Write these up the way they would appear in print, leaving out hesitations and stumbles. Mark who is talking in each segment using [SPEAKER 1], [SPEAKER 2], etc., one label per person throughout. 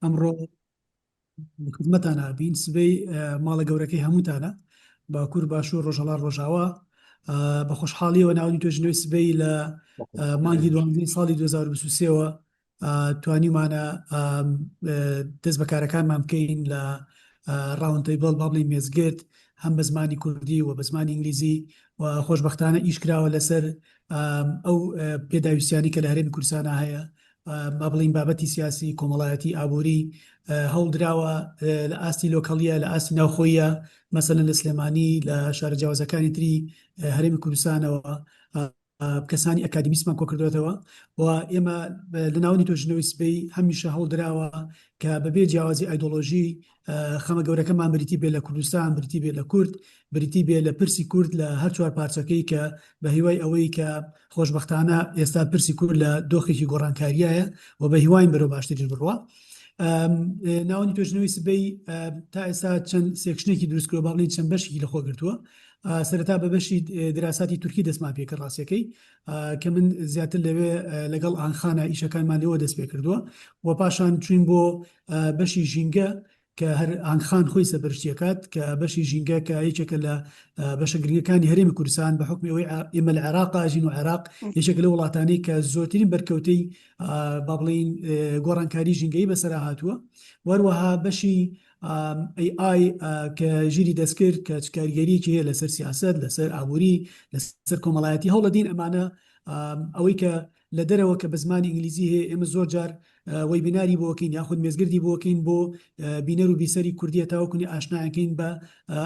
[SPEAKER 1] ئەمڕۆ خزمەتانە بین سبەی ماڵە گەورەکەی هەمووتانە باکوور باشوور ڕۆژهەڵات ڕۆژاوا بە خۆشحاڵیەوە ناوەنی توێژنەوەی سبەی لە مانگی دوانزەی ساڵی 2023ەوە توانیمانە دەست بەکارەکانمان بکەین لە ڕاوندتەیبڵ با بڵین مێزگرت هەم بە زمانی کوردی و بە زمانی ئینگلیزی و خۆشبەختانە ئیش کراوە لەسەر ئەو پێداویستیانی کە لە هەرێمی کوردستانە هەیە با بڵین بابەتی سیاسی کۆمەڵایەتی ئابووری هەوڵدراوە لە ئاستی لۆکەڵیە لە ئاستی ناوخۆیە مەسەلەن لە سلێمانی لە شارە جیاوازەکانی تری هەرێمی کوردستانەوە کەسانی ئەکادمیسمان کۆ کردوێتەوە و ئێمە لە ناوەنی توێژنەوەی سبەی هەمیشە هەوڵدراوە کە بەبێ جیاوازی ئایدۆلۆژی خەمە گەورەکەمان بریتی بێ لە کوردستان بریتی بێ لە کورد بریتی بێ لە پرسی کورد لە هەر چوار پارچەکەی کە بە هیوای ئەوەی کە خۆشبەختانە ئێستا پرسی کورد لە دۆخێکی گۆڕانکاریایە و بە هیواین بەرەو باشتریش بڕوە ناوەنی توێژنەوەی سبەی تا ئێستا چەند سێکشنێکی دروستکرۆ باڵین چەند بەشێکی لەخۆ گرتووە سەرەتا بە بەشی دراساتی تورکی دەستمان پێکرد ڕاستیەکەی کە من زیاتر لەوێ لەگەڵ ئانخانە ئیشەکانمان لەوە دەست پێ کردووە و پاشان چوین بۆ بەشی ژینگە کە هەر ئانخان خۆی سەرپەرشتیەکات کە بەشی ژینگە کە یەکێکە لە بەشە گرنگەکانی هەرێمی کوردستان بە حکمی ئەوەی ئێمە لە عێراق ئاژین و عێراق یەکێک لە وڵاتانەی کە زۆرترین بەرکەوتەی با بڵین گۆڕانکاری ژینگەی بەسەرا هاتووە وەروەها بەشی AI کە ژیری دەستکرد کە کاریگەریەکی هەیە لەسەر سیاست لەسەر ئابووری لەسەر کۆمەڵایەتی هەوڵەدین ئەمانە ئەوەی کە لە دەرەوە کە بە زمانی ئینگلیزی هەیە ئێمە زۆر جار وەیبیناری بۆکەین یاخود مێزگردی بۆکەین بۆ بینەر و بیسەری کوردیە تاوەکوی ئاشنایەکەین بە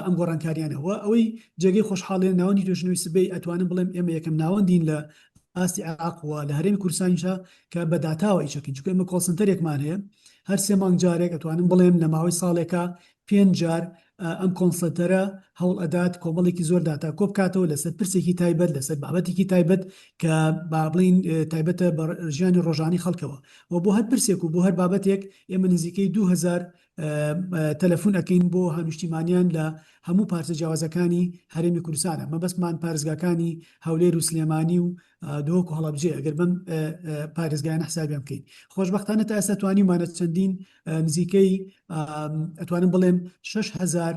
[SPEAKER 1] ئەم گۆڕانکاریانەوە ئەوەی جێگەی خۆشحاڵێن ناوەندی توێژنەوەی سبەی ئەتوانم بڵێم ئێمە یەکەم ناوەندین لە ئاستی عێراق و لە هەرێمی کوردستانیشە کە بە داتاوە ئیشەکەین چونکە ئێمە کۆڵسنتەرێکمان هەیە هەر سێ مانگ جارێک ئەتوانم بڵێم لە ماوەی ساڵێکە 5 جار ئەم کۆنسڵتەرە هەوڵ ئەدات کۆمەڵێکی زۆر داتا کۆ بکاتەوە لەسەر پرسێکی تایبەت لەسەر بابەتێکی تایبەت کە با بڵین تایبەتە بە ژیانی ڕۆژانی خەڵکەوە و بۆ هەر پرسێک و بۆ هەر بابەتێک ئێمە نزیکەی 2000 تەلەفۆن ئەکەین بۆ هەنوشتیمانیان لە هەموو پارچە جیاوازەکانی هەرێمی کوردستانە مەبەستمان پارێزگاکانی هەولێر و سلێمانی و دۆک و هەڵەبجێ ئەگەر بم پارێزگایان حسابیان بکەین خۆشبەختانە تا ئێستا توانیمانە چەندین نزیکەی ئەتوانم بڵێم 6000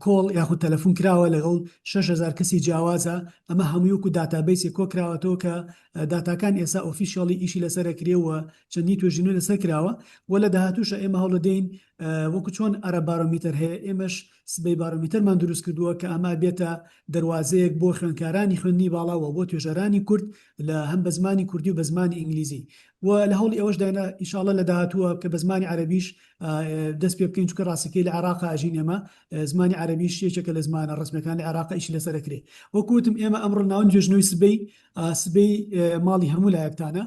[SPEAKER 1] کۆڵ یاخود تەلەفۆن کراوە لەگەڵ 6000 کەسی جیاوازە ئەمە هەموویەکو داتابیسی کۆ کراوەتەوە کە داتاکان ئێستا ئۆفیشیاڵی ئیشی لەسەر کرێەوە چەندی توێژینەوە لەسەر کراوە و لە داهاتووشە ئێمە هەوڵەدەین وەکو چۆن ئەرە بارومیتر هەیە ئێمەش سبەی بارومیترمان دروست کردووە کە ئەمە بێتە دەواازەیەک بۆ خوێندکارانی خوێندنی باڵاوە بۆ توێژەرانی کورد لە هەم بە زمانی کوردی و بە زمانی ئینگلیزی و لە هەوڵی ئەوەشدانا ئینشاڵڵە لە داهاتووە کە بە زمانی عەرەبیش دەست پێ بکەین چونکە ڕاستەکەی لە عێراق ئاژین ئێمە زمانی عەرەبیش یەکێکە لە زمانە ڕسمیەکان لە عێراق ئیشی لەسەرەکرێ وەکوتم ئێمە ئەمڕۆ ناوەندی توێژنەوەی سبەی ماڵی هەموو لایەکتانە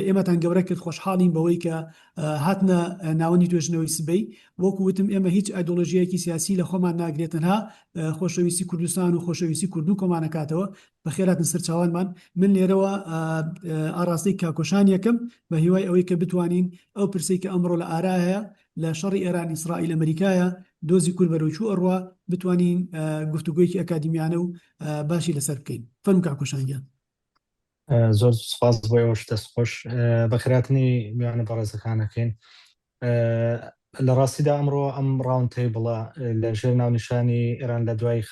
[SPEAKER 1] ئێمەتان گەورە کرد خۆشحاڵین بەوەی کە هاتنە ناوەندی توێژنەوەی سبەی وەکوتم ئێمە هیچ ئایدۆلۆژیایەکی سیاسی لە خۆمان ناگرێتەنها خۆشەویستی کوردستان و خۆشەویستی کوردن کۆمانەکاتەوە بە خێراتن سەر چاوانمان من لێرەوە ئاڕاستی کاکۆشان یەکەم بە هیوای ئەوەی کە بتوانین ئەو پرسەی کە ئەمڕۆ لە ئارا هەیە لە شەڕی ئێران ئیسرائیل ئەمریکایە دۆزی کورد بەرەوچوو ئەڕوا بتوانین گفتوگویەکی ئەکادمیانە و باشی لەسەر بکەین فەرموو کاکۆشانگیان
[SPEAKER 2] زۆر سپاس بۆ ئەوش دەستخۆش بەخێراتنی میوانە بەڕێزەکانەکەین لە ڕاستیدا ئەمڕۆ ئەم ڕاوندتەی بڵە لە ژێر ناونیشانی ئێران لە دوای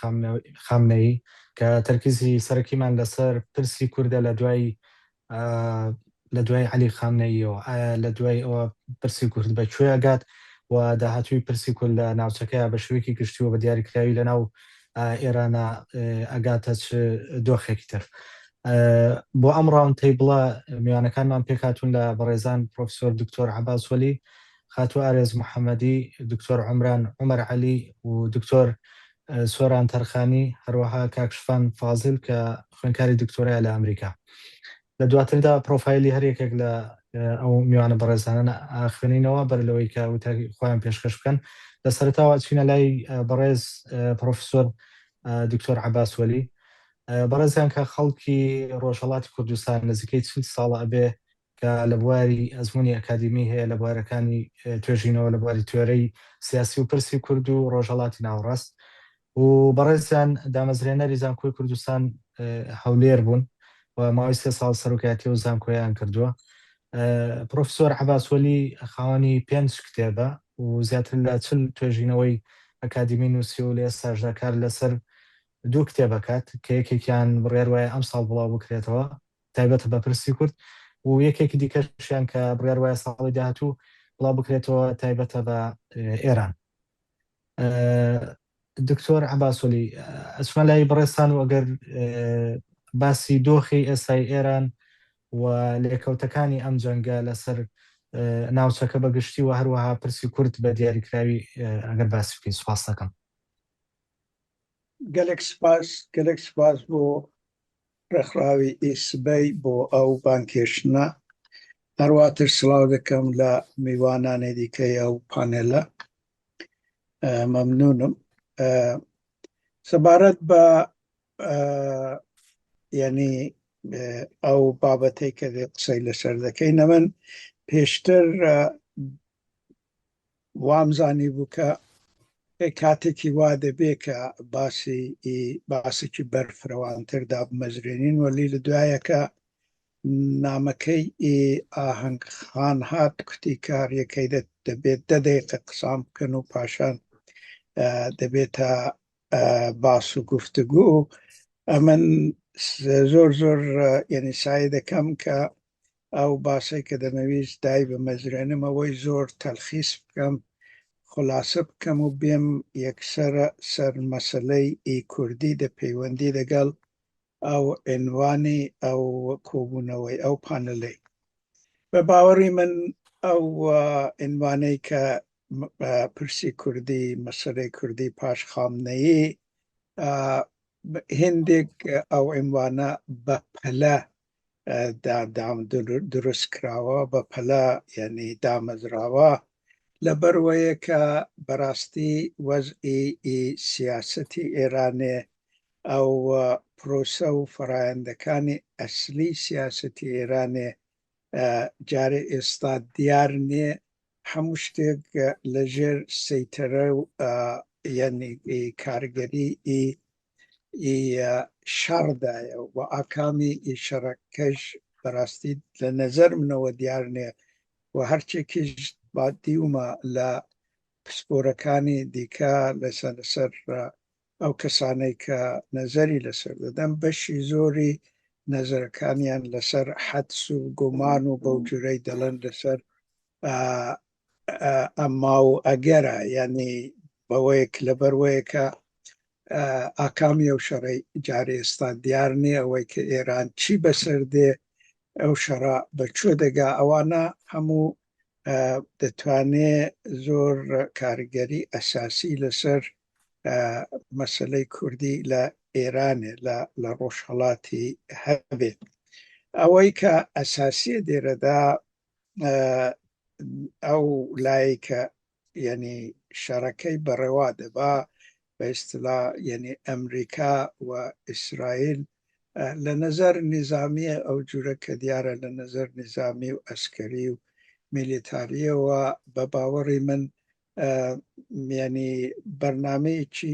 [SPEAKER 2] خامنەیی کە تەرکیزی سەرەکیمان لەسەر پرسی کووردە لە دوای عەلی خامنەییەوە ئایا لە دوای ئەوە پرسی کورد بە کوێ ئەگات و داهاتووی پرسی کورد لە ناوچەکەیە بە شوێکی گشتیوە بە دیاریکراوی لە ناو ئێرانە ئەگاتە دۆخێکی تر بۆ ئەم ڕاوندتەی بڵە میوانەکانمان پێکهاتوون لە بەڕێزان پرۆفسۆر دکتۆر عەباس وەلی خاتوو ئارێز محەممەدی دکتۆر عومەر عەلی و دکتۆر سۆران تەرخانی هەروەها کاکشفان فازل کە خوێندکاری دکتۆرای لە ئەمریکا لە دواتردا پرۆفایلی هەرێکێک لە ئەو میوانە بەڕێزانە خوێنینەوە بەر لەوەی کە وتاری خۆیان پێشکەش بکەن لە سەرەتاوە چینە لای بەڕێز پرۆفسۆر دکتۆر عەباس وەلی بەڕێزیان کە خەڵکی ڕۆژهەڵاتی کوردستان نزیکەی 40 ساڵە ئەبێ کە لە بواری ئەزمموی ئەکادمی هەیە لە بوارەکانی توێژینەوە لە بواری توێرەی سیاسی و پرسی کورد و ڕۆژهەڵاتی ناوڕاست و بەڕێزیان دامەزرێنەری زانکۆی کوردستان هەولێر بوون و ماوەی 3 ساڵ سەرۆکایەتی و زانکۆیان کردووە پرۆفسۆر عەباسوەلی خاوەنی 5 کتێبە و زیاتر لە 40 توێژینەوەی ئەکادیمی نووسی و لە ئێستاشدا کار لەسەر 2 کتێبەکات کە یەکێکیان بڕیار وایە ئەم ساڵ بڵاو بکرێتەوە تایبەتە بە پرسی کورد و یەکێکی دیکەشیان کە بڕیار وایە ساڵی داهاتوو بڵاو بکرێتەوە تایبەتە بە ئێران. دکتۆر عەباسوەلی ئەچمە لای بەڕێستان و ئەگەر باسی دۆخی ئێستای ئێران و لێکەوتەکانی ئەم جەنگە لەسەر ناوچەکە بەگشتی و هەروەها پرسی کورد بە دیاریکراوی ئەگەر باسی بکەین. سوپاس دەکەم.
[SPEAKER 3] گەلێک سپاس بۆ ڕێکخراوی ئیسبەی بۆ ئەو بانکێشتنە. هەرواتر سڵاو دەکەم لە میوانانی دیکەی ئەو پانێلە. مەمنونم. سەبارەت بە یعنی ئەو بابەتەی کە قسەی لەسەر دەکەینە، من پێشتر وامزانی بوو کە کاتێکی وا دەبێ کە باسێکی بەرفرەوانتردا بمەزرێنین، وەلی لە دوایەکە نامەکەی ئاهەنگخان هات کوتی کاریەکەی دەبێت 10 دقیقە قسام بکەن و پاشان دەبێتە باس و گفتگو. ئەمن زۆر یعنی سعی دەکەم کە ئەو باسی کە دەمەویست دای بمەزرێنم ئەوەی زۆر تەلخیص بکەم، خلاصە بکەم و بێم یەکسەرە سەر مەسەلەی کوردی دەپەیوەندی لەگەڵ ئەو عنوانی ئەو کۆبوونەوەی ئەو پانەلەی. بە باوەڕی من ئەو عنوانەی کە پرسی کوردی، مەسەلەی کوردی پاش خامنەیی، هێندێک ئەو عنوانە بە پەلە دروست کراوە، بە پەلە یعنی دامەزراوە، لەبەرەوەیە کە بەڕاستی وەزعی سیاسەتی ئێرانێ ئەو پرۆسە و فەرایەندەکانی ئەسلی سیاسەتی ئێرانێ جارێ ئێستا دیار نییە، هەموو شتێک لەژێر سەیتەرە و یعنی کارگەری شەڕدایە و ئاکامی شەڕەکەش بەڕاستی لە نەزەر منەوە دیار نییە و هەرچێکیش با دیومە لە پسپۆرەکانی دیکە لەسەر ئەو کەسانەی کە نەزەری لەسەر دەدەن، بەشی زۆری نەزەرەکانیان لەسەر حەدس و گومان و بەو جورەی دەڵێن لەسەر ئەما و ئەگەرە، یعنی بەوەیەک لەبەروەیە کە ئاکامی ئەو شەڕی جارێ ئێستا دیار نییە، ئەوەی کە ئێران چی بەسەر دێ، ئەو شەڕە بەکوێ دەگا، ئەوانە هەموو دەتوانێت زۆر کارگەری ئەساسی لەسەر مەسەلەی کوردی لە ئێرانێ لە ڕۆژهەڵاتی هەبێت. ئەوەی کە ئەساسیە دێرەدا ئەو لای کە یعنی شەڕەکەی بەڕێوا دەبا بە ئیستیلا یعنی ئەمریکا و ئیسرائیل لە نەزەر نیزامیە ئەو جورە کە دیارە لە نەزەر نیزامی و ئەسکەری و میلیتاریەوە بە باوەڕی من یعنی بەرنامەیەکی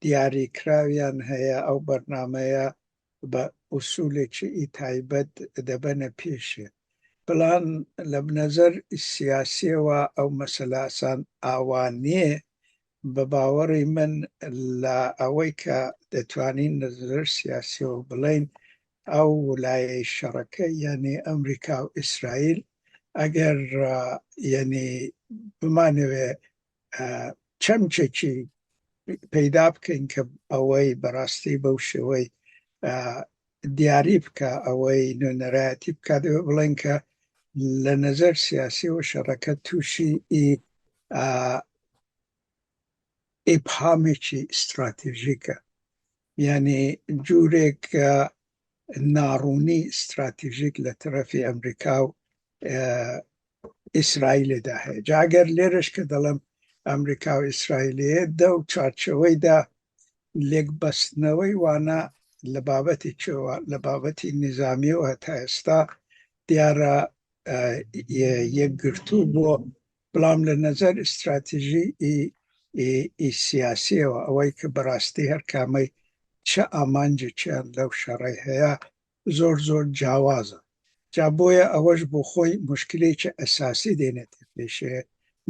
[SPEAKER 3] دیاریکراویان هەیە، ئەو بەرنامەیە بە ئوسولێکی تایبەت دەبەنە پێشێ. بەڵام لە نەزەر سیاسیەوە ئەو مەسەلە ئاسان ئاوانێ، بە باوەڕی من لە ئەوەی کە دەتوانین نەزەر سیاسیەوە بڵین ئەو وڵایەی شەڕەکە یعنی ئەمریکا و ئیسرائیل ئەگەر یعنی بمانەوێ چەمچێکی پەیدا بکەین کە ئەوەی بەڕاستی بەو شێوەی دیاری بکە، ئەوەی نوێنەرایەتی بکات، بڵێن کە لە نەزەر سیاسیەوە شەڕەکە تووشی ئیبهامێکی استراتیژیکە، یعنی جورێک ناڕوونی استراتیژیک لە تەرەفی ئەمریکا و ئیسرائیلێدا هەیە. جاگەر لێرەش کە دەڵم ئەمریکا و ئیسرائیلەیە دە و چارچەوەیدا لێکبەستنەوەی وانە لە بابەتی چێوە، لە بابەتی نیزامی و هەتا ئێستا دیارە یەکگرتوو بۆ، بەڵام لە نەزەر استراتیژی سیاسیەوە ئەوەی کە بەڕاستی هەر کامەی چه ئامانجێکیان لەو شەڕی هەیە زۆر جیاوازە. جا بۆیە ئەوەش بۆ خۆی مشکلێکی ئەساسی دێنێتە پێشێ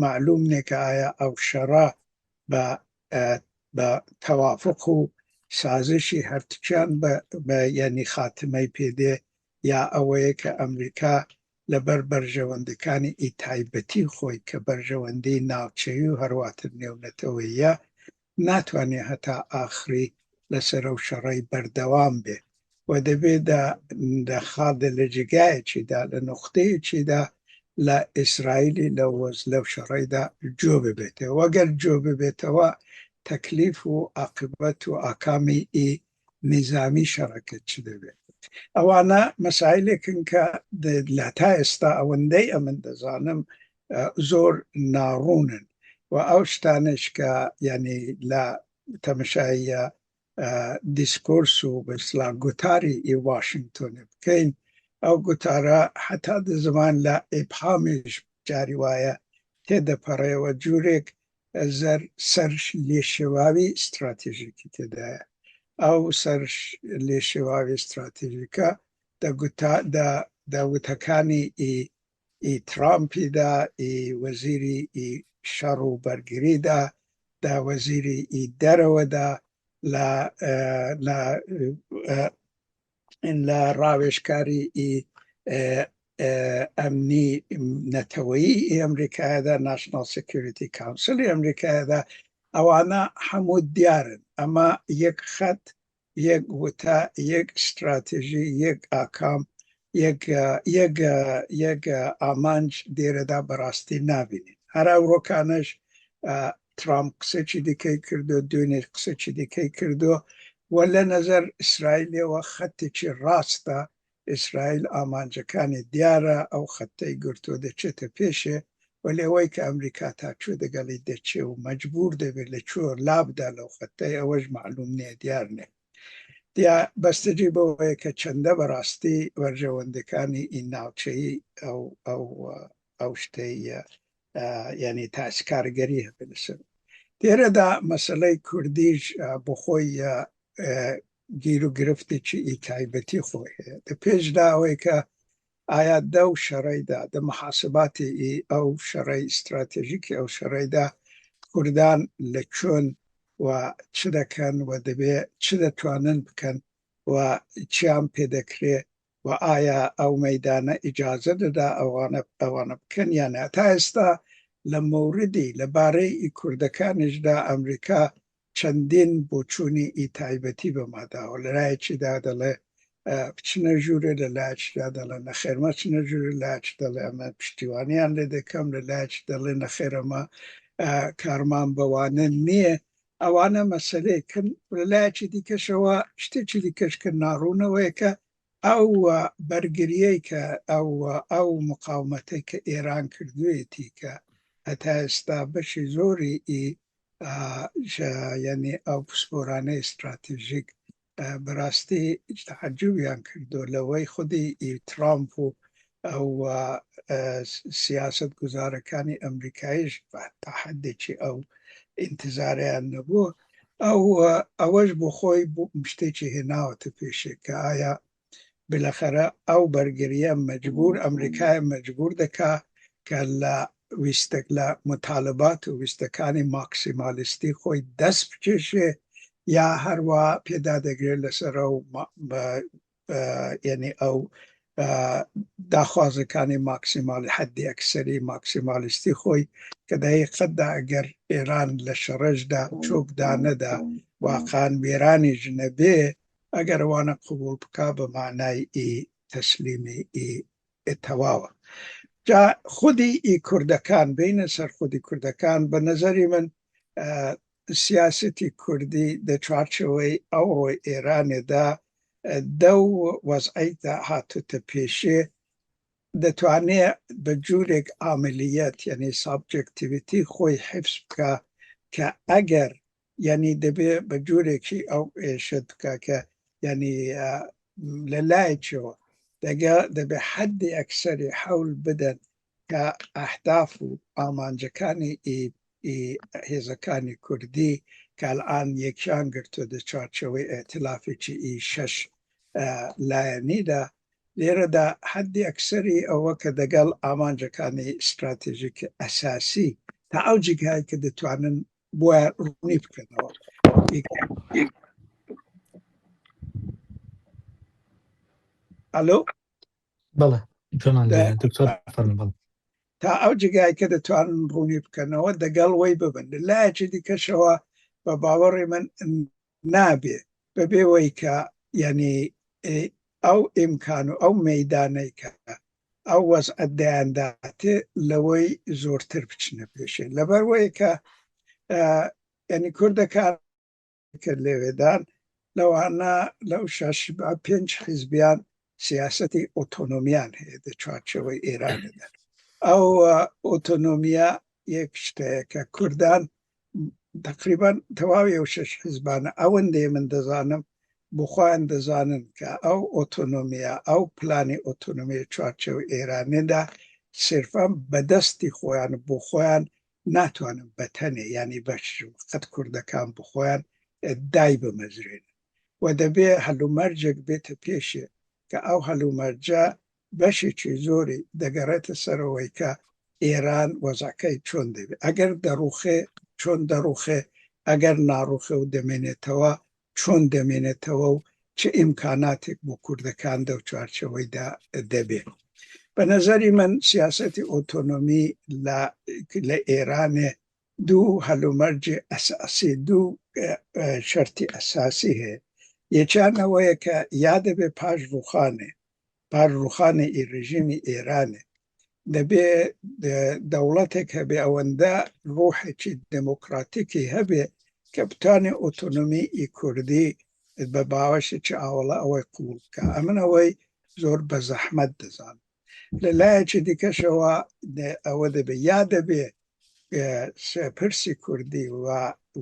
[SPEAKER 3] معلوم نێ کە ئایا ئەو شەڕە بە تەوافق و سازشی هەرتوچیان بە یعنی خاتمەی پێدێ یا ئەوەیە کە ئەمریکا لەبەر بەرژەوەندەکانی ئیتایبەتی خۆی کە بەرژەوەندەی ناوچەیی و هەرواتر نێونەتەوەیە ناتوانێت هەتا ئاخری لەسەر ئەو شەڕەی بەردەوام بێ و دەبێت دەخادە لە جگایەکیدا لە نقطەیەکیدا لە ئیسرائیلی لەو شەڕەیدا جۆ ببێتەوە وەگەر جۆ ببێتەوە تەکلیف و عاقبەت و ئاکامی نظامی شەڕەکە چ دەبێت ئەوانە مەسائلێکن کە تا ئێستا ئەوەندەی ئەمن دەزانم زۆر ناڕوونن و ئەو شتانش کە یعنی لە تەمەشای دیسکۆرس و بەسلا گوتاری واشنگتۆنی بکەین ئەو گوتارە حتا دەزمان لە ئیبهامیش جاری وایە تێدەپەڕێەوە جوورێک سەر لێشێواوی استراتیژیکی تێدایە ئەو سەر لێشێواوی استراتیژیکە داوتەکانی ترامپیدا وەزیری شەڕ و بەرگریدا دا وەزیری دەرەوەدا لە ڕاوێژکاری ئەمنی نەتەوەیی ئەمریکایەدا ناشنال سکیوریتی کاونسلی ئەمریکایەدا ئەوانە هەموو دیارن ئەمە یەک خەت یەک وتە یەک استراتیژی یەک ئاکام یەک ئامانج دێرەدا بەڕاستی نابینین هەر ئەوڕۆکانش ترامپ قسەی دیکەی کردو دوێنێ قسەی دیکەی کردو و لە نەزەر ئیسرائیلەوە خەتێکی ڕاستە ئیسرائیل ئامانجەکانی دیارە ئەو خەتەی گرتۆ دەچێتە پێشێ و لێوەی کە ئەمریکا تاچوو دەگەڵی دەچێ و مەجبور دەبێت لە چۆ لابدا لەو خەتەی ئەوەش معلوم نییە دیار نێ دیا بەستەجی بەوەیە کە چەندە بەڕاستی وەرژەوەندەکانی ناوچەیی ئەو شتەی یعنی تاسکارگەری هەبێت لەسەر دێرەدا مەسەلەی کوردیش بۆ خۆی گیر و گرفتێکی ئیتایبەتی خۆی هەیە دە پێشدا ئەوەی کە ئایا دە و شەڕەیدا دە محاسباتی ئەو شەڕەی استراتێژیکی ئەو شەڕەیدا کوردان لە چۆن و چ دەکەن و دەبێ چ دەتوانن بکەن و چیان پێدەکرێ و ئایا ئەو مەیدانە ئیجازە دەدا ئەوانە بکەن یانە تا ئێستا لە مەوردی لەبارەی کوردەکانیشدا ئەمریکا چەندین بۆچوونی ئیتایبەتی بەماداوە لەلایەکیدا دەڵێ بچنە ژوورێ لەلایەکیدا دەڵێ نەخێرمە چنە ژوورێ لایەک دەڵێ ئەمە پشتیوانیان لێ دەکەم لەلایەک دەڵێ نەخێرەمە کارمان بەوانە نییە ئەوانە مەسەلەیەکن لەلایەکی دیکەشەوە شتێکی دیکەش کە ناڕوونەوەیە کە ئەو بەرگریەی کە ئەو مقاومەتەی کە ئێران کردوێتی کە هەتا ئێستا بەشی زۆری یعنی ئەو پسپۆرانەی استراتیژیک بەڕاستی تەعەجوبیان کردو لەوەی خودی ترامپ و ئەو سیاست گوزارەکانی ئەمریکاییش تا حدێکی ئەو ئینتزاریان نەبووە ئەوەش بۆ خۆی شتێکی هێناوەتە پێشێ کە ئایا بالاخره ئەو بەرگریە مەجبور ئەمریکای مەجبور دەکا کە لە ویستە لە مطالبات و ویستەکانی ماکسیمالیستی خۆی دەست بکێشێ یا هەروە پێدا دەگرێت لەسەر یعنی ئەو داخوازەکانی ماکسیمالی حدی ئەکسەری ماکسیمالیستی خۆی کە دەیقەتدا ئەگەر ئێران لە شەڕەشدا چۆکدا نەدا واقعان وێرانی ژنەبێ ئەگەر ئەوانە قبول بکا بە معنای تەسلیمی تەواوە جا خودی کوردەکان بینە سەر خودی کوردەکان بە نەزەری من سیاستی کوردی دە چوارچەوەی ئەوڕۆی ئێرانێدا دە وەزعیدا هاتوتە پێشێ دەتوانێت بە جوورێک ئاملیەت یعنی سابجکتیڤیتی خۆی حفظ بکە کە ئەگەر یعنی دەبێ بە جوورێکی ئەو ئێشت بکە کە یعنی لەلایەکەوە دەبێ حدی ئەکسەری حەول بدەن کە ئەهداف و ئامانجەکانی هێزەکانی کوردی کە ئەلان یەکیان گرتووە دە چوارچەوەی ئێتلافێکی شەش لایەنیدا لێرەدا حەدی ئەکسەری ئەوە کە دەگەڵ ئامانجەکانی استراتێژیک ئەساسی تا ئەو جگای کە دەتوانن بۆ ڕوونی بکەنەوە. ئەلۆ
[SPEAKER 2] بەڵێ جۆمان لێ دکتۆر فەرموو بەڵێ.
[SPEAKER 3] تا ئەو جگای کە دەتوانن ڕوونی بکەنەوە دەگەڵ وەی ببن. لایەکی دیکەشەوە بە باوەڕی من نابێ بەبێەوەی کە یعنی ئەو ئیمکان و ئەو مەیدانەی کە ئەو وەزعەت دەیانداتێ لەوەی زۆرتر بچنە پێشێ لەبەرەوەی کە یعنی کوردەکان کە لێوێدان لەوانە لەو 5 حیزبیان سیاسەتی ئۆتۆنۆمیان هەیە لە چوارچێوەی ئێرانەدا. ئەو ئۆتۆنۆمیە یەک شتەیە کە کوردان تقریبان تەواوی ئەو 6 حیزبانە ئەوەندەیە من دەزانم بخۆیان دەزانن کە ئەو ئۆتۆنۆمیە ئەو پلانی ئۆتۆنۆمی چوارچێوەی ئێرانێدا سرفان بەدەستی خۆیان بۆ خۆیان ناتوانن بەتەنێ ینی بەشقەت کوردەکان بخۆیان دای بمەزرێن و دەبێ هەلومەرجێک بێتە پێشێ کە ئەو هەلومەرجە بەشێکی زۆری دەگەڕێتە سەرەوەی کە ئێران وەزعەکەی چۆن دەبێت ئەگەر دەڕوخێ چۆن دەڕوخێ ئەگەر ناڕوخێ و دەمێنێتەوە چۆن دەمێنێتەوە و چه ئیمکاناتێک بۆ کوردەکان دە و چوارچەوەیدا دەبێت. بە نەزەری من سیاسەتی ئۆتۆنۆمی لە ئێرانێ دوو هەلومەرجی ئەساسی دوو شەرتی ئەساسی هەیە. یەکیانەوەیە کە یا دەبێ پاش ڕوخانێ ڕژیمی ئێرانێ دەبێ دەوڵەتێک هەبێ ئەوەندە ڕوحێکی دموکراتیکی هەبێ کە بتوانێ ئۆتۆنۆمی کوردی بە باوەشێکی ئاوەڵە ئەوەی قوڵ بکە. ئەمنەوەی زۆر بە زەحمەت دەزان. لە لایەکی دیکەشەوە ئەوە دەبێ یا دەبێ پرسی کوردی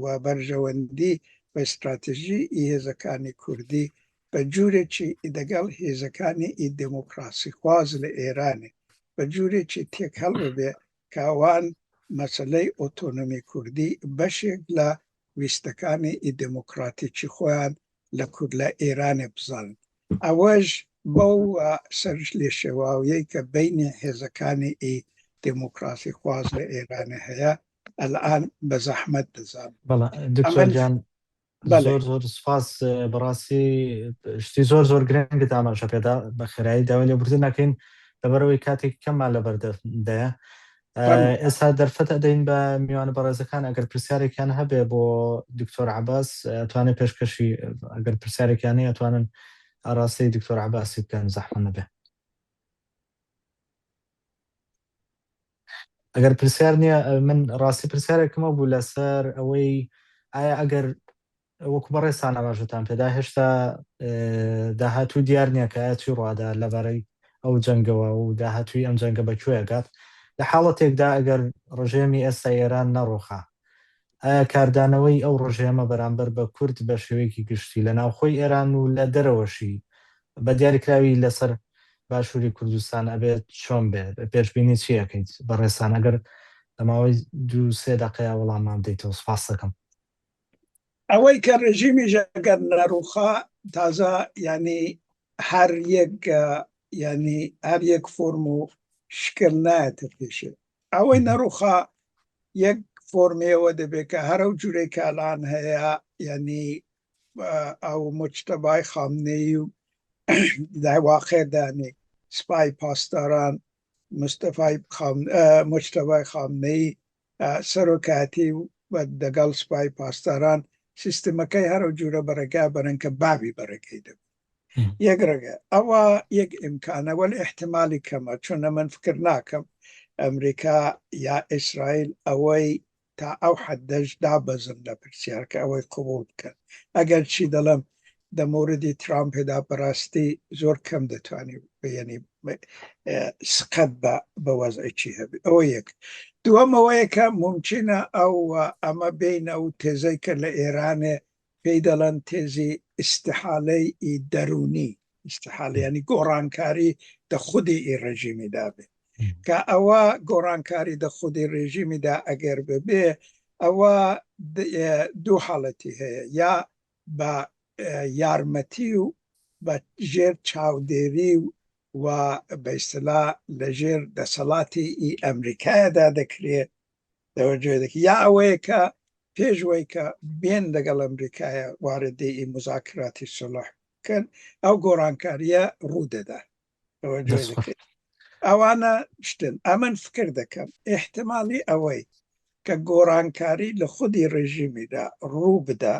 [SPEAKER 3] و بەرژەوەندی بە استراتژی هێزەکانی کوردی بە جوورێکی دەگەڵ هێزەکانی دموکراسی خواز لە ئێرانێ بە جوورێکی تێک هەڵ ببێ کاوان مەسلەی ئۆتۆنۆمی کوردی بەشێک لە ویستەکانی دموکراتیکی خۆیان لە ئێرانێ بزانن. ئەوەش بەو سەرش لێ شێواویەی کە بینی هێزەکانی دموکراسی خواز لە ئێرانە هەیە ئەلان بە زەحمەت دەزان.
[SPEAKER 2] بەڵێ دکتۆر جان زۆر زۆر سپاس بەڕاستی شتی زۆر زۆر گرنگت ئاماژە پێدا بە خێرایی داوای لێبوردن نەکەین لەبەرەوەی کاتێک کەممان لەبەردەیە. ئێستا دەرفەت ئەدەین بە میوانە بەڕێزەکان ئەگەر پرسیارێکیان هەبێ بۆ دکتۆر عەباس ئەتوانێت پێشکەشی ئەگەر پرسیارێکیانی ئەتوانن ئاراستەی دکتۆر عەباسی بکەن زەحمەت نەبێ. ئەگەر پرسیار نییە من ڕاستی پرسیارێکمە بوو لەسەر ئەوەی ئایا ئەگەر وەکو بەڕێستان ئاماژەتان پێدا هێشتا داهاتوو دیار نییە کە ئاەتی ڕوادا لەبارەی ئەو جەنگەوە و داهاتووی ئەم جەنگە بەکوێگات لە حاڵەتێکدا ئەگەر ڕژێمی ئێستا ئێران نەڕۆخا ئایا کاردانەوەی ئەو ڕژێمە بەرامبەر بە کورد بە شێوەیەکی گشتی لە ناوخۆی ئێران و لە دەرەوەشی بە دیاریکراوی لەسەر باشووری کوردستان ئەبێت چۆن بێت پێشبینی چیەکەیت بەڕێستان ئەگەر لە ماوەی 2-3 دقەیە وەڵاممان بدەیتەوە سپاس دەکەم.
[SPEAKER 3] ئەوەی کە ڕژیمی ژەگەر نەڕوخا تازە ینی هەر یەک فۆرم و شکل نایەتە پێشێ ئەوەی نەڕوخا یەک فۆرمێەوە دەبێت کە هەرە و جوورەی کالان هەیە ینی ئەو مجتەبای خامنەی و داواخێدانی سپای پاسداران مجتەبای خامنەی سەرۆکاتی و دەگەڵ سپای پاسداران سیستمەکەی هەرە و جوورە بەرەگا بەرن کە بابی بەرەکەی دەبێت. یەک ڕێگە ئەوە یەک ئیمکانە وەلی احتیمالی کەمە چونە من فکر ناکەم ئەمریکا یا ئیسرائیل ئەوەی تا ئەو حەدەش دابەزن لە پرسیارکە ئەوەی قبول بکەن. ئەگەر چی دەڵم دە موردی ترامپێدا بەڕاستی زۆر کەم دەتوانێت ینی سقەت بە وەزعێکی هەبێ. ئەوە یەک. دووەمەوەیە کە ممکنە ئەمە بینە و تێزەی کە لە ئێرانێ پێی دەڵەن تێزی ئیستیحالەی دەرونی ئیستیحالەیانی گۆڕانکاری دە خودی ڕژیمیدا بێ کە ئەوە گۆڕانکاری دە خودی ڕێژیمیدا ئەگەر ببێ ئەوە دوو حاڵەتی هەیە یا بە یارمەتی و بە ژێر چاودێری و و بە ئیستیلا لەژێر دەسەڵاتی ئەمریکایەدا دەکرێت دەوەجێ دەکرێت یا ئەوەیە کە پێشوەی کە بێن لەگەڵ ئەمریکایە واردەی مزاکراتی سولح بکەن ئەو گۆڕانکاریە ڕوودەدا دەوەجێ دەکرێت ئەوانە شتن ئەمن فکر دەکەم احتمالی ئەوەی کە گۆڕانکاری لە خودی ڕژیمیدا ڕوو بدە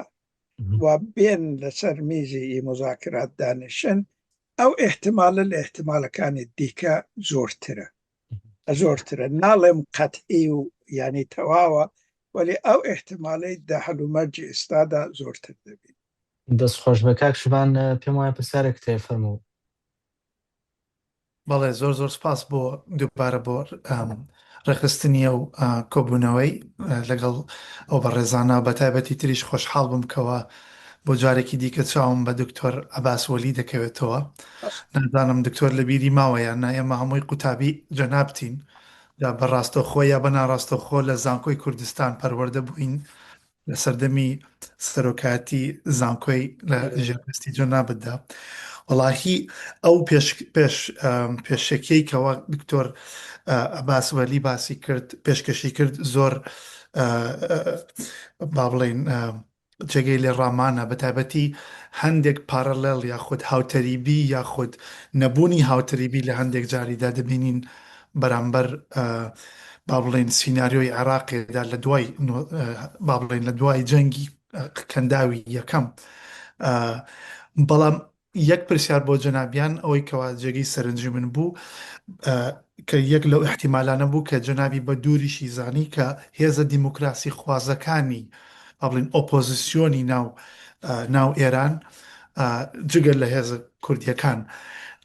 [SPEAKER 3] و بێن لەسەر میزی مزاکرات دانیشن ئەو احتمالە لە احتمالەکانی دیکە زۆرترە ناڵێم قەتعی و ینی تەواوە ولی ئەو احتمالی دە هەلومەرجی ئێستادا زۆرتر دەبین.
[SPEAKER 2] دەستخۆش بە کاک شوبان پێم وایە پرسیارێک تێ فەرموو.
[SPEAKER 4] بەڵێ زۆر سپاس بۆ دووبارە بۆ ڕێخستنی و کۆبوونەوەی لەگەڵ ئەو بە ڕێزانە بە تایبەتی تریش خۆشحاڵ بمکەوە بۆ جارێکی دیکە چاوم بە دکتۆر عەباس وەلی دەکەوێتەوە. نازانم دکتۆر لە بیری ماوەیان نا ئێمە هەمووی قوتابی جەنابتین بە ڕاستەوخۆ یا بە ناڕاستەوخۆ لە زانکۆی کوردستان پەروەردە بووین لە سەردەمی سەرۆکاتی زانکۆی لە ژێربەستی جەنابەتدا. وەڵاهی ئەو پێشەکەی کەەوە دکتۆر عەباس وەلی باسی کرد پێشکەشی کرد زۆر با بڵێن جێگەی لێ ڕامانە بە تایبەتی هەندێک پارەلێڵ یاخود هاوتەریبی یاخود نەبوونی هاوتەریبی لە هەندێک جاریدا دەبینین بەرامبەر با بڵێن سیناریۆی عێراقیدا لە دوای با بڵێن لە دوای جەنگی کەنداوی یەکەم. بەڵام یەک پرسیار بۆ جەنابیان ئەوەی کەوا جێگەی سەرنجی من بوو کە یەک لەو احتیمالانە بوو کە جەنابی بە دووریشی زانی کە هێزە دیموکراسی خوازەکانی با بڵێن ئۆپۆزیسیۆنی ناو ئێران جگەر لە هێزە کوردیەکان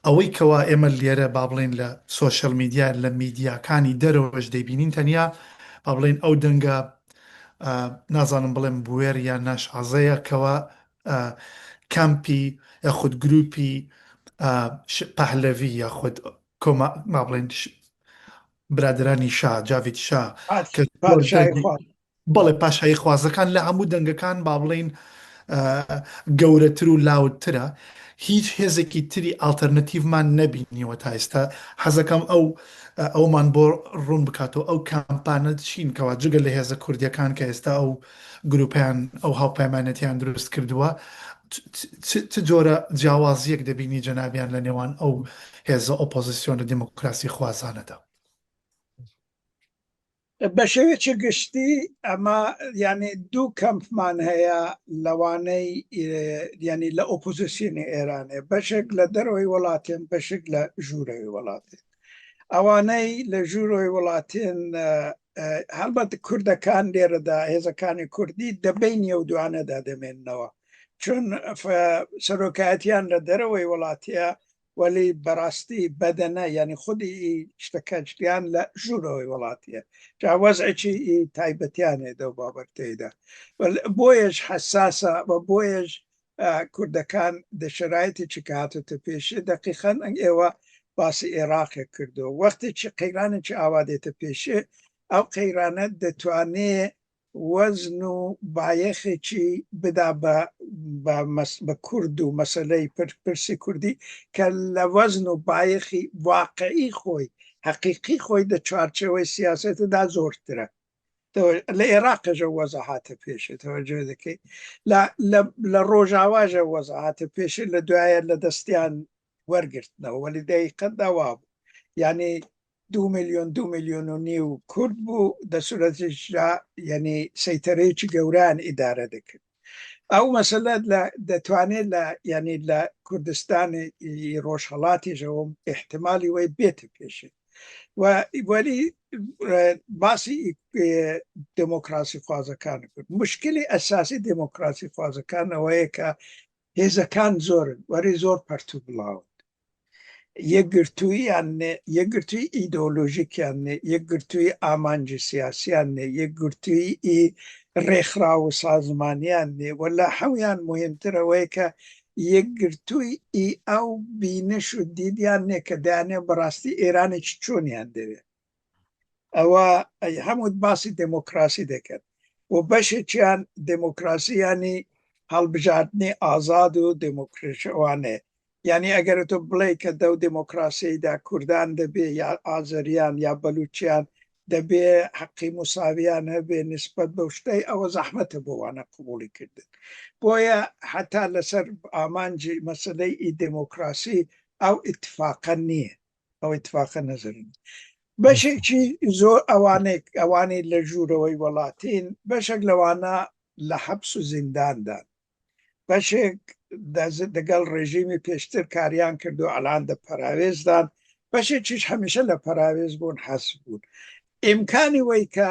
[SPEAKER 4] ئەوەی کەوا ئێمە لێرە با بڵێن لە سۆشەل میدیا لە میدیاکانی دەرەوەش دەیبینین تەنیا با بڵێن ئەو دەنگە نازانم بڵێم بوێر یان ناشعەزەیە کەوا کەمپی یاخود گروپی پەهلەڤی یاخود کۆما با بڵێن برادرانی شا جاڤید شا بەڵێ پاشایی خوازەکان لە هەموو دەنگەکان با بڵێن گەورەتر و لاوترە هیچ هێزێکی تری ئالتەرنەتیڤمان نەبینیوە تا ئێستا حەزەکەم ئەومان بۆ ڕوون بکاتەوە ئەو کامپانە چین کەوا جگە لە هێزە کوردیەکان کە ئێستا ئەو گروپیان ئەو هاوپەیمانەتیان دروست کردووە چ جۆرە جیاوازیەک دەبینی جەنابیان لە نێوان ئەو هێزە ئۆپۆزیسیۆنە دیموکراسی خوازانەدا؟
[SPEAKER 3] بە شێوەیەکی گشتی ئەمە ینی دوو کەمپمان هەیە لەوانەی ینی لە ئۆپۆزیسیۆنی ئێرانێ بەشێک لە دەرەوەی وڵاتێن بەشێک لە ژوورەوەی وڵاتێن. ئەوانەی لە ژوورەوەی وڵاتێن هەڵبەت کوردەکان لێرەدا هێزەکانی کوردی دەبینی و دوانەدا دەمێننەوە چون سەرۆکایەتیان لە دەرەوەی وڵاتیە ولی بەڕاستی بەدەنە ینی خودی شتەکەجیان لە ژوورەوەی وڵاتیە جاوەزعێکی تایبەتیانێ دە بابەتەیدا بۆیەش حساسە و بۆیەش کوردەکان دەشرایەتێکی کە هاتوتە پێشێ دقیقەن ئێوە باسی عێراقێک کردو وەختێکی قەیرانێکی ئاوادێتە پێشێ ئەو قەیرانە دەتوانێت وەزن و بایەخێکی بدا بە کورد و مەسەلەی پرسی کوردی کە لە وەزن و بایەخی واقعی خۆی حەقیقی خۆی دە چوارچەوەی سیاسەتدا زۆرترە لە عێراقەژە وەزە هاتە پێشێ تەوەجۆ دەکەی لە ڕۆژاواژە وەزە هاتە پێشێ لە دوایە لە دەستیان وەرگرتنەوە وەلی دەیقەت داوا بوو یعنی 2 ملیۆن و نیو کورد بوو دەسوورەتیشدا ینی سەیتەرەیەکی گەوران ئیدارە دەکرد ئەو مەسەلە دەتوانێت لە ینی لە کوردستانی ڕۆژهەڵاتیژەوە احتمالی وی بێتە پێشێ وەلی باسی دموکراسی خوازەکان کرد مشکلی ئەساسی دموکراسی خوازەکانەوەیە کە هێزەکان زۆرن وەری زۆر پەرتو بڵاون یەکگرتووی ئیدۆلۆژیکیانێ یەکگرتووی ئامانجی سیاسیانێ یەکگرتووی ڕێکخرا و سازمانیان نێ وەلا هەمویان مهمترەوەی کە یەکگرتووی ئەو بینش و دیدیان نێ کە دەیانێ بەڕاستی ئێرانێکی چۆنیان دەوێت ئەوە هەموو باسی دموکراسی دەکەن و بەشێکیان دموکراسیانی هەڵبژاردنی ئازاد و دموکراسیوانێ یعنی ئەگەر تۆ بڵێ کە دەو دموکراسیدا کوردان دەبێ یا ئازەریان یا بەلوچیان دەبێ حەقی مساویان هەبێ نسبەت بەو شتەی ئەوە زەحمەتە بۆوانە قبوڵی کردن بۆیە حتا لەسەر ئامانجی مەسەلەی دموکراسی ئەو ئیتفاقە نییە ئەو ئیتفاقە نەزرن بەشێکی زۆر ئەوانەی لە ژوورەوەی وڵاتین بەشێک لەوانە لە حەبس و زینداندان بەشێک دەگەڵ ڕێژیمی پێشتر کاریان کردو ئەلان دە پەراوێزدان بەشێکیش هەمیشە لە پەراوێز بوون حەس بوون ئیمکانی وەی کە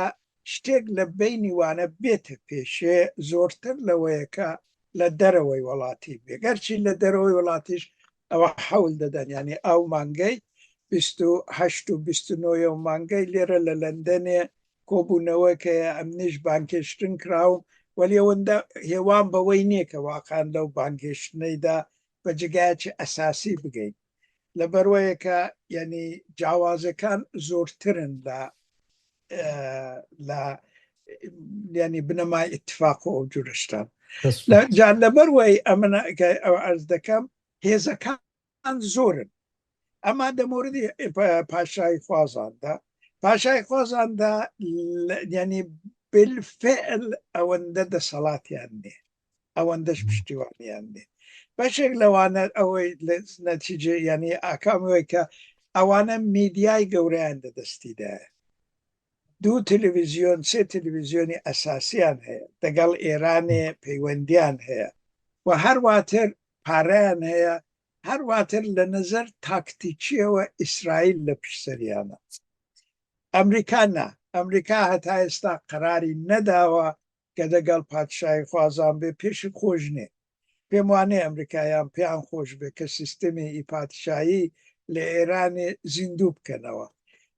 [SPEAKER 3] شتێک لە بینی وانە بێتە پێشێ زۆرتر لەوەیەکە لە دەرەوەی وڵاتی بێگەرچی لە دەرەوەی وڵاتیش ئەوە حەول دەدەن ینی ئەو مانگەی 28 و 29 مانگەی لێرە لە لەندەنێ کۆبوونەوەکە ئەمنیش بانکێشتن کراوم وەلی ئەوەندە هێوان بەوەی نییە کە واقعان لەو بانگێشتنەیدا بە جگایەکی ئەساسی بگەین لەبەرەوەیەکە ینی جیاوازەکان زۆرترن لە ینی بنەمای ئیتفاق و ئەو جورشتان جان لەبەرەوەی ئەمە ئەو ئەرز دەکەم هێزەکان زۆرن ئەما دەموردی پاشای خوازاندا ینی بالفعل ئەوەندە دەسەڵاتیان نێ ئەوەندەش پشتیوانیان نێ بەشێک لەوانە ئەوەی نەتیجە ینی ئاکامەوەی کە ئەوانە میدیای گەورەیان لەدەستیدایە 2 تەلەڤیزیۆن 3 تەلەڤیزیۆنی ئەساسیان هەیە دەگەڵ ئێرانێ پەیوەندیان هەیە و هەرواتر پارەیان هەیە هەرواتر لە نەزەر تاکتیکیەوە ئیسرائیل لە پشتسەریانە ئەمریکا هەتا ئێستا قەراری نەداوە کە دەگەڵ پادشای خوازان بێ پێشی خۆشنێ پێم وانێ ئەمریکایان پێیان خۆش بێ کە سیستەمی پادشایی لە ئێرانێ زیندوو بکەنەوە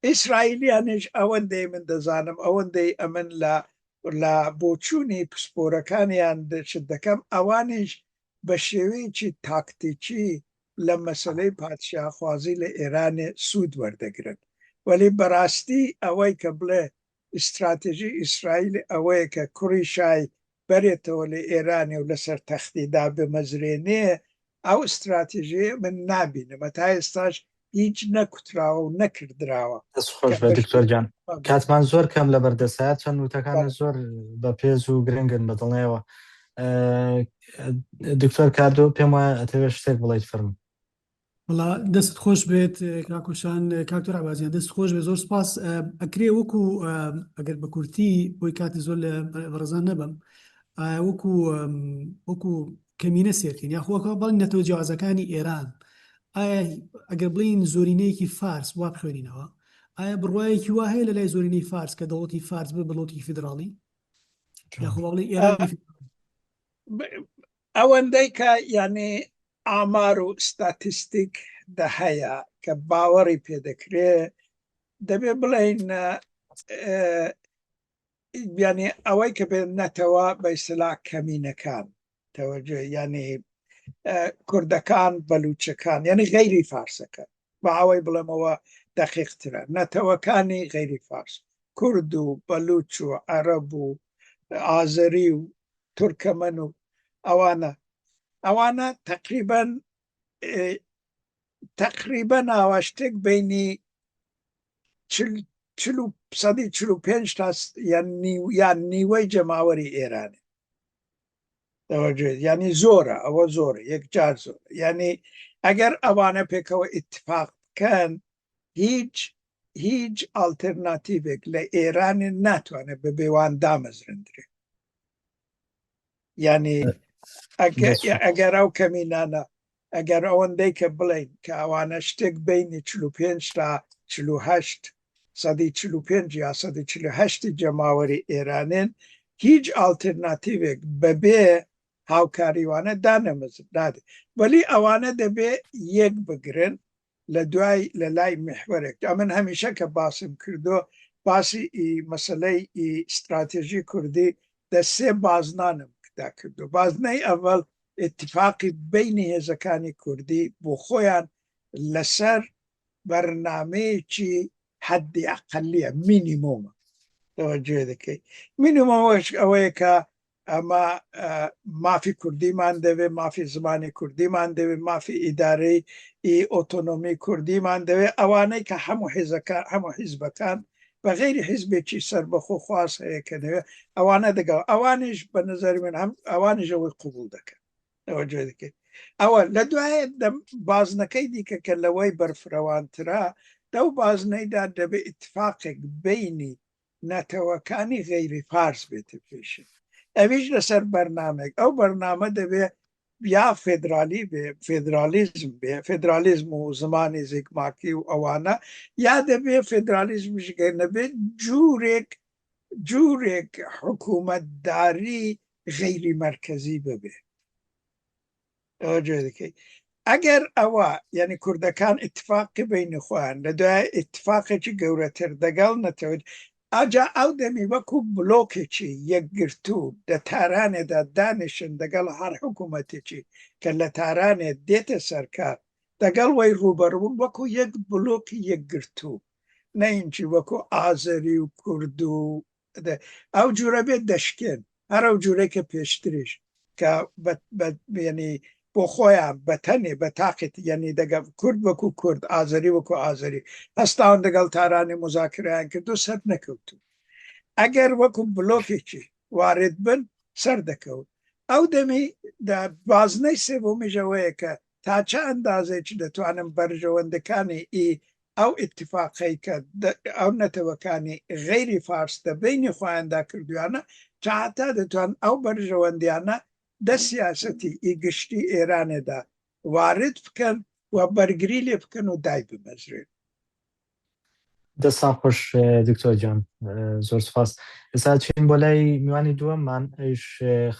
[SPEAKER 3] ئیسرائیلیانش ئەوەندەی من دەزانم ئەوەندەی ئەمن لە بۆچوونی پسپۆرەکانیان دەچت دەکەم ئەوانش بە شێوەیەکی تاکتیکی لە مەسەلەی پادشاخوازی لە ئێرانێ سوود وەردەگرن وەلی بەڕاستی ئەوەی کە بڵێ ئیستراتێژی ئیسرائیل ئەوەیە کە کوڕی شای بەرێتەوە لە ئێرانێ و لەسەر تەختیدا بمەزرێنێ ئەو ئیستراتێژیە من نابینم تا ئێستاش هیچ نەکوتراوە و نەکردراوە
[SPEAKER 2] دەستخۆش بە دکتۆرجان کاتمان زۆر کەم لە بەردەسایەت چەند وتەکانە زۆر بە پێز و گرنگن بەدڵێەوە دکتۆر کاردۆ پێم وایە ئەتەوێت شتێک بڵیت فەرموو
[SPEAKER 1] وڵا دەست خۆش بێت کاکوشان کاکتۆر عبازیان دەست خۆش بێت زۆر سپاس ئەکرێ وەکو ئەگەر بە کورتی بۆی کاتی زۆر لە بەڕێزان نەبم وەکو کەمینە سێرکەین یاخۆکە بەڵی نەتەوە جیاوازەکانی ئێران ئایا ئەگەر بڵین زۆرینەیەکی فارس وا بخوێنینەوە ئایا بڕوایەکی وا هەیە لە لای زۆرینەی فارس کە دەوڵەتی فارس بە بڵۆتی فیدراڵی یاخۆ بڵین ئێرانی
[SPEAKER 3] ئەوەندەی کە یعنی ئامار و ستاتیستیک هەیە کە باوەڕی پێدەکرێ دەبێ بڵین ینی ئەوەی کە بێ نەتەوە بە ئیسلا کەمینەکان تەوەجه ینی کوردەکان بەلوچەکان یعنی غەیری فارسەکە بە ئەوەی بڵێمەوە دەقیقترە نەتەوەکانی غەیری فارس کورد و بەلوچ و عەرەب و ئازەری و تورکەمەن و ئەوانە تقریبا ناواشتێک بینی 45 تا یان نیوەی جەماوەری ئێرانێ ینی زۆرە ئەوە زۆرە یەکجار زۆر ینی ئەگەر ئەوانە پێکەوە ئیتفاق بکەن هیچ ئالتەرناتیڤێک لە ئێرانێ ناتوانێت بە بێوان دامەزرندرێ ینی ئەگەر ئەو کەمینانە ئەگەر ئەوەندەی کە بڵین کە ئەوانە شتێک بینی 45 تا 48 145 یا 148 جەماوەری ئێرانێن هیچ ئالتەرناتیڤێک بەبێ هاوکاریوانە دانەمەزرادێ وەلی ئەوانە دەبێ یەک بگرن لە دوای لە لای محورێک ئەمن هەمیشە کە باسم کردو باسی مەسەلەی ئیستراتێژی کوردی دەسێ بازنانم دا کردو بازنەی ئەڤەڵ ئیتفاقی بینی هێزەکانی کوردی بۆ خۆیان لەسەر بەرنامەیەکی حەدی ئەقەلیە مینیمۆمە تەوەجێ دەکەی مینیمۆمەش ئەوەیە کە ئەمە مافی کوردیمان دەوێت، مافی زمانی کوردیمان دەوێت، مافی ئیدارەی ئۆتۆنۆمی کوردیمان دەوێت، ئەوانەی کە هەموو حیزبەکان بە غێری حیزبێکی سربەخۆ خواست هەیە کە دەوێت ئەوانە دەگەڵ ئەوانش بە نظری من هەم ئەوانش ئەوەی قبول دەکەن ئەوە جێ دەکەیت. ئەوە لە دوایە بازنەکەی دیکە کە لەوەی بەرفرەوانترا دەو بازنەیدا دەبێت ئیتفاقێک بینی نەتەوەکانی غەیری فارس بێتە پێشن. ئەویش لەسەر بەرنامێک ئەو بەرنامە دەبێت یا فێدرالی بێ فێدرالیزم بێ فێدرالیزم و زمانی زیگماکی و ئەوانە یا دەبێت فێدرالیزمش نەبێت جوورێک حکوومەتداری غەیری مەرکەزی ببێ. ئەوە جێ دەکەی ئەگەر ئەوە یعنی کوردەکان ئیتفاقی بینی خۆیان لە دوای ئیتفاقێکی گەورەتر دەگەڵ نەتەوێت ئاجا ئەو دەمی وەکو بلۆکێکی یەکگرتوو لە تارانێدا دانیشن دەگەڵ هەر حکوومەتێکی کە لە تارانێ دێتە سەرکار دەگەڵ وەی ڕوبەڕبوون وەکو یەک بلۆکی یەکگرتوو نەینجی وەکو ئازەری و کورد و ئەو جوورە بێت دەشکێن هەر ئەو جوورێکە پێشتریش کە ینی بۆ خۆیان بەتەنێ بە تاقیت یعنی دەگە کورد وەکو کورد ئازەری وەکو ئازەری هەستاون دەگەڵ تارانی مزاکرایان کردو سەر نەکەوتو. ئەگەر وەکو بلۆکێکی وارد بن سەر دەکەوت. ئەو دەمی بازنەی سێبوومیژەوەیە کە تا چه ئەندازێکی دەتوانم بەرژەوەندەکانی ئەو ئیتفاقی کە ئەو نەتەوەکانی غەیری فارس دەبینی خۆیاندا کردویانە چاتا دەتوان ئەو بەرژەوەندیانە دە سیاسەتی ئیگشتی ئێرانێدا وارد بکەن و بەرگری لێ بکەن و دای بمەزرێن.
[SPEAKER 2] دەستان خۆش دکتۆر جان، زۆر سپاس. ئێستا چین بۆ لای میوانی دووەممان ئەوش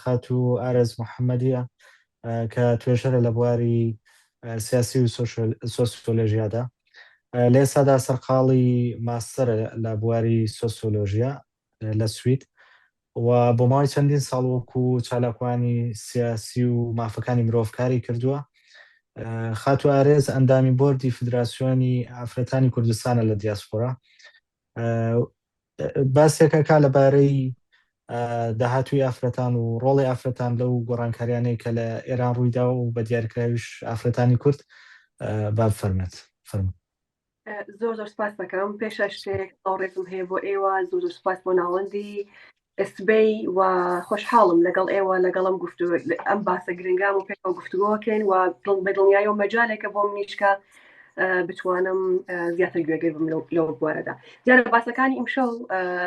[SPEAKER 2] خاتوو ئارەز محەممەدیە کە توێژەرە لە بواری سیاسی و سۆسیۆلۆژیادا لە ئێستادا سەرقاڵی ماستەرە لە بواری سۆسیۆلۆژیا لە سوید و بۆ ماوەی چەندین ساڵ وەکو چالاکوانی سیاسی و مافەکانی مرۆڤکاری کردووە. خاتوو ئارێز ئەندامی بۆردی فدراسیۆنی ئافرەتانی کوردستانە لە دیاسپۆرا. باسێکەکە لەبارەی داهاتووی ئافرەتان و ڕۆڵی ئافرەتان لەو گۆڕانکاریانەی کە لە ئێران ڕوویدا و بە دیاریکراویش ئافرەتانی کورد با بفەرمێت.
[SPEAKER 5] زۆر سپاس دەکەم. پێشە شتێک ئاڕێزم هەیە بۆ ئێوە، زۆر سپاس بۆ ناوەندی سبەی و خۆشحاڵم لەگەڵ ئێوە لەگەڵم گفتوگۆ ئەم باسە گرنگام و پێ گفتوگۆکەین و بە دڵنیایی و مەجالێکە بۆ منیشکە بتوانم زیاتر گوێگەی بم لەو بوارەدا. دیارە باسەکانی ئیمشەو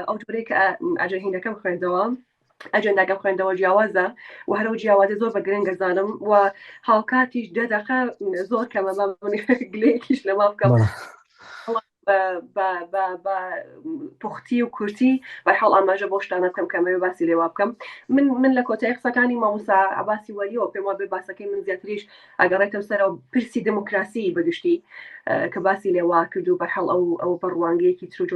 [SPEAKER 5] ئەو جۆرەی کە ئاجەهینەکەم خوێندەوە ئەجەنداگەم خوێندەوە جیاوازە و هەرو جیاوازە زۆر بە گرنگە زانم و هاوکاتیش دەدەقە زۆر کەمە گلەیەکیش لەما بکەم بە پوختی و کورتی بەرحاڵ ئاماژە بۆ شتانە بکەم کەمەوێ باسی لێوا بکەم. من لە کۆتایی قسەکانی مامۆستا عەباسی وەلیەوە پێم وابێ باسەکەی من زیاتریش ئەگەڕێتەوە سەرەوە پرسی دموکراسی بەگشتی کە باسی لێوا کرد و بەرحاڵ ئەو بەڕوانگەیەکی تر و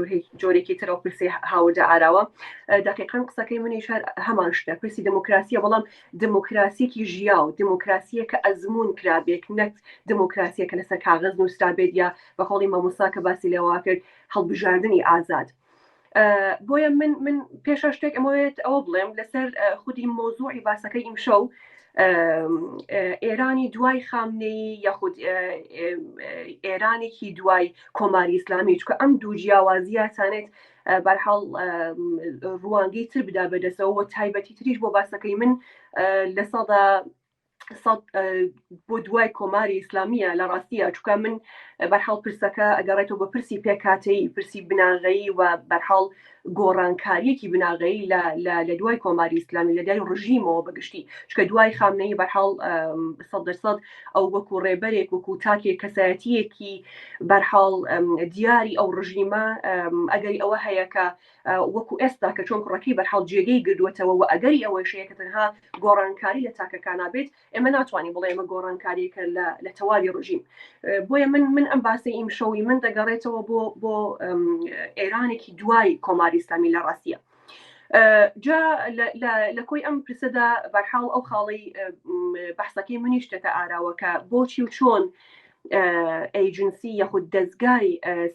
[SPEAKER 5] جۆرێکی تر ئەو پرسی هاوردە ئاراوە. دقیقاً قسەکەی منیش هەمان شتە، پرسی دموکراسیە، بەڵام دموکراسیەکی ژیاو، دموکراسیە کە ئەزمون کرابێت، نەک دموکراسیە کە لەسەر کاغەز نووسرابێت یا بە قۆڵی مامۆستا کە باسی لێوا کرد هەڵبژاردننی ئازاد. بۆیە من پێشە شتێک ئەمەوێت ئەوە بڵێم لەسەر خودی مۆزوعی باسەکەی ئیمشەو ئێرانی دوای خامنەی یاخود ئێرانێکی دوای کۆماری ئیسلامی، چکە ئەم دوو جیاوازیە چانێت بەرحاڵ ڕوانگەی تر بدا بەدەسەوە و تایبەتی تریش بۆ باسەکەی من لە سەدا بۆ دوای کۆماری ئیسلامیە لە ڕاستیە، چکە من بەرحاڵ پرسەکە ئەگەڕێتەوە بە پرسی پێکاتەی، پرسی بناغەیی و بەرحاڵ گۆڕانکاریەکی بناغەیی لە دوای کۆماری ئیسلامی لە دوای ڕژیمەوە بەگشتی، چکە دوای خامنەی بەرحاڵ 100% ئەو وەکو ڕێبەرێک وەکو تاکێک کەسایەتیەکی بەرحاڵ دیاری ئەو ڕژیمە ئەگەری ئەوە هەیە کە وەکو ئێستا کە چۆن کوڕەکەی بەرحاڵ جێگەی گردووەتەوە و ئەگەری ئەوەی شەیە کە تەنها گۆڕانکاری لە تاکەکان نابێت، ئێمە ناتوانین بڵێ ئێمە گۆڕانکاریەکە لە تەواوی ڕژیم. بۆیە من ئەم باسی ئیمشەوی من دەگەڕێتەوە بۆ ئێرانێکی دوای کۆماری ئیسلامی لە ڕاستیە. جا لە کۆی ئەم پرسەدا بەرحاڵ ئەو خاڵی بەحسەکەی منیش شتێکە ئاراوە کە بۆچی و چۆن ئەیجنسی یاخود دەستگای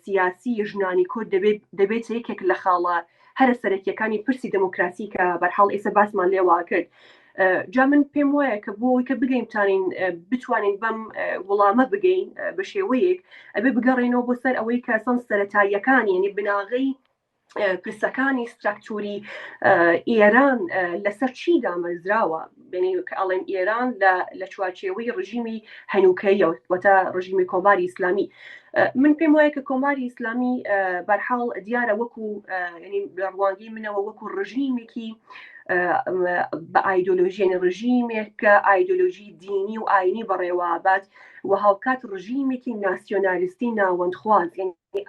[SPEAKER 5] سیاسی ژنانی کورد دەبێت یەکێک لە خاڵە هەرە سەرەکیەکانی پرسی دموکراسی کە بەرحاڵ ئێستا باسمان لێوا کرد. جا من پێم وایە کە بۆی کە بگەینتانین بتوانین بەم وەڵامە بگەین بە شێوەیەک ئەبێ بگەڕێنەوە بۆ سەر ئەوەی کە سەن سەرەتاییەکانی یعنی بناغەی پرسەکانی ستراکتوری ئێران لەسەر چی دامەزراوە ئەڵێن ئێران لە چوارچێوەی ڕژیمی هەنووکەیە وەتا ڕژیمی کۆماری ئیسلامی. من پێم وایە کە کۆماری ئیسلامی بەرحاڵ دیارە وەکو ڕوانگەی منەوە وەکو ڕژیمێکی بە ئایدۆلۆژیە ڕژیمێک کە ئایدۆلۆژی دینی و ئاینی بەڕێوەبات و هاوکات ڕژیمێکی ناسیۆنالیستی ناوەندخواز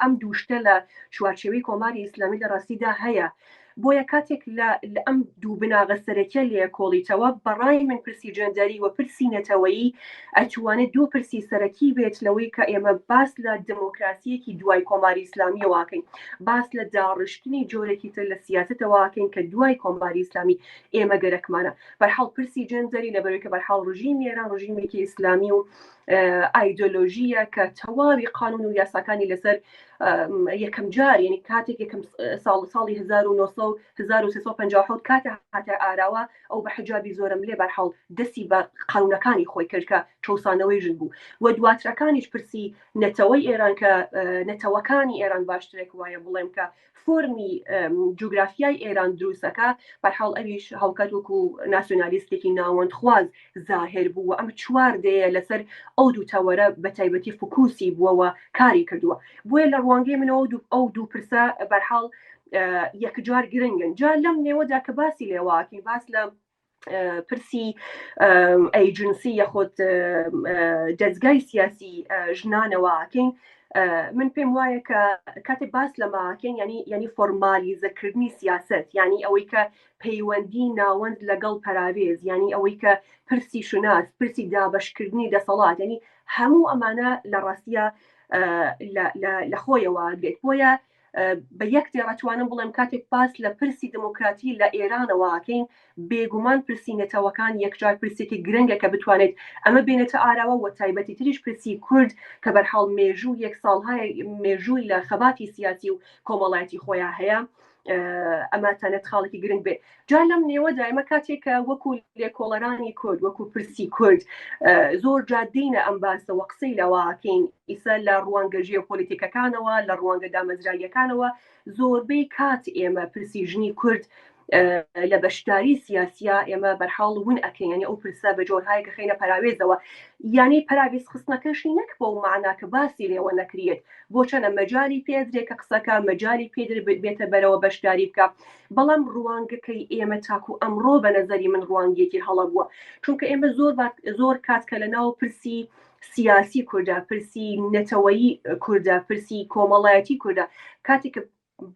[SPEAKER 5] ئەم دووشتە لە چوارچێوەی کۆماری ئیسلامی لە ڕاستیدا هەیە. بۆیە کاتێک لە ئەم دوو بناغە سەرەکیە لێ کۆڵیتەوە بەڕای من پرسی جەندەری و پرسی نەتەوەیی ئەتوانێت دوو پرسی سەرەکی بێت لەوەی کە ئێمە باس لە دموکراسیەکی دوای کۆماری ئیسلامی واکەین، باس لە داڕشتنی جۆرێکی تر لە سیاسەتەواکەین کە دوای کۆماری ئیسلامی ئێمە گەرەکمانە. بەرحاڵ پرسی جەندەری لەبەرەوەی کە بەرحاڵ ڕژیمی ئێران ڕژیمێکی ئیسلامی و ئایدۆلۆژیە کە تەواوی قانون و یاساکانی لەسەر یەکەم جار یعنی کاتێک یەکەم ساڵی 1357 کاتە هاتە ئاراوە ئەو بە حجابی زۆرم لێ بەرحاڵ دەستی بە قانونەکانی خۆی کرد کە چەسانەوەی ژن بوو و دواترەکانیش پرسی نەتەوەی ئێران کە نەتەوەکانی ئێران باشترێک وایە بڵێم کە فۆرمی جوگرافیای ئێران دروستەکە بەرحاڵ ئەویش هاوکات وەکو ناسیۆنالیستێکی ناوەندخواز زاهر بوو و ئەم چوار دەیە لەسەر ئەو دوو تەوەرە بە تایبەتی فکوسی بووەوە کاری کردووە. بۆیە لە ڕوانگەی منەوە ئەو دوو پرسە بەرحاڵ یەکجار گرنگن. جا لەم نێوەدا کە باسی لێواکەین باس لە پرسی ئەیجنسی یەخۆت دەستگای سیاسی ژنانەوەکەین من پێم وایە کە کاتێک باس لە ماکەین ینی فۆرمالیزەکردنی سیاست ینی ئەوەی کە پەیوەندی ناوەند لەگەڵ پەراوێز ینی ئەوەی کە پرسی شوناس پرسی دابشکردنی دەسەڵات ینی هەموو ئەمانە لە ڕاستیە لە خۆیەوە بێت. بۆیە بە یەک دێڕەتوانم بڵێم کاتێک باس لە پرسی دموکراتی لە ئێرانەوەکەین بێگومان پرسی نێتەوەکان یەکجار پرسێکی گرنگە کە بتوانێت ئەمە بێنێتە ئاراوە و تایبەتی تریش پرسی کورد کە بەرحاڵ مێژوو یەک ساڵهای مێژووی لە خەباتی سیاسی و کۆمەڵایەتی خۆیان هەیە ئەمە تەنێت خاڵێکی گرنگ بێت. جا لەم نێوەدا ئێمە کاتێکە وەکو لێکۆڵەرانی کورد وەکو پرسی کورد زۆر جادینە ئەم باسەوە قسەی لەواکەین ئیسا لە ڕوانگە ژێۆپۆلیتیکەکانەوە لە ڕوانگە دامەزراریەکانەوە زۆربەی کات ئێمە پرسی ژنی کورد لە بەشداری سیاسیە ئێمە بەرحاڵ ون ئەکەین ینی ئەو پرسە بە جۆرهایی کە خینە پەراوێزەوە ینی پەراوێز خستنەکەشی نەک بۆ معناکە باسی لێوە نەکرێت بۆ چەنە مەجای پێدرێت کە قسەکە مەجای پێدر بێتە بەرەوە بەشداری بکە. بەڵام ڕوانگەکەی ئێمە تاکو ئەمڕۆ بە نەزەری من ڕوانگێکی هەڵە بووە چونکە ئێمە زۆر کاتکە لە ناو پرسی سیاسی کووردا پرسی نەتەوەیی کووردا پرسی کۆمەڵایەتی کووردا کاتێک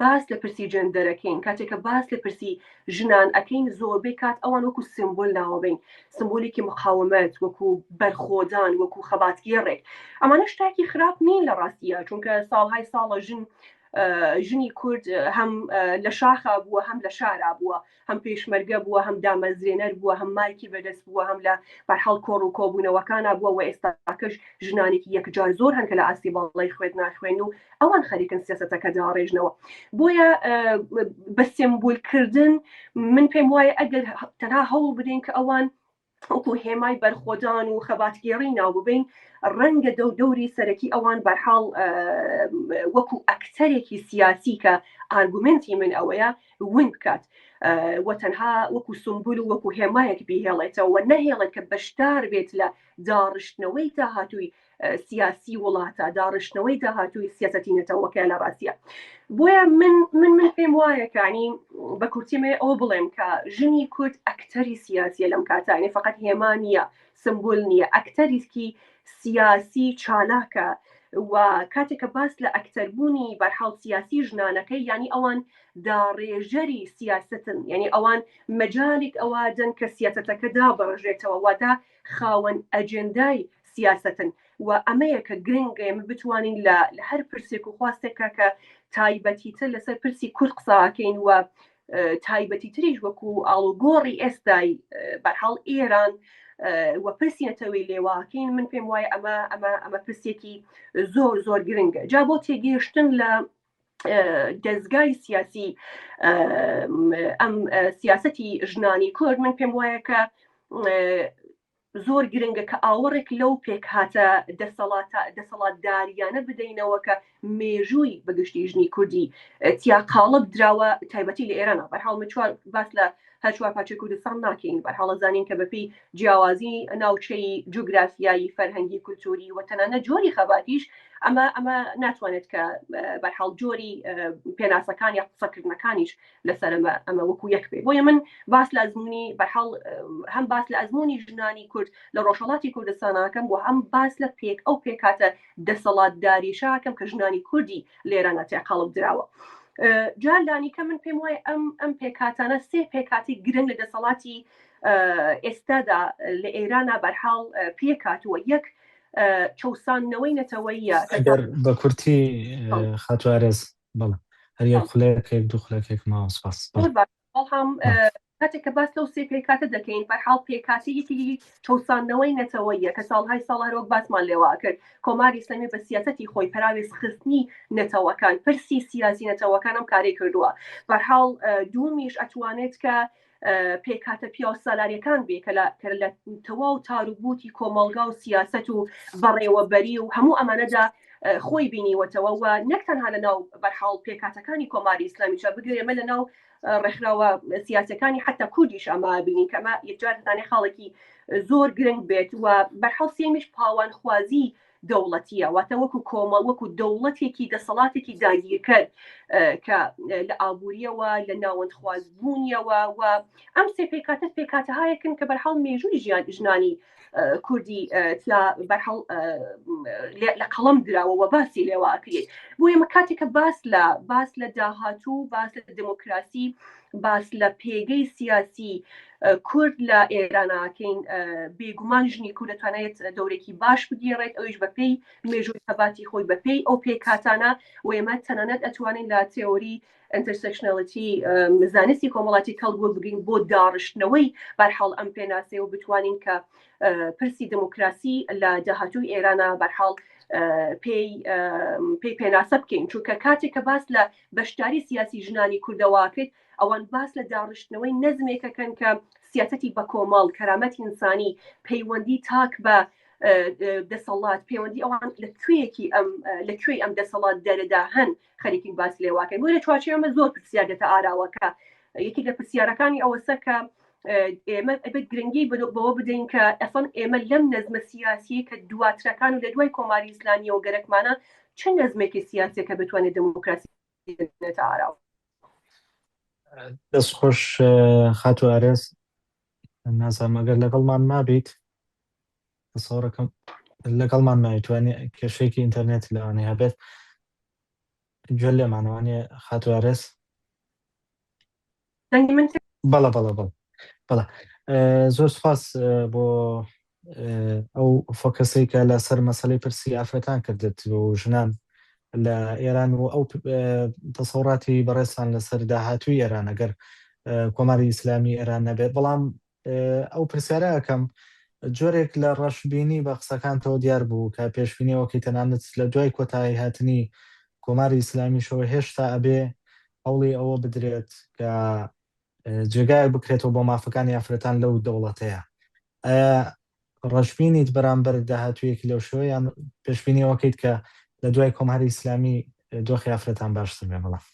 [SPEAKER 5] باس لە پرسی جەندەرەکەین کاتێککە باس لە پرسی ژنان ئەەکەین زۆربەی کات ئەوان وەکو سمبۆل ناوەبین سمبۆلێکی مقاومەت وەکو بەرخۆدان وەکو خەباتگێڕێک ئەمانە شتاکی خراپ نین لە ڕاستیە چونکە ساڵهای ساڵە ژنی کورد هەم لە شاخە بووە هەم لە شارا بووە هەم پێشمەرگە بووە هەم دامەزرێنەر بووە هەم مایکی بەدەست بووە هەم لە بەرحاڵ کۆڕ و کۆبوونەوەکانە بووە و ئێستاکەش ژنانێکی یەکجار زۆر هەن کە لە ئاسی باڵی خوێت ناخوێن و ئەوان خەریکن سیاسەتەکە داڕێژنەوە. بۆیە بە سمبولکردن من پێم وایە ئەگەر تەنها هەوڵ بدەین کە ئەوان وەکو هێمای بەرخۆدان و خەباتگێڕی ناو ببین ڕەنگە دەوری سەرەکی ئەوان بەرحاڵ وەکو ئەکتەرێکی سیاسی کە ئارگومنتی من ئەوەیە ون بکات و تەنها وەکو سمبول و وەکو هێمایەک بهێڵێتەوە نەهێڵێت کە بەشدار بێت لە داڕشتنەوەی داهاتووی سیاسی وڵاتە داڕشتنەوەی داهاتووی سیاسەتی نەتەوەکە لە ڕاستیە. بۆیە من پێم وایە کانی بە کورتیمێ ئەو بڵێم کە ژنی کورد ئەکتەری سیاسیە لەم کاتانێ فقط هێما نییە سمبول نییە ئەکتەریسکی سیاسی چالاکە و کاتێککە باس لە ئەکتەربوونی بەرحاڵ سیاسی ژنانەکەی ینی ئەوان داڕێژەری سیاستن ینی ئەوان مەجالێک ئەوادن کە سیاستەکە دابڕژێتەوە وادا خاوەن ئەجندای سیاستن و ئەمەیە کە گرنگە ئێمە بتوانین لە هەر پرسێک و خواستێکە کە تایبەتیتر لەسەر پرسی کورد قساکەین و تایبەتی تریش وەکو ئاڵوگۆڕی ئێستای بەرحاڵ ئێران وە پرسی نەتەوەی لێواکەین من پێم وایە ئەمە پرسێکی زۆر زۆر گرنگە جا بۆ تێگەیشتن لە دەستگای سیاسی ئەم سیاسەتی ژنانی کورد من پێم وایە کە زۆر گرنگە کە ئاوەڕێک لەو پێک هاتە دەسەڵاتداریانە بدەینەوە کە مێژووی بەگشتی ژنی کوردی تیا قاڵب دراوە تایبەتی لە ئێرانە بەرحاڵ من باس لە هەر چوار پارچەی کوردستان ناکەین بەرحاڵە زانین کە بەپێی جیاوازی ناوچەی جوگرافیایی فەرهەنگی کولتوری و تەنانە جۆری خەباتیش ئەمە ناتوانێت کە بەرحاڵ جۆری پێناسەکان یا قسەکردنەکانیش لەسەر ئەمە وەکو یەک بێ بۆیە من باس لە ئەزمموی بەرحاڵ هەم باس لە ئەزمموی ژنانی کورد لە ڕۆژهەڵاتی کوردستانەکەم بۆ هەم باس لە ئەو پێکاتە دەسەڵاتداریشاکەم کە ژنانی کوردی لێرانە تێ قاڵب دراوە جالانیکە من پێم وایە ئەم پێکاتانە سێ پێکاتی گرنگ لە دەسەڵاتی ئێستادا لە ئێرانە بەرحاڵ پێکاتوە یەک چەسانەوەی نەتەوەیە
[SPEAKER 2] بە کورتی خاتوارێز بەڵێ هەر یەک خولەیەکێک دوو خولەکێک ماوە سپاس
[SPEAKER 5] هەم کاتێک کە باس لەو سێ پێکاتە دەکەین بەرحاڵ پێکاتێکی چەسانەوەی نەتەوەیە کە ساڵهای ساڵهەرۆک باسمان لێوا کرد کۆماری ئیسلامی بە سیاسەتی خۆی پراوێز خستنی نەتەوەکان پرسی سیاسی نەتەوەکان ئەم کارێک کردووە بەرحاڵ دوومیش ئەتوانێت کە پێکاتە پیاو سالاریەکان بێ کە لە تەواو تاروبوتی کۆمەڵگا و سیاست و بەڕێوەبەری و هەموو ئەمانەدا خۆی بینیوەتەوە و نەک تەنها لەناو بەرحاڵ پێکاتەکانی کۆماری ئیسلامی چا بگرێمە لەناو ڕێکخراوە سیاسەکانی حتا کوردیش ئەمە بینین کەمە یەکجارتانێ خاڵێکی زۆر گرنگ بێت و بەرحاڵ سێمیش پاوانخوازی دەوڵەتیە واتە وەکو کۆمەڵ وەکو دەوڵەتێکی دەسەڵاتێکی داگیرکرد کە لە ئابوووریەوە لە ناوەندخوازبوونیەوە و ئەم سێ پێکاتە پێکاتەهایەکن کە بەرحاڵ مێژووی ژنانی کوردی بەرحاڵ لە قەڵەم دراوە و باسی لێواکرێت بۆ ئێمە کاتێککە باس لە داهاتوو باس لە دموکراسی باس لە پێگەی سیاسی کورد لە ئێراناکەین بێگومان ژنی کورد دەتوانێت دەورێکی باش بگیڕێت ئەویش بەپێی مێژووی خەباتی خۆی بەپێی ئەو پێکاتانە و ئێمە تەنانەت ئەتوانین لە تێۆری ئینتەرسێکشنەڵەتی زانستی کۆمەڵاتی کەڵبوو بگرین بۆ داڕشتنەوەی بەرحاڵ ئەم پێناسێ و بتوانین کە پرسی دموکراسی لە داهاتووی ئێرانە بەرحاڵ پێی پێناسە بکەین چونکە کاتێک کە باس لە بەشداری سیاسی ژنانی کوردەواکرێت ئەوان باس لە داڕشتنەوەی نەزمێکەکەن کە سیاسەتی بە کۆمەڵ کەرامەتی ئینسانی پەیوەندی تاک بە دەسەڵات پەیوەندی ئەوان لەکوێی ئەم دەسەڵات دەرەدا هەن خەریکی باس لێواکەن بۆ لە چوارچێ ئەمە زۆر پرسیار دێتە ئاراوەکە یەکی لە پرسیارەکانی ئەوەسە کە ئێمە ئەبێت گرنگی بەوە بدەین کە ئەفەن ئێمە لەم نەزمە سیاسی کە دواترەکان و لە دوای کۆماری ئیسلامیەوە گەرەکمانە چەند نەزمێکی سیاسیەکە بتوانێت دموکراسی بێتە ئاراوە
[SPEAKER 2] دەست خۆش خاتوارێز نازانم ئەگەر لەگەڵمان مابیت سەوڕەکەم لەگەڵمان مایتوانێت کێشەیەکی ئینتەرنێت لەوانەیە هەبێت گوێ لێمانەوانێ خاتوارێز بەڵە زۆر سپاس بۆ ئەو فۆکەسەی کە لەسەر مەسەلەی پرسی ئافرەتان کردێت و ژنان لە ئێران و ئەو تەسەوڕاتی بەڕێستان لەسەر داهاتووی ئێران ئەگەر کۆماری ئیسلامی ئێران نەبێت بەڵام ئەو پرسیارە ئەەکەم جۆرێک لە ڕەشببینی بە قسەکانتەوە دیار بوو کە پێشبینیەوەکەی تەنانەت لە دوای کۆتایی هاتنی کۆماری ئیسلامیشەوە هێشتا ئەبێ هەوڵی ئەوە بدرێت کە جێگای بکرێتەوە بۆ مافەکانی ئافرەتان لەو دەوڵەتەیە ڕەشببینیت بەرامبەر داهاتوویەکی لەو شوەیان پێشبینیەوەکەیت کە لە دوای کۆماری ئیسلامی دۆخی ئافرەتان باشتر بێ بڵام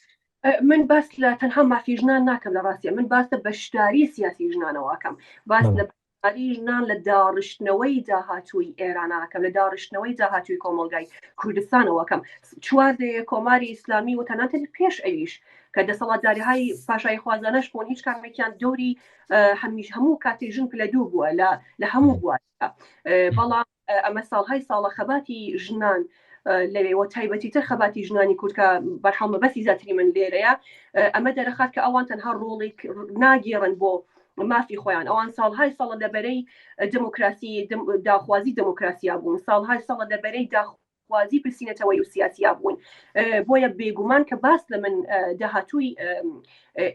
[SPEAKER 5] من باس لە تەنها مافی ژنان ناکەم لە ڕاستیە من باس لە بەشداری سیاسی ژنانەوەکەم باس لە بەشداری ژنان لە داڕشتنەوەی داهاتووی ئێراناکەم لە داڕشتنەوەی داهاتووی کۆمەڵگای کوردستانەوەکەم چواردەیە کۆماری ئیسلامی و تەنانەت پێش ئەویش کە دەسەڵاتداریهای پاشای خوازانەش بوون هیچ کامێکیان دەوری هەموو کاتی ژن پلە دوو بووە لە هەموو بووە بەڵام ئەمە ساڵهای ساڵە خەباتی ژنان لەوێەوە تایبەتی تر خەباتی ژنانی کورد کە بەرحەڵمە بەسی زیاتری من لێرەیە ئەمە دەرەخات کە ئەوان تەنها ڕۆڵێک ناگێڕن بۆ مافی خۆیان ئەوان ساڵهای ساڵە لەبەرەی دموکراسی داخوازی دموکراسیا بوون ساڵهای ساڵە لەبەرەی خوازی پرسیینەتەوەی و سیاسیا بوون بۆیە بێگومان کە باس لە من داهاتووی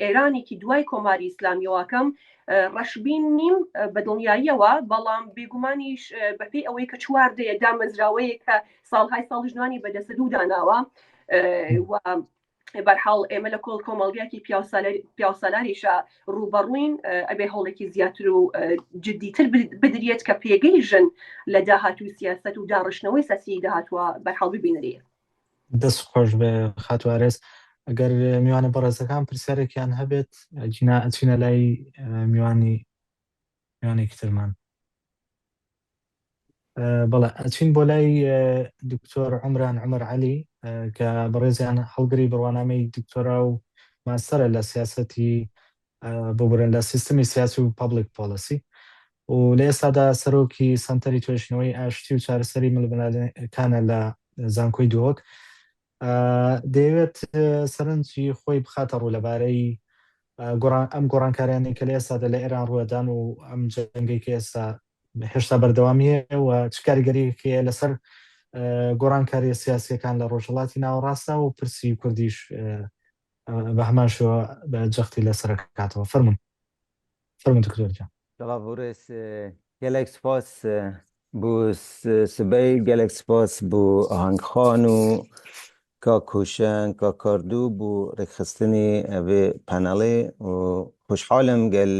[SPEAKER 5] ئێرانێکی دوای کۆماری ئیسلامیەوەکەم ڕەشبین نیم بە دڵنیاییەوە بەڵام بێگومانیش بەپێی ئەوەی کە چواردەیە دامەزراوەیە کە ساڵهای ساڵژنوانی بەدەستە دووداناوە و بەرحاڵ ئێمە لە کۆڵ کۆمەڵگەیەکی پیاسەلاریشە ڕوبەڕووین ئەبێ هەوڵێکی زیاتر و جدیتر بدرێت کە پێگەی ژن لە داهاتوی سیاست و داڕشتنەوەی سەسی داهاتوە بەرحاڵ ببینەرێ
[SPEAKER 2] دەست خۆش بە خاتوارێز ئەگەر میوانە بەڕێزەکان پرسیارێکیان هەبێت جینا ئەچینە لای میوانێکی ترمان بەڵێ ئەچین بۆ لای دکتۆر عمران عمر عەلی کە بەڕێزیان هەڵگری بڕوانامەی دکتۆرا و ماستەرە لە سیاسەتی بۆ بڕێن لە سیستمی سیاسی و پابلیک پۆلیسی و لە ئێستادا سەرۆکی سەنتەری توێژینەوەی ئاشتی و چارەسەری ملمەلەکانە لە زانکۆی دووەک دەیەوێت سەرنجی خۆی بخاتە ڕوو لەبارەی ئەم گۆڕانکاریانی کە لە ئێستادا لە ئێران ڕوەدان و ئەم جەنگەی کە ئێستا هێشتا بەردەوامیە و چ کاریگەریەکەیە لەسەر گۆڕانکاریە سیاسیەکان لە ڕۆژهەڵاتی ناوەڕاستە و پرسی کوردیش بە هەمان شێوە بە جەختی لەسەر کاتەوە فەرمون دکتۆرجان
[SPEAKER 6] جەڵاوڕێز gelek spas بۆ سبەی gelek spas بۆ ئاهەنگخان و کا کوشن کا کاردوو بۆ ڕێکخستنی ئەvê پەنەڵێ و خوشحالم گەل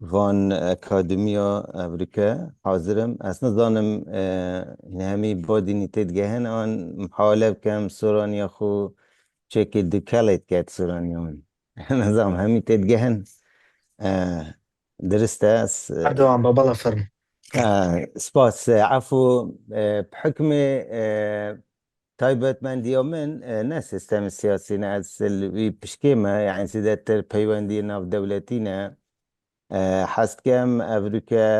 [SPEAKER 6] van Akademiya Evrika hazırım. Aslında zanım hemi badini tedgehen an muhalef kem soraniya xu çeki dikelet ket soraniyan. Nazam hemi tedgehen درسته
[SPEAKER 2] دوام بابلا فرم
[SPEAKER 6] سپاس عفو بحكم تايبت من ديومن نه سيستم السياسي نه السلوي بشكيمة يعني سيداتر بيواندي ناف دولتينا حست كم أفريقيا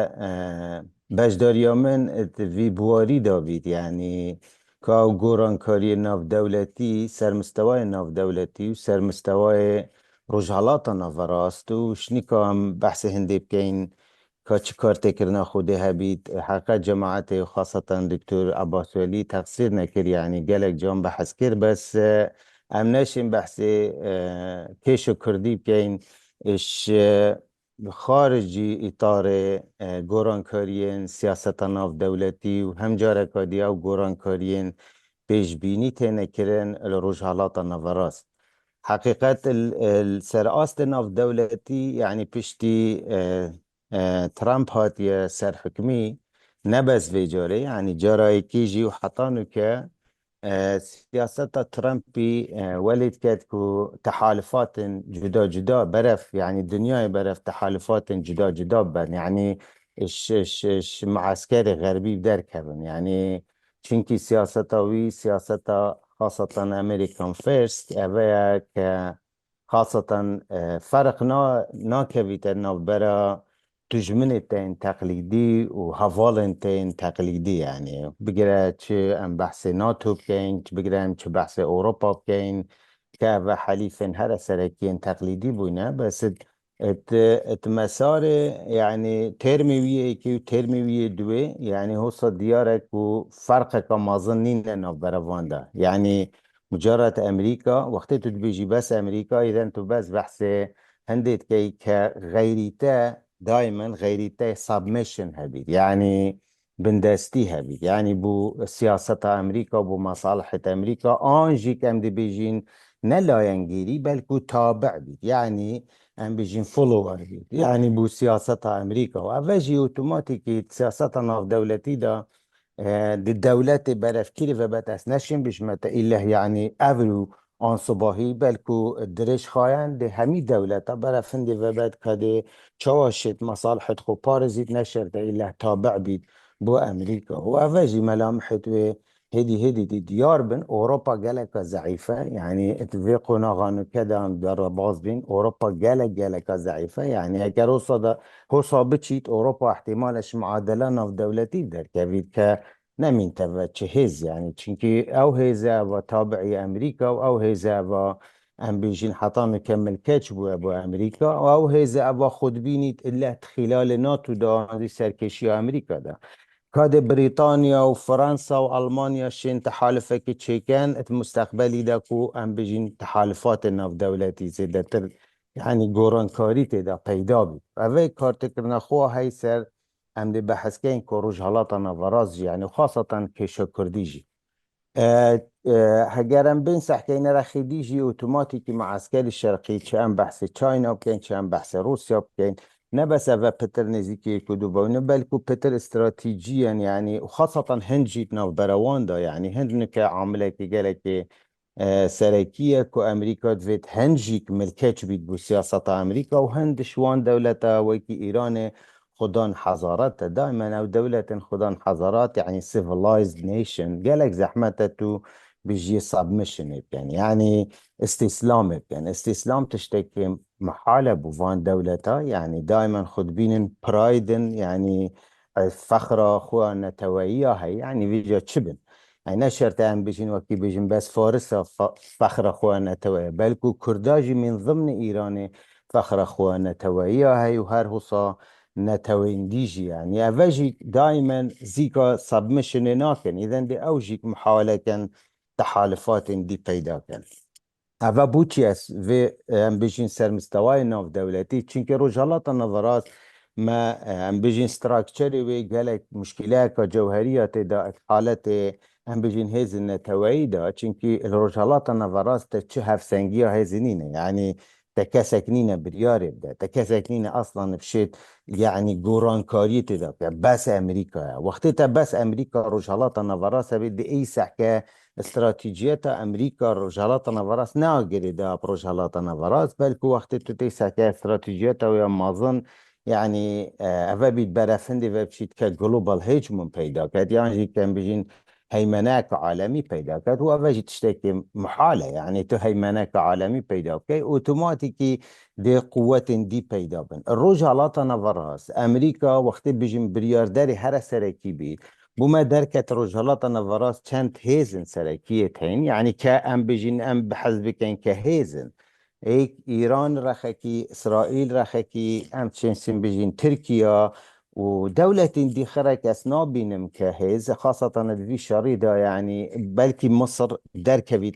[SPEAKER 6] بجداريا من في بواري دافيد يعني كاو جوران كاري ناف دولتي سر مستوى ناف دولتي وسر مستوى رجالات نافراست وشنيكا هم بحث هندي بكين كاتش كارتي كرنا خوده هبيت حقا جماعتي وخاصة دكتور عباس ولي تقصير نكر يعني قالك جان بحث كر بس امناشن بحثي كيشو كردي بكين اش خارجي اطار گوران كاريين سياسة ناف دولتي وهم جاركا ديا وگوران كاريين بيش بيني تنكرن الرجالات نافراست حقيقة السرقاست ناف دولتي يعني بشتي ترامب هاتي سر حكمي نبس في جاري يعني جاري كيجي وحطانو كا سياسة ترامبي ولد كاتكو تحالفات جدا جدا برف يعني الدنيا برف تحالفات جدا جدا بن يعني اش معسكري غربي بدر كبن يعني چونكي سياسة خاصة أمريكان فيرست أبايا خاصة فرق ناكبيت برا تجمنتين تقليدي وهفالنتين تقليدي يعني بقرا چه ام بحث ناتو بكين بقرا ام چه بحث أوروبا بكين كافة حليفين هر سركين تقليدي بونا بس مسار يعني ترميوية كي ترميوية دوي يعني هو صديارك وفرق كمازنين لنا برافاندا يعني مجرد أمريكا وقت تبيجي بس أمريكا إذا أنتو بس بحث هندت كي كغيريتا دائما غيريتا سبمشن هبيد يعني بندستي هبيد يعني بو سياسة أمريكا بو مصالحة أمريكا آنجي كم دي بيجين نلا ينجيري بلكو تابع بيد يعني ام بيجين فولوور بيد يعني بو سياسة أمريكا وأفاجي اوتوماتيكي سياسة ناف دولتي دا دي الدولة برفكيري فبتاس نشين بشمت إله يعني أفلو آن صباحی بلکو درش خواهند ده همی دولت برفندی و بعد کده چواشت مصالحت خو پارزید نشرده ایله تابع بید بو امریکا و اوجی ملامحت و هدی دی دیار بین اوروپا گلک ضعیفه يعني اتفاق ناغانو كده در باز بين اوروبا جالك ضعيفه يعني اگر هو صابتشيت اوروبا احتمالش معادله ناف دولتي در كبيد ك نمين تبا چهز يعني چونكي او هيزا و تابعي امريكا او هيزا و ام بيجين حطان كمل كاتش بو امريكا او هيزا و خود بينيت الا خلال ناتو دا دي سركشي امريكا دا كاد بريطانيا وفرنسا وألمانيا شين تحالفك تشيكان المستقبلي داكو ام بجين تحالفات الناف دولتي زيدتر يعني قوران كاري تدا پیدا بي اوه كارتكرنا خوا هاي سر ام دي بحث كين كو رجهالاتا نافراز يعني خاصة كيشو كرديجي هجرم بين سحكين رخي ديجي اوتوماتيكي مع عسكري الشرقي كان بحث تشاينا وكان كان بحث روسيا وكان نبس افا بتر نزيكي كدوبا ونبالكو بتر استراتيجيا يعني وخاصة هند جيتنا في برواندا يعني هند نكا عاملة كي قالك سركية كو أمريكا دويت هنجيك ملكاتش بيت بو سياسة أمريكا وهند شوان دولة ويكي إيران خدان حضارات دائما أو دولة خدان حضارات يعني civilized nation قالك زحمته بيجي submission يعني استسلام يعني استسلام تشتكي محالة بوفان دولتا يعني دائما خد بين برايدن يعني فخرة أخوة نتوائية هي يعني بيجا تشبن يعني نشرت هم بيجين وكي بيجين بس فارس فخر أخوة نتوائية بلكو كرداجي من ضمن إيران فخر أخوة نتوائية هي وهر هصا نتوين ديجي يعني أفاجيك دائما زيكا سبمشن ناكن إذن دي أوجيك محاولة كان تحالفات دي پیدا كان أفا بوچيس في ام بيجين سر مستوى ناف دولتي چونك رجالات النظرات ما ام بيجين ستراكچري وي قالك مشكلات جوهرية دا حالت ام بيجين هيز النتوائي دا چونك الرجالات النظرات تشهف سنگية هيزنين يعني تكسكنين برياري بدا تكسكنين أصلا بشيت يعني قرانكاري تدا بس أمريكا وقتها بس أمريكا رجالات النظرات سبيد أي سحكة استراتيجيات أمريكا رجالات نافراس ناقري دا برجالات نافراس بلكو وقت تتيسا كاستراتيجيات ويا ما ظن يعني أفا بيت برافندي فبشيت كجلوبال هيجمون بيدا كاد يعني كان بيجين هيمناك عالمي بيدا كاد وأفا جي تشتكي محالة يعني تو هيمناك عالمي بيدا كي اوتوماتيكي دي قوة دي بيدا بن الرجالات نافراس أمريكا وقت بيجين بريارداري هر سركي بي بما دركت رجالات نظراس چند هيزن سركية هين يعني كأم بجين أم بحزبكين كهيزن ايك إيران رخكي إسرائيل رخكي أم تشنسين بجين تركيا ودولة دي خرك أسنا بينم كهيز خاصة في شريدة يعني بلكي مصر دركبت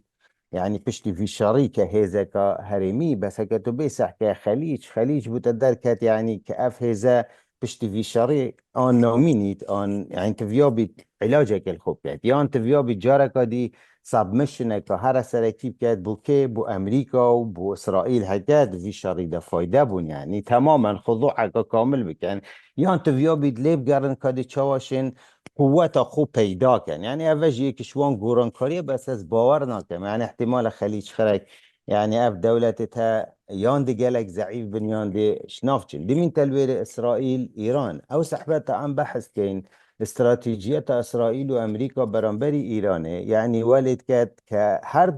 [SPEAKER 6] يعني بشتي في شريكة هيزا كهرمي بس كتو بيسح كخليج بتدركت يعني كأف هيزا بشتي في شري آن نومينيت آن يعني تفيابي علاجك الخوب كد يعني تفيابي جارك دي سبمشنك هر سركيب كد بو كي بو أمريكا وبو إسرائيل هكاد في شري ده فايدة بون يعني تماما خضوعك كامل بكن يعني تفيابي دليب قرن كدي چواشن قوة خوب پیدا کن يعني اوجه یک شوان گورانکاری بس از باور نکن يعني احتمال خلیج خرک يعني اف دولتها يان دي جالك ضعيف بن يان دي شنافجن دي من تلوير اسرائيل ايران او سحبتها عن بحث كين استراتيجية اسرائيل وامريكا برانبري ايران يعني والد كات هر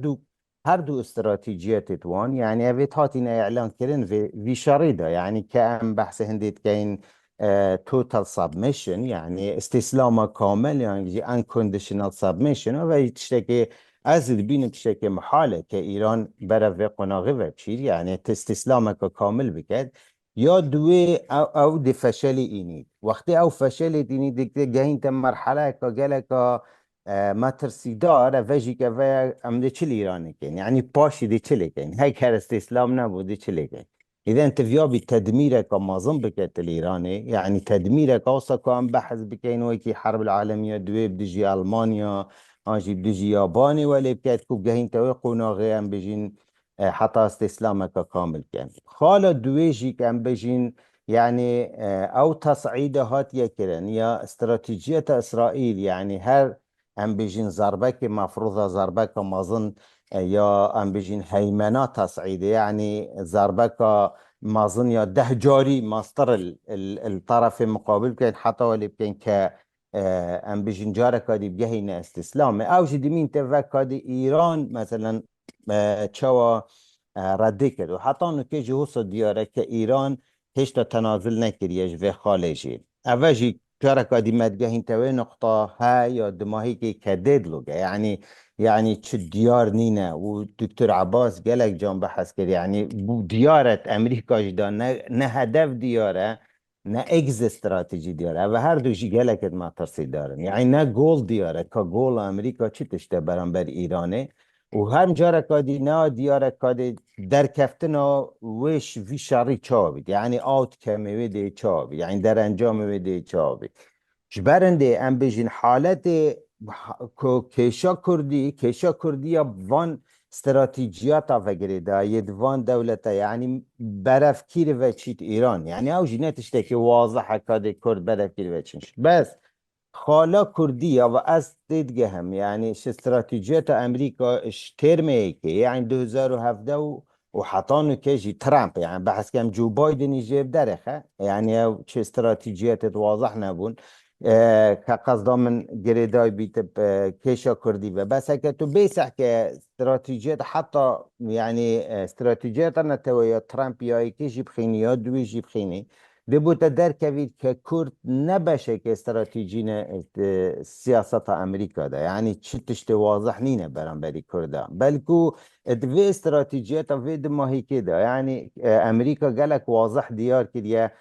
[SPEAKER 6] دو استراتيجيات توان يعني افيت هاتينا اعلان كرن في شريدة يعني كان بحث هنديت كين total submission يعني استسلام كامل يعني unconditional submission و تشتكي از بین تشتكي محاله كإيران برا قناغه و بشير يعني استسلامك كامل بكد يا دوي او دي فشل إيني وقتی او فشل إيني دي جاين تم مرحله كجالك ما ترسيدار وجي كفا ام دي چل إيراني كين يعني باشي دي چلي كين هيك هر استسلام نبو دي چلي كين إذا أنت فيها بتدميرك معظم بكت الإيراني يعني تدميرك أوصى كان بحث بكين ويكي حرب العالمية دوي بدجي ألمانيا آنجي بدجي ياباني ولا بكت كوب جاهين توقعنا غيان بجين حتى استسلامك كامل كان خالة دويجي كان بجين يعني أو تصعيد هات يكرن يا استراتيجية إسرائيل يعني هر أم بجين ضربك مفروضة ضربك مظن يا ام بيجين هيمنة تصعيدية يعني ضربك مازن يا 10 جاري ماستر الطرف المقابل كان حتى ولي كان ك ام بيجين جارك دي بجهينا استسلام او جدي مين تفك دي ايران مثلا تشوا ردكت وحتى انه كي جهوص ديارك ايران هيش تنازل نكريش في خالجي اوجي جارك دي مدجهين توي نقطة هاي يا دماهي كي كدد لوجا يعني چه ديار نينا ودكتور عباس قالك جان بحث كده يعني ديارة أمريكا جدا نه هدف ديارة نه اگز استراتیجی دیاره و هر دوشی گلکت ما ترسی دارن یعنی نه گول دیاره که گول امریکا چی تشته برانبر ایرانه و هم جاره کادی نه دیاره کادی در کفتنا وش وی شاری چاوید یعنی آوت کمی ویده چاوید یعنی در انجام ویده چاوید جبرنده ام بجین حالت کیشا کردی یا وان استراتیجیات وگریده ید وان دولته یعنی برف کیر و چیت ایران یعنی او جنتش که واضحه کاده کرد برف کیر و چینش بس خالا کردی و از دیدگه هم یعنی استراتیجیات امریکا ترمه که یعنی 2017 و حطانو کجی ترامپ يعني بحث كم جو بايدن يجيب درخه يعني چه استراتيجيات واضح نبون كقصد من جريداي بيتب كيشا كردي بس هكا تو بيسح كاستراتيجيات حتى يعني استراتيجيات أنا تويا ترامب يا كيجي بخيني يا دوي يجي بخيني دبو تدار كفيد ككرد نبشه كاستراتيجينا سياسة أمريكا ده يعني تشتشت واضح نينا برانبري كردا بلكو في استراتيجيات في دماغي كده يعني أمريكا قالك واضح ديار كده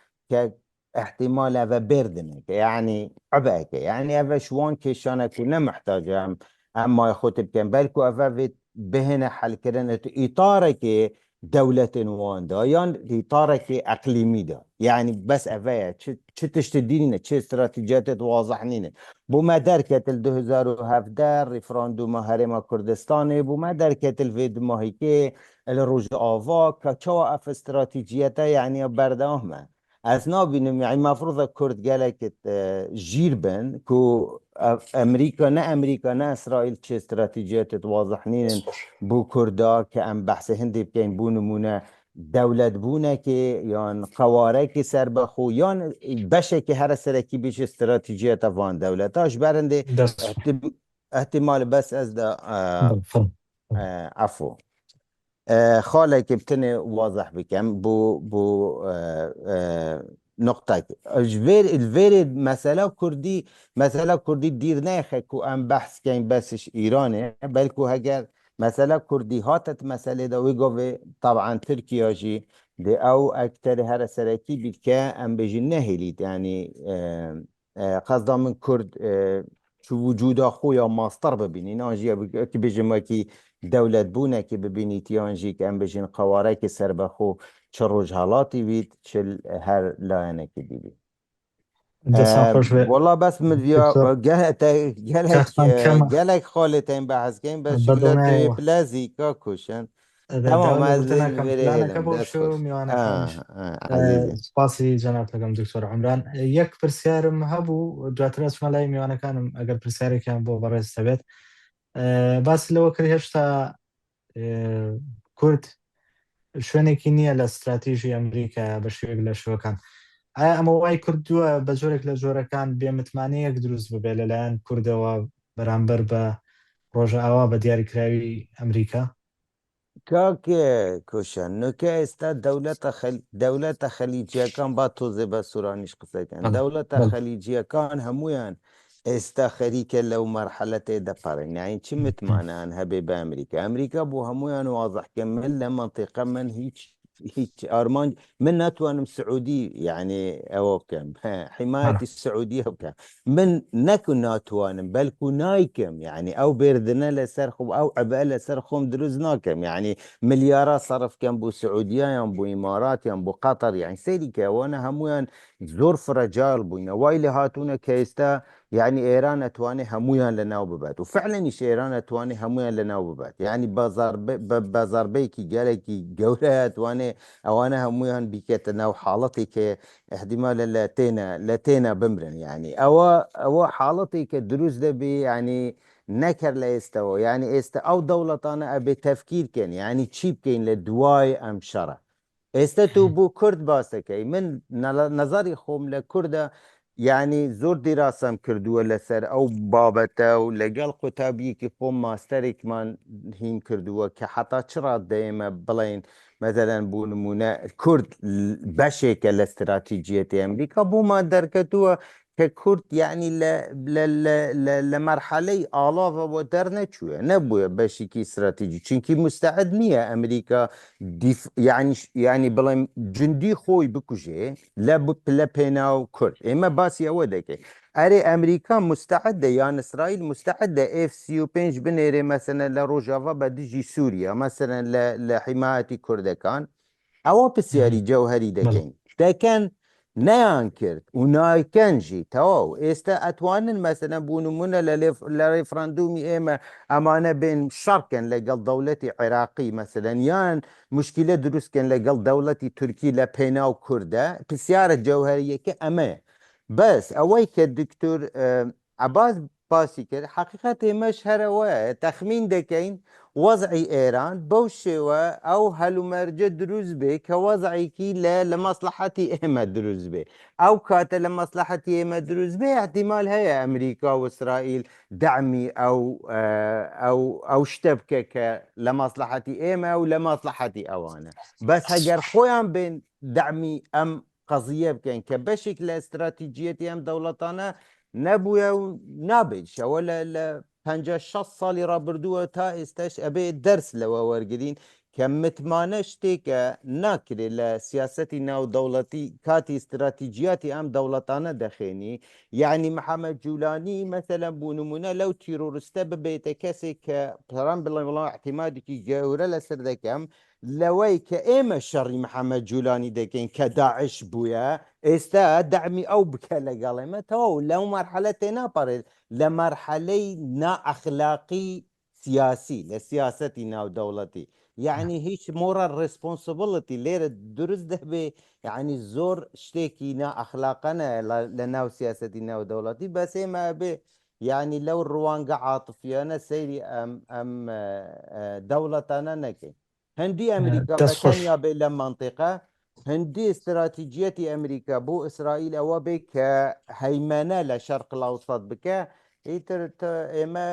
[SPEAKER 6] كاحتمال أفا بردنك يعني عبأك يعني أفا شوان كيشانا كلنا محتاجة أما يخوتب كان بلكو أفا في بهنا حل كده إطارك دولة واندا يعني إطارك أقليمي ده يعني بس أفايا چه تشتدينينا چه استراتيجيات واضحنينا بوما دركة 2017 ريفراندوم هرم كردستان بوما دركة الفيد ماهيكي الروج آوا كچوا اف استراتيجيات يعني برداهمه از نابینم يعني مفروض كرد قالك جير بن كو امريكا نه اسرائيل چه استراتيجيات واضحنين بو كردا كأم بحث هندي بكين بو نمونه دولت بونه که یان قواره که سر بخو یان بشه که هر سرکی بیش استراتیجیت وان دولتاش برنده احتمال بس از دا عفو خاله که بتنه واضح بکم بو نقطه الفير مسألة كردي دير ناخه كو ام بحث كين بسش ايرانه بلكو هجر مسألة كردي هاتت مسألة دا ويقوه طبعا تركيا جي دي او اكتر هر سركي بيكا ام بجي نهليت يعني قصدا من كرد شو وجود اخويا ماستر ببيني ناجي بيجي ماكي دولت بونه كي ببيني تيانجي كام بجين قواره كي سربخو چه رجحالاتي بيت چه هر لاينه كي بيت والله بس مدفيا قالك خالتين بحث كين بس شكلت بلازي كاكوشن تمام عزيزي
[SPEAKER 2] بلانك بوشو ميوانا
[SPEAKER 6] عزيزي
[SPEAKER 2] سپاسی جناب لەگەم دکتۆر عمران یەک پرسیارم هەبوو دواتر ئەچمە لای میوانەکانم ئەگەر پرسیارێکیان بۆ بەڕێز دەبێت باسی لەوە کرد هێشتا کورد شوێنێکی نییە لە استراتیژی ئەمریکا بە شوێک لە شوەکان ئایا ئەمە وای کردووە بە جۆرێک لە جۆرەکان بێمتمانەیەک دروست ببێت لەلایەن کوردەوە بەرامبەر بە ڕۆژئاوا بە دیاریکراوی ئەمریکا
[SPEAKER 6] كاكي كوشن نوكا استا دولة خليجية كان باتوزي بسورانيش قصة كان دولة خليجية كان همويان استا خريكة لو مرحلة دفارين يعني چمت معنى انها بأمريكا بو همويان واضح كمل لمنطقة من هيك ارمان من ناتوانم سعودي يعني او كم حماية السعودية وكم من نكو ناتوانم بل كنايكم يعني او بيردنا لسرخم او عباء لسرخم دروزناكم يعني مليارات صرف كم بو سعودية يم بو امارات يم بو قطر يعني سيديكا وانا همويان زور فرجال بوينا وايلي هاتونا كيستا يعني ايران اتواني همويان لناو ببات وفعلا ايش ايران اتواني همويان لناو ببات يعني بازار بيكي قالكي قولها اتواني اوانا همويان بيكت ناو حالتي ك احتمال لاتينا بمرن يعني او حالتي كدروز ده بي يعني نكر لاستوى يعني او دولة انا ابي تفكير كان يعني تشيب كان لدواي ام شرع استتو بو كرد باسكي من نظري خوم لكرده يعني زور دراسة كردوه لسر او بابته ولقال قتابي كي قوم ماستريك من هين كردوه كحتى شرات دايما بلين مثلا بونمونا كرد بشكل الاستراتيجية امريكا بو ما دركتوه ككرد يعني لمرحلة آلاف ودرنا شوية نبويا بشكل استراتيجي چونكي مستعد نية أمريكا يعني بلا جندي خوي بكوجي لا بيناو كرد إما باسي أودك أري أمريكا مستعدة يعني إسرائيل مستعدة F-35 بنيري مثلا لروجافا بديجي سوريا مثلا لحماية كردكان أو بسياري جوهري
[SPEAKER 2] بله
[SPEAKER 6] دكان نيان كرد ونايكنجي تو استا اتوانن مثلا بونمونا لريفراندومي اما امانه بين شركن لقل دولتي عراقي مثلا يان مشكله دروس كان لقل دولتي تركي لبينا وكرده بسياره جوهريه كأما بس اويك الدكتور عباس باسي كده حقيقة مشهرة تخمين دكين وضعي إيران بوشوا أو هلو مرجع دروز بي كوضعي كي لمصلحتي إما دروز بي أو كاتا لمصلحتي إما دروز بي احتمال هي أمريكا وإسرائيل دعمي أو شتبكة لمصلحتي إما أو لمصلحتي أوانا بس هجر خويا بين دعمي أم قضية بكين كبشكل استراتيجية أم دولتانا نبويا ونابج ولا 50 ساڵی ڕابردووە تا ئێستاش ئەبێ دەرس لەوە وەرگین کە متمانە شتێکە ناکرێت لە سیاسەتی ناودەوڵەتی کاتی استراتیجیاتی ئەم دەوڵەتانە دەخێنی یعنی محەممەد جوولانی مەسەلەن بوونمونە لەو تیرۆریستە ببێتە کەسێک کە پەران بڵێ وڵام احتیمادێکی گەورە لەسەر دەکەم لەوەی کە ئێمە شەڕی محەممەد جوولانی دەکەین کە داعش بووە ئێستا دەعمی ئەو بکە لەگەڵێمەتەوە لەو مەرحەلە تێناپەڕێت لمرحلة نا أخلاقي سياسي لسياستي ناو دولتي يعني هيش moral responsibility ليرة درس ده بي يعني زور شتيكي نا أخلاقنا لناو سياستي ناو دولتي بس ما بي يعني لو الروانقة عاطفية سيري أم دولتنا نكي هندي أمريكا بتانيا بلا منطقة هندي استراتيجية أمريكا بو إسرائيل أو بك هيمنة لشرق الأوسط بك إيتر إما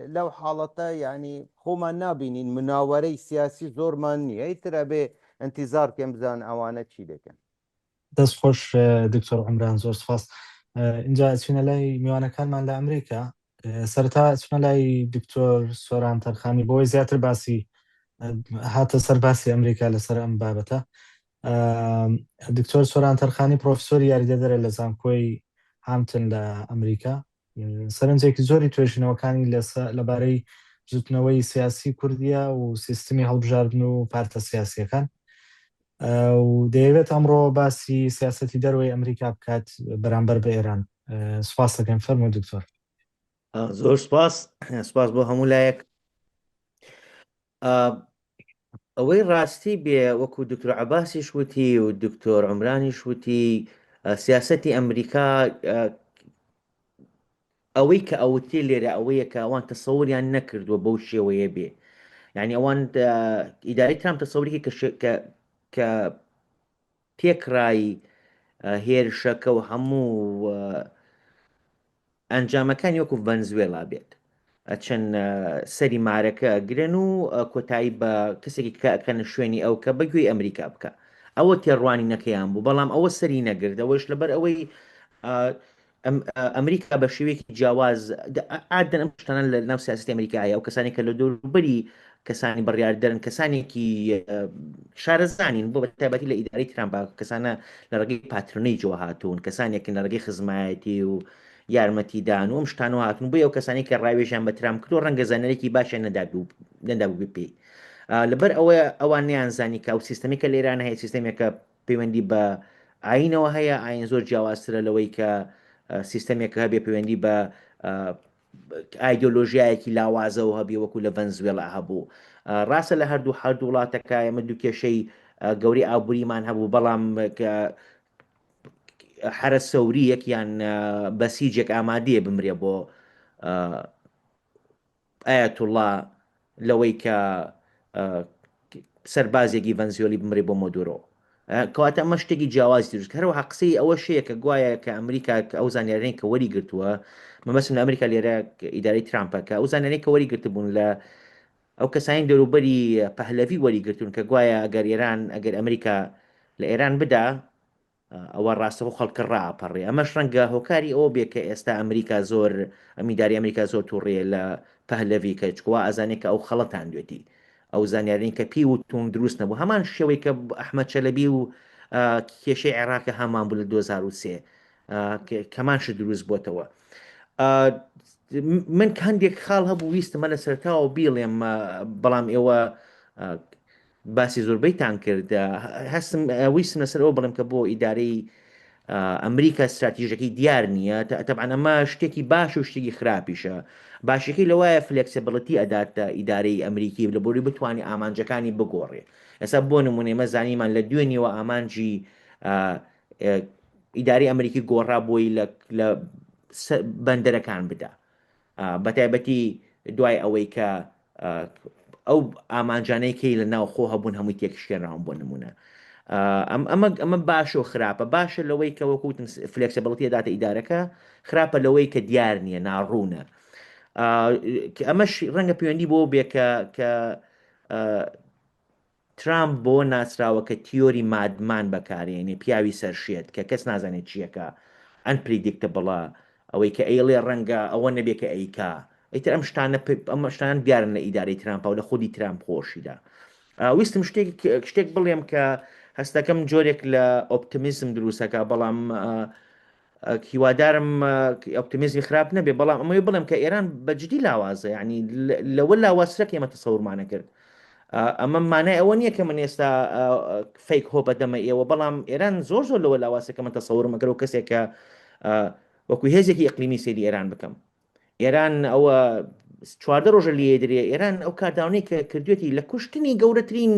[SPEAKER 6] لو حالته يعني خما نابينين مناوري سياسي زور ماني إيتر أبي انتظار كمزان أوانا تشي دكن
[SPEAKER 2] دەست خۆش دکتۆر عمران زۆر سپاس اینجا چونە لای میوانەکانمان لە ئەمریکا سەرەتا چونە لای دکتۆر سۆران تەرخانی بۆی زیاتر باسی هاتە سەر باسی ئەمریکا لەسەر ئەم بابەتە دکتۆر سۆران تەرخانی پرۆفسۆری یاریدەدەرە لە زانکۆی هامتن لە ئەمریکا سەرنجێکی زۆری توێژینەوەکانی لەبارەی زوتنەوەی سیاسی کوردیە و سیستمی هەڵبژاردن و پارتە سیاسیەکان و دەیەوێت ئەمڕۆ باسی سیاسەتی دەروەی ئەمریکا بکات بەرامبەر بە ئێران سوپاس دەکەم فەرموو دکتۆر
[SPEAKER 7] زۆر سپاس بۆ هەموو لایەک ئەوەی ڕاستی بێ وەکو دکتۆر عەباسیش وتی و دکتۆر عمرانیش وتی سیاسەتی ئەمریکا ئەوەی کە ئەوتی لێرە ئەوەیە کە ئەوان تەسەووریان نەکردووە بەو شێوەیە بێ یعنی ئەوان ئیداری ترامپ تەسەووری کە پێکڕای هێرشەکە و هەموو ئەنجامەکانی وەکو ڤەنزوێلا بێت چەند سەری مارەکە ئەگرن و کۆتایی بە کەسێکی کەنە شوێنی ئەو کە بەگوێی ئەمریکا بکە ئەوە تێڕوانی نەکەیان بوو بەڵام ئەوە سەری نەگرت ئەوەش لەبەر ئەوەی ئەمریکا بە شێوەیەکی جیاواز ئادەن ئەم شتانە لە ناو سیاسەتی ئەمریکایە ئەو کەسانی کە لە دەوروبەری کەسانی بڕیاردەرن کەسانێکی شارەزانین بۆ بەتایبەتی لە ئیداری ترامپ کەسانە لە ڕێگەی پاترۆنەیجەوە هاتوون کەسانێکن لە ڕێگەی خزمایەتی و یارمەتیدان و ئەم شتانەوە هاتون بۆ ئەو کەسانی کە ڕاوێژیان بە ترامپ کردو ڕەنگە زانەرێکی باشیان نەدابوو پێی لەبەر ئەوە ئەوان نیانزانی کە ئەو سیستەمێکە لێران هەیە سیستەمێکە پەیوەندی بە ئاینەوە هەیە ئاین زۆر جیاوازترە لەوەی کە سیستەمێکە هەبێ پەیوەندی بە ئایدۆلۆژیایەکی لاوازەوە هەبێ وەکو لە ڤەنزوێلا هەبوو ڕاستە لە هەردوو وڵاتەکە ئێمە دوو کێشەی گەوری ئابووریمان هەبوو بەڵام حرە سەوری یەکیان بەسیجێک ئامادەیە بمرێ بۆ ئایەتوڵڵا لەوەی کە سەربازێکی ڤەنزوێلی بمرێ بۆ مۆدۆرۆ کەواتە ئەمە شتێکی جیاوازی دروست هەروەها قسەی ئەوە شەیە کە گوایە کە ئەمریکا ئەو زانیارانەی کە وەری گرتووە مەمەسم لە ئەمریکا لێرە ئیدارەی ترامپەکە ئەو زانیارانەی کە وەری گرتبوون لە ئەو کەسانی دەوروبەری پەهلەوی وەری گرتوون کە گوایە ئەگەر ئەمریکا لە ئێران بدا ئەوە ڕاستەوە خەڵکە ڕاپەڕێ ئەمەش ڕەنگە هۆکاری ئەوە بێ کە ئێستا ئەمریکا زۆر ئەمیداری ئەمریکا زۆر تووڕێ لە پەهلەوی کە چکووا ئەزانێت کە ئەو خەڵەتان دوێتی ئەو زانیارین کە پی و تون دروست نەبوو هەمان شێوەی کە ئەحمەد چەلەبی و کێشەی عێراقە هەمان بوو لە 2003 کەمانش دروست بۆتەوە. من هەندێک خاڵ هەبوو ویستمە لە سەرتاوە بیڵێم بەڵام ئێوە باسی زۆربەیتان کرد هەستم ویستم لەسەر ئەوە بڵێم کە بۆ ئیدارەی ئەمریکا استراتیژەکەی دیار نییە تەبعاً ئەمە شتێکی باش و شتێکی خراپیشە باشەکەی لەوایە فلێکسیبڵەتی ئەدات ئیدارەی ئەمریکی لە بۆری بتوانانی ئامانجەکانی بگۆڕێ ئێستا بۆ نمونێ ئێمە زانیمان لە دوێنیەوە ئامانجی ئیداری ئەمریکی گۆڕا بۆی لە بەندەرەکان بدا بەتایبەتی دوای ئەوەی کە ئەو ئامانجانەیەکی لە ناوخۆ هەبوون هەمووی تێکشکێنراون بۆ نمونە ئەمە باشە و خراپە باشە لەوەی کە وەکوتن فلێکسیبڵەتی داتە ئیدارەکە خراپە لەوەی کە دیار نییە ناڕوونە ئەمەش ڕەنگە پەیوەندی بۆ بێ کە ترامپ بۆ ناسراوە کە تیۆری مادمان بەکارێنێ پیاوی سەرشێت کە کەس نازانێت چیەکە ئەنپریدیکتبڵە ئەوەی کە ئەیڵێ ڕەنگە ئەوە نەبێت کە ئەیکا ئیتر ئەم شتانە دیارن لە ئیدارەی ترامپە و لە خودی ترامپ خۆشیدا ویستم شتێک بڵێم کە هەستەکەم جۆرێک لە ئۆپتیمیزم دروستەکە بەڵام هیوادارم ئۆپتیمیزمی خراپ نەبێ بەڵام ئەمەوەی بڵێم کە ئێران بەجددی لاوازە ینی لەوە لاوازرەک ئێمە تەسەورمانە کرد ئەمە مانای ئەوە نییە کە من ئێستا فیک هۆ بەدەمە ئێوە بەڵام ئێران زۆر لەوە لاوازەکە من تەسەورمەکەر و کەسێک کە وەکو هێزێکی ئەقلیمی سێری ئێران بکەم ئێران ئەوە 14 ڕۆژە لێ درێ ئێران ئەو کارداونەی کە کردوێتی لە کوشتنی گەورەترین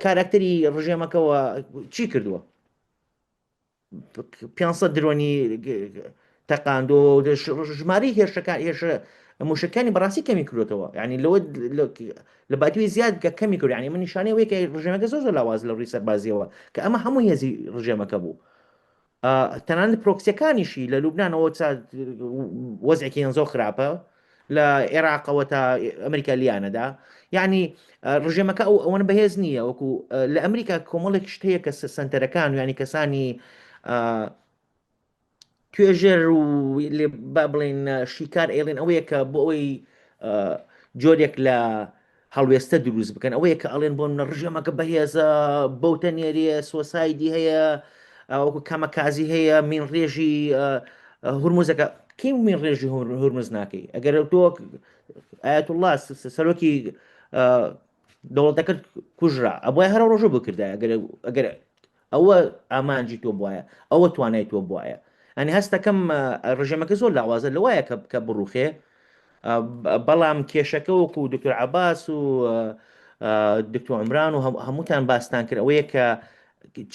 [SPEAKER 7] کاراکتەری ڕژێمەکەەوە چی کردووە 500 درۆنی تەقاند و ژماری هێرشە موشەکانی بەڕاستی کەمی کردوێتەوە ینی لەوە لە باتوی زیاد کەمی کرد ینی من نیشانەی وەیە کە ڕژێمەکە زۆر لاواز لە ڕووی سەربازیەوە کە ئەمە هەموو هێزی ڕژێمەکە بوو تەنانەت پرۆکسیەکانیشی لە لوبنانەوە وەزعێکی زۆر خراپە لە عێراقەوە تا ئەمریکا لیانەدا یعنی ڕژێمەکە ئەوەنە بەهێز نییە وەکو لە ئەمریکا کۆمەڵێک شتەیە کە سنتەرەکان و ینی کەسانی توێژێر و لێ با بڵێن شیکار ئێڵێن ئەوەیە کە بۆ ئەوەی جۆرێک لە هەڵوێستە دروست بکەن ئەوەیە کە ئەڵێن بۆ منە ڕژێمەکە بەهێزە بەوتە نێریە سۆسایدی هەیە وەکو کامەکازی هەیە مین ڕێژی هورموزەکە کەی مین ڕێژی هورمز ناکەی ئەگەر تۆ ئاەت الله سەرۆکی دەوڵەتەکە کوژرا ئەبووای هەر ڕۆژە بکردا ئەگەر ئەوە ئامانجی تۆ بواە ئەوە توانای تۆ بواە ئەنی هەستەکەم ڕژێمەکە زۆر لاوازە لەوایە کە بڕوخێ بەڵام کێشەکە وەکو دکتۆر عەباس و دکتۆر عمران و هەمووتان باستان کرد ئەوەیە کە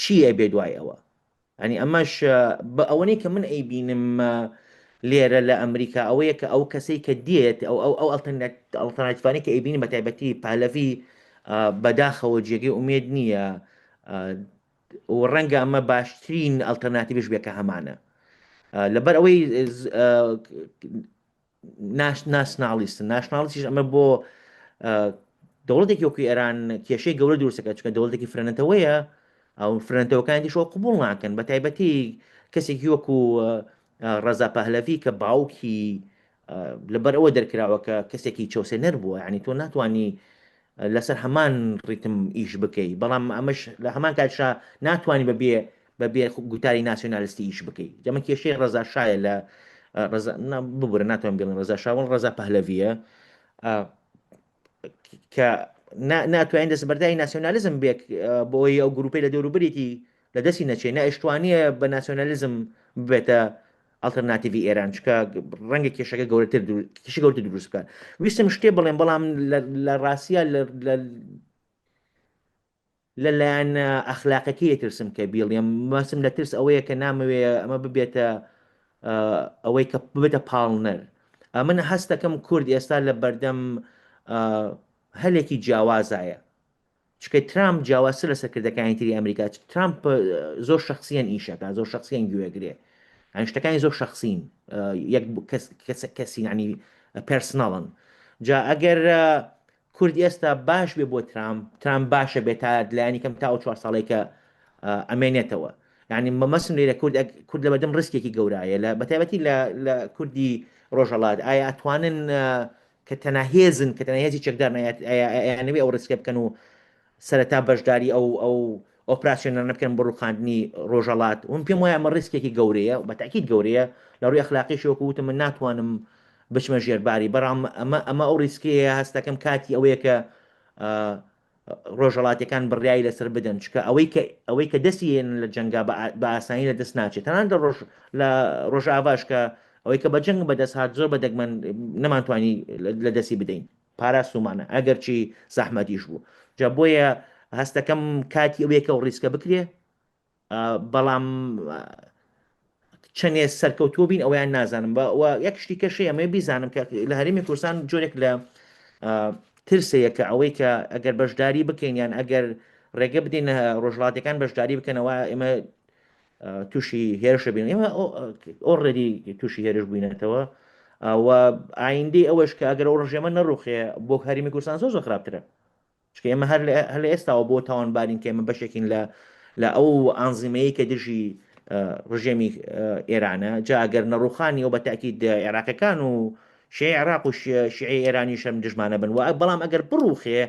[SPEAKER 7] چی ئەبێ دوای ئەوە ئەنی ئەمەش بە ئەوەی کە من ئەیبینم لێرە لە ئەمریکا ئەوەیە کە ئەو کەسەی کە دێت ئەو ئەڵتەرناتیڤانەی کە ئەیبینی بە تایبەتی پالەڤی بەداخەوە جێگەی ئومێد نییە و ڕەنگە ئەمە باشترین ئەڵتەرناتیڤش بێکە هەمانە لەبەر ئەوەی ناشناڵیستیش ئەمە بۆ دەوڵەتێکی وەکو ئێران کێشەی گەورە دروستەکە چکە دەوڵەتێکی فرەنەتەوەیە ئەو فرەنەتەوەکانی شۆ قبول ناکەن بە تایبەتی کەسێکی وەکو ڕەزا پەهلەڤی کە باوکی لەبەر ئەوە دەرکراوە کە کەسێکی چاوسێنەر بووە ینی تۆ ناتوانانی لەسەر هەمان ڕیتم ئیش بکەی بەڵام ئەمەش لە هەمان کاتشا ناتوانانی بەبێ گوتاری ناسیۆنالیستی ئیش بکەی دەمە کێشەی ڕەزا شایە لە ببورە ناتوان بڵێن ڕەزا شاوڵ ڕەزا پەهلەڤیە کە ناتوانین دەست بەردای ناسیۆنالیزم بێک بۆی ئەو گروپی لە دەوروبەرێتی لە دەستی نەچێ نائشتوانیە بە ناسیۆنالیزم ببێتە ئەڵتەرناتیڤی ئێران چکە ڕەنگە کێشەکە گەورەتر دروست بکات ویستم شتێ بڵێن بەڵام لە ڕاستیە لەلایەن ئەخلاقەکەی ترسم کە بیڵێم مەسم لە ترس ئەوەیە کە نامەوێ ئەمە ببێتە ئەوەی کە ببێتە پاڵنەر من هەستەکەم کورد ئێستا لە بەردەم هەلێکی جیاوازایە چکە ترامپ جیاوازتر لە سەرکردەکانی تری ئەمریکا ترامپ زۆر شخصیان ئیشەکە زۆر شخصیان گوێگرێ ئەن شتەکانی زۆر شخصین یەک کەسی ینی پەرسناڵن جا ئەگەر کورد ئێستا باش بێ بۆ ترامپ باشە بێت تا لایەنی کەم تا 4 ساڵێکە ئەمێنێتەوە يعني مەمەسم لێرە کورد لە بەردەم ڕستێکی گەورایە لە بەتایبەتی لە کوردی ڕۆژهەڵات ئایا ئەتوانن کە تەناهێزن کە تەناهێزی چەکدار نەبێ ئەو ڕستکە بکەن و سەرەتا بەشداری ئەو ئۆپراسیۆنە بکەن بە ڕووخاندنی ڕۆژهەڵات ون پێم وایە ئەمە ڕستێکی گەورەیە بەتاکید گەورەیە لە ڕووی ئەخلاقیشەوە وتم من ناتوانم بچمە ژێرباری بەڕام ئەمە ئەو ڕیسکەیە هەستەکەم کاتی ئەوەیە کە ڕۆژهەڵاتەکان بڕیایی لەسەر بدەن چکە ئەوەی کە دەستیێن لە جەنگا بە ئاسانی لە دەست ناچێت تەنان لە ڕۆژاواش کە ئەوەی کە بە جەنگ بەدەست هات زۆر بەدەگمەن نەمانتوانی لە دەستی بدەین پاراستومانە ئەگەر چی زەحمەتیش بوو جا بۆیە هەستەکەم کاتی ئەوەیە کە ئەو ڕیسکە بکرێ بەڵام چەندێ سەرکەوتووە بین ئەویان نازانم یەک شتی کەشەیە ئەمە بیزانم کە لە هەرێمی کوردستان جۆرێک لە ترسەیە کە ئەوەی کە ئەگەر بەشداری بکەین یان ئەگەر ڕێگە بدەین ڕۆژهەڵاتەکان بەشداری بکەنەوە ئێمە تووشی هێرشە بین ئێمە ئۆڕێدی تووشی هێرش بووینێتەوە و ئایندەی ئەوەش کە ئەگەر ئەو ڕژێمە نەڕوخێ بۆ هەرێمی کوردستان زۆر خراپترە چکە ئێمە هەر لە ئێستاوە بۆ تاوانبارین کە ئێمە بەشێکین لە ئەو ئەنزیمەیە کە دژی ڕژێمی ئێرانە جا ئەگەر نەڕوخانی و بەتاکید عێراقەکان و شیعی عێراق و شیعی ئێرانی شەم دژمانە بن و بەڵام ئەگەر بڕوخێ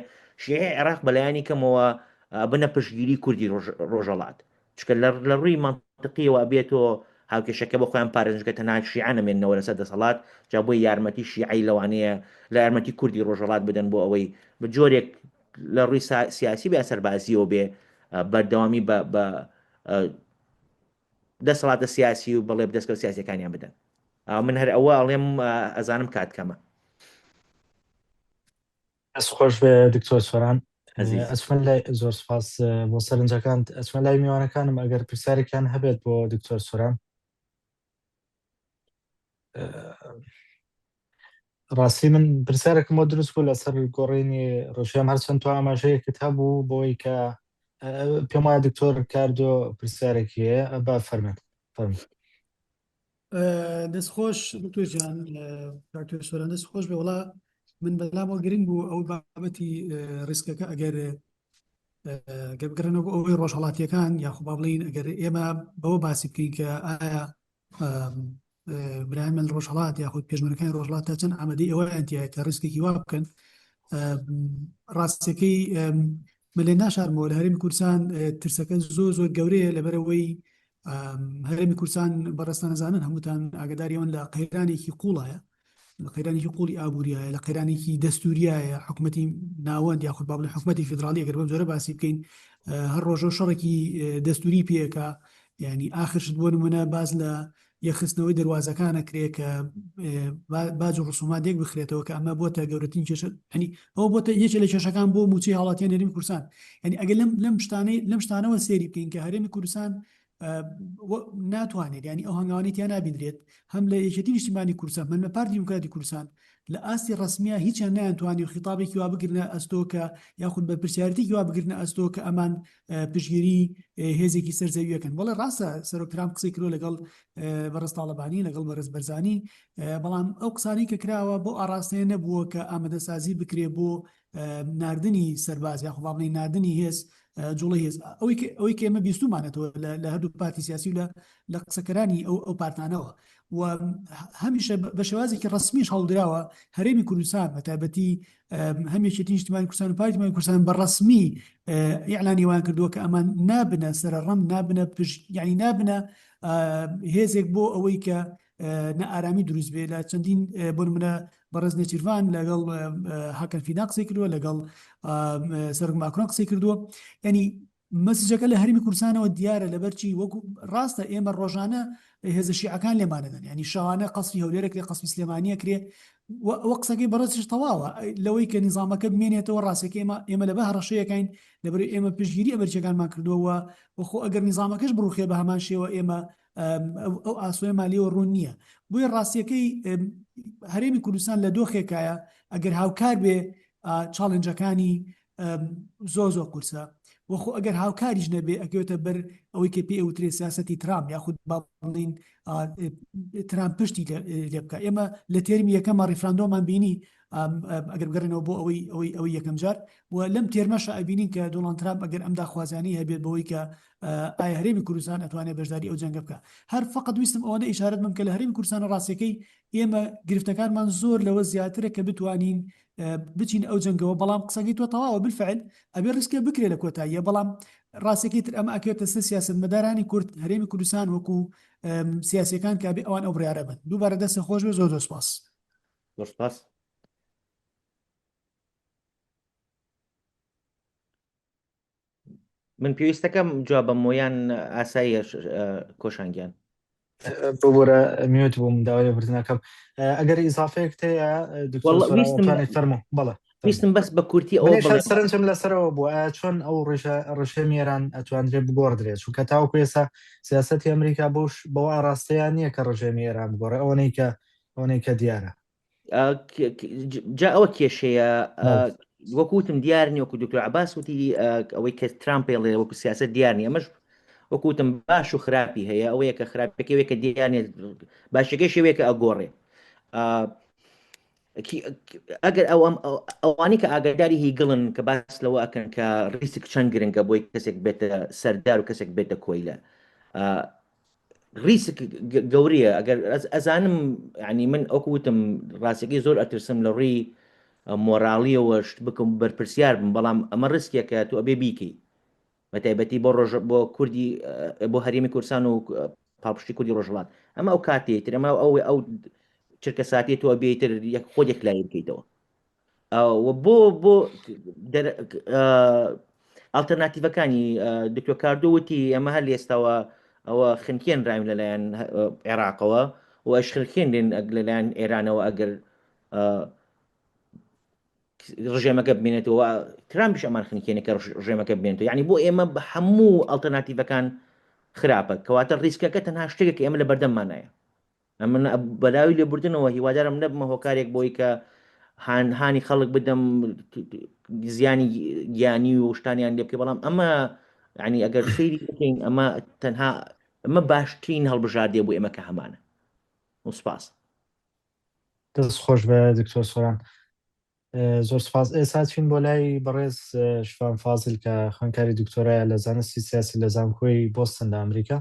[SPEAKER 7] شیعی عێراق بەلایانی کەمەوە بنە پشتگیری کوردی ڕۆژهەڵات چکە لە ڕووی منطقیەوە بێتەوە هاوکێشەکە بە خۆیان پارێزگە تەنها شیعە نەمێننەوە لەسەر دەسەڵات جا بۆی یارمەتی شیعی لەوانەیە لە یارمەتی کوردی ڕۆژهەڵات بدەن بۆ ئەوەی بە جۆرێک لە ڕووی سیاسی بێ سەربازیەوە بێ بەردەوامی بە دەسەڵاتە سیاسی و بەڵێ دەستکەوت سیاسیەکانیان بدەن من هەر ئەوە ئەڵێم ئەزانم کات کەمە
[SPEAKER 2] ئەس خۆش بێ دکتۆر سۆران ئەچمە لای زۆر سپاس بۆ سەرنجەکان ئەچمە لای میوانەکانم ئەگەر پرسیارێکیان هەبێت بۆ دکتۆر سۆران ڕاستی من پرسیارێکم بۆ دروست بوو لەسەر گۆڕینی ڕۆژێم هەرچەند تو ئاماژەیەکت هەبوو بۆی کە پێم وایە دکتۆر کاردۆ پرسیارێکی هەیە بە فەرمێت
[SPEAKER 1] دەستخۆش دکتۆرجان دکتۆر سۆران دەستخۆش بێ وڵا من بەلامەوە گرنگ بوو ئەو بابەتی ڕیسکەکە ئەگەر گەبگرنەوە ئەوەی ڕۆژهەڵاتیەکان یاخۆ با بڵین ئەگەر ئێمە بەوە باسی بکەین کە ئایا برایمە ڕۆژهەڵات یاخود پێشمەرەکانی ڕۆژهەڵات تا چەند ئامادەی ئەوە ئەنتیایە کە ڕیسکێکی وا بکەن ڕاستیەکەی من لێ ناشارمەوە لە هەرێمی کوردستان ترسەکە زۆر گەورەیە لەبەرەوەی هەرێمی کوردستان بەڕێستان نەزانن هەمووتان ئاگداریەوەن لە قەیرانێکی قوڵایە لە قەیرانێکی قوڵی ئابوووریایە لە قەیرانێکی دەستوریایە حکوومەتی ناوەند یاخود با بڵێن حکوومەتی فیدراڵی ئەگەر بەم جۆرە باسی بکەین هەر ڕۆژە شەڕێکی دەستوری پێکە یعنی ئاخرشت بۆ نمونە باز لە یەخستنەوەی دەواازەکانە کرێ کە باج و ڕسوماتێک بخرێتەوە کە ئەمە بۆتە گەورەترین کێشە هەنی ئەوە بۆتە یەکێک لە کێشەکان بۆ موچی هاوڵاتیان هەرێمی کوردستان ینی ئەگەر لەم شتانەوە سێری بکەین کە هەرێمی کوردستان ناتوانێت ینی ئەو هەنگاوانێتیان نابینرێت هەم لە یەکێتی نیشتیمانی کوردستان من لە پارتی دیموکراتی کوردستان لە ئاستی ڕسمیە هیچیان نەیانتوانی و خیتابێکی وا بگرنە ئەستۆکە یاخود بە پرسیارەتێکی وا بگرنە ئەستۆ کە ئەمان پشگیری هێزێکی سەرزەویەکەن وەڵێ ڕاستە سەرۆک ترامپ قسەی کرۆ لەگەڵ بەڕێز تاڵەبانی لەگەڵ بەڕێز بەرزانی بەڵام ئەو قسانەی کە کراوە بۆ ئاراستەیە نەبووە کە ئامادەسازی بکرێ بۆ ناردنی سەرباز یاخۆ با بڵێن ناردنی هێز جوڵی هێز ئەوەی کە ئێمە بیستومانێتەوە لە هەردوو پارتی سیاسی و لە قسەکەرانی ئەو پارتانەوە و هەمیشە بە شێوازێکی ڕسمیش هەڵدراوە هەرێمی کوردستان بە تایبەتی هەمیشێتی نیشتیمانی کوردستان و پارتیمانی کوردستان بە ڕسمی ئیعلانی وان کردووە کە ئەمان نابنە سەرڕەم نابنە یعنی نابنە هێزێک بۆ ئەوەی کە نەئارامی دروست بێ لە چەندین بۆ نمونە بەڕێز نێچیروان لەگەڵ هاکەن فینا قسەی کردووە لەگەڵ سەرۆک ماکرۆن قسەی کردووە ینی مەسیجەکە لە هەرێمی کوردستانەوە دیارە لەبەرچی وەکو ڕاستە ئێمە ڕۆژانە هێزە شیعەکان لێمانەدەن ینی شەوانە قەسفی هەولێرێک لێ قەسفی سلێمانیە کرێ وە قسەکەی بەڕێزش تەواوە لەوەی کە نیزامەکە بمێنێتەوە ڕاستەکە ئێمە لەبە هەڕەشەیەکەین لەبەر ئێمە پشگیری ئەمریکەکانمان کردووە وەخۆ ئەگەر نیزامەکەش بڕوخێ بە هەمان شێوە ئێمە ئەو ئاسۆی مالیەوە ڕوون نییە بۆیە ڕاستیەکەی هەرێمی کوردستان لە دۆخێکایە ئەگەر هاوکار بێ چاڵنجەکانی زۆر قورسە وەخۆ ئەگەر هاوکاریش نەبێ ئەکەوێتە بەر ئەوەی کە پێ ئەوترێ سیاسەتی ترامپ یاخود باڵین ترامپ پشتی لێ بکە ئێمە لە تێرمی یەکەمە ڕیفراندۆمان بینی ئەگەر بگەڕێنەوە بۆ ئەوەی یەکەم جار و لەم تێرمەشە ئەبینین کە دۆناڵد ترامپ ئەگەر ئەم داخوازیانەی هەبێت بەوەی کە ئایا هەرێمی کوردستان ئەتوانێت بەشداری ئەو جەنگە بکە. هەر فقط ویستم ئەوەنە ئیشارەت بم کە لە هەرێمی کوردستانە ڕاستیەکەی ئێمە گرفتەکانمان زۆر لەوە زیاترە کە بتوانین بچین ئەو جەنگەوە، بەڵام قسەکەی تۆ تەواوە بالفعل ئەبێ ڕیسکە بکرێت لە کۆتاییە، بەڵام ڕاستیەکەی تر ئەمە ئەکەوێتە سەر سیاسەتمەدارانی کورد هەرێمی کوردستان وەکو سیاسیەکان کە ئەوان ئەو بڕیارە بن. دووبارە دەستە خۆش بێ، زۆر سپاس.
[SPEAKER 7] سپاس. من پێویستەکەم جواب بە مۆیان ئاساییە کۆشانگیان
[SPEAKER 2] بۆرە میوت بووم داوای لێبوردنەکەم. ئەگەر ئیزافەیەک هەیە دکتۆر فەرموو. بەڵێ
[SPEAKER 7] ویستم بەس بە کورتی ئەوە
[SPEAKER 2] سەرنجم لەسەرەوە بوو چۆن ئەو ڕژێمی ئێران ئەتوانرێت بگۆڕدرێت، چونکە تاوەکو ئێستا سیاسەتی ئەمریکا بۆش بەوە ئاراستەیان نییە کە ڕژێمی ئێران بگۆڕێ، ئەوەی کە دیارە.
[SPEAKER 7] جا ئەوە کێشەیە وەکوتم دیارنی، وەکو دکتۆر عەباس وتی ئەوەی کە ترامپ پێڵێ وەکو سیاسەت دیارنی، ئەمەش وەکوتم باش و خراپی هەیە. ئەوەیە کە خراپەکەوێت کە دیارنێت، باشەکەی شێوەیە کە ئەگۆڕێ. ئەگەر ئەوانی کە ئاگاداری هیگڵن کە باس لەوە ئەکەن کە ڕیسک چەند گرنگە بۆی کەسێک بێتە سەردار و کەسێک بێتە کۆیلە، ریسک گەوریە. ئەگەر ئەزانم ینی من ئەوکوتم ڕاستیەکەی زۆر ئەترسم لە ڕێی مۆراڵیەوەش بکەم بەرپرسیار بم، بەڵام ئەمە ڕستێکە تو ئەبێ بیکەی بەتایبەتی بۆ کوردی بۆ هەرێمی کوردستان و پاڵپشتی کوردی ڕۆژهەڵات. ئەمە ئەو کاتێتر ئەمە ئەو چرکە ساتێت تۆ بێتر خۆیەک لای بکەیتەوە. بۆ ئالتەرناتیڤەکانی دکتۆر کاردۆ وتی ئەمە هەر ئێستاوە ئەوە خنکێن ڕاوین لەلایەن عێراقەوە و ئەش خنکێنێن لەلایەن ئێرانەوە ئەگەر ڕژێمەکە ببینێتەوە. ترامپش ئەمان خنکێنێک کە ڕژێمەکە ببێنێتەوە. یعنی بۆ ئێمە بە هەموو ئالتەرناتیڤەکان خراپە، کەواتە ریسکەکە تەنها شتێکێک ئێمە لە بەردەممانایە. ئەمە بەلاوی لێبوردنەوە هیوادارم نەبمە هۆکارێک بۆی کە هاانی خەڵک بدەم زیانی گیانی و شتانیان لێ بکە، بەڵام ئەمە ینی ئەگەر سەیری بکەین ئەمە تەنها ئەمە باشترین هەڵبژاردێ بۆ ئێمە کە هەمانە. سوپاس.
[SPEAKER 2] دەست خۆش بە دکتۆر سۆران، زۆر سپاس. ئێستا چین بۆ لای بەڕێز شوان فازل کە خوێندکاری دکتۆرایە لە زانستی سیاسی لە زانکۆی بۆستن لە ئەمریکا.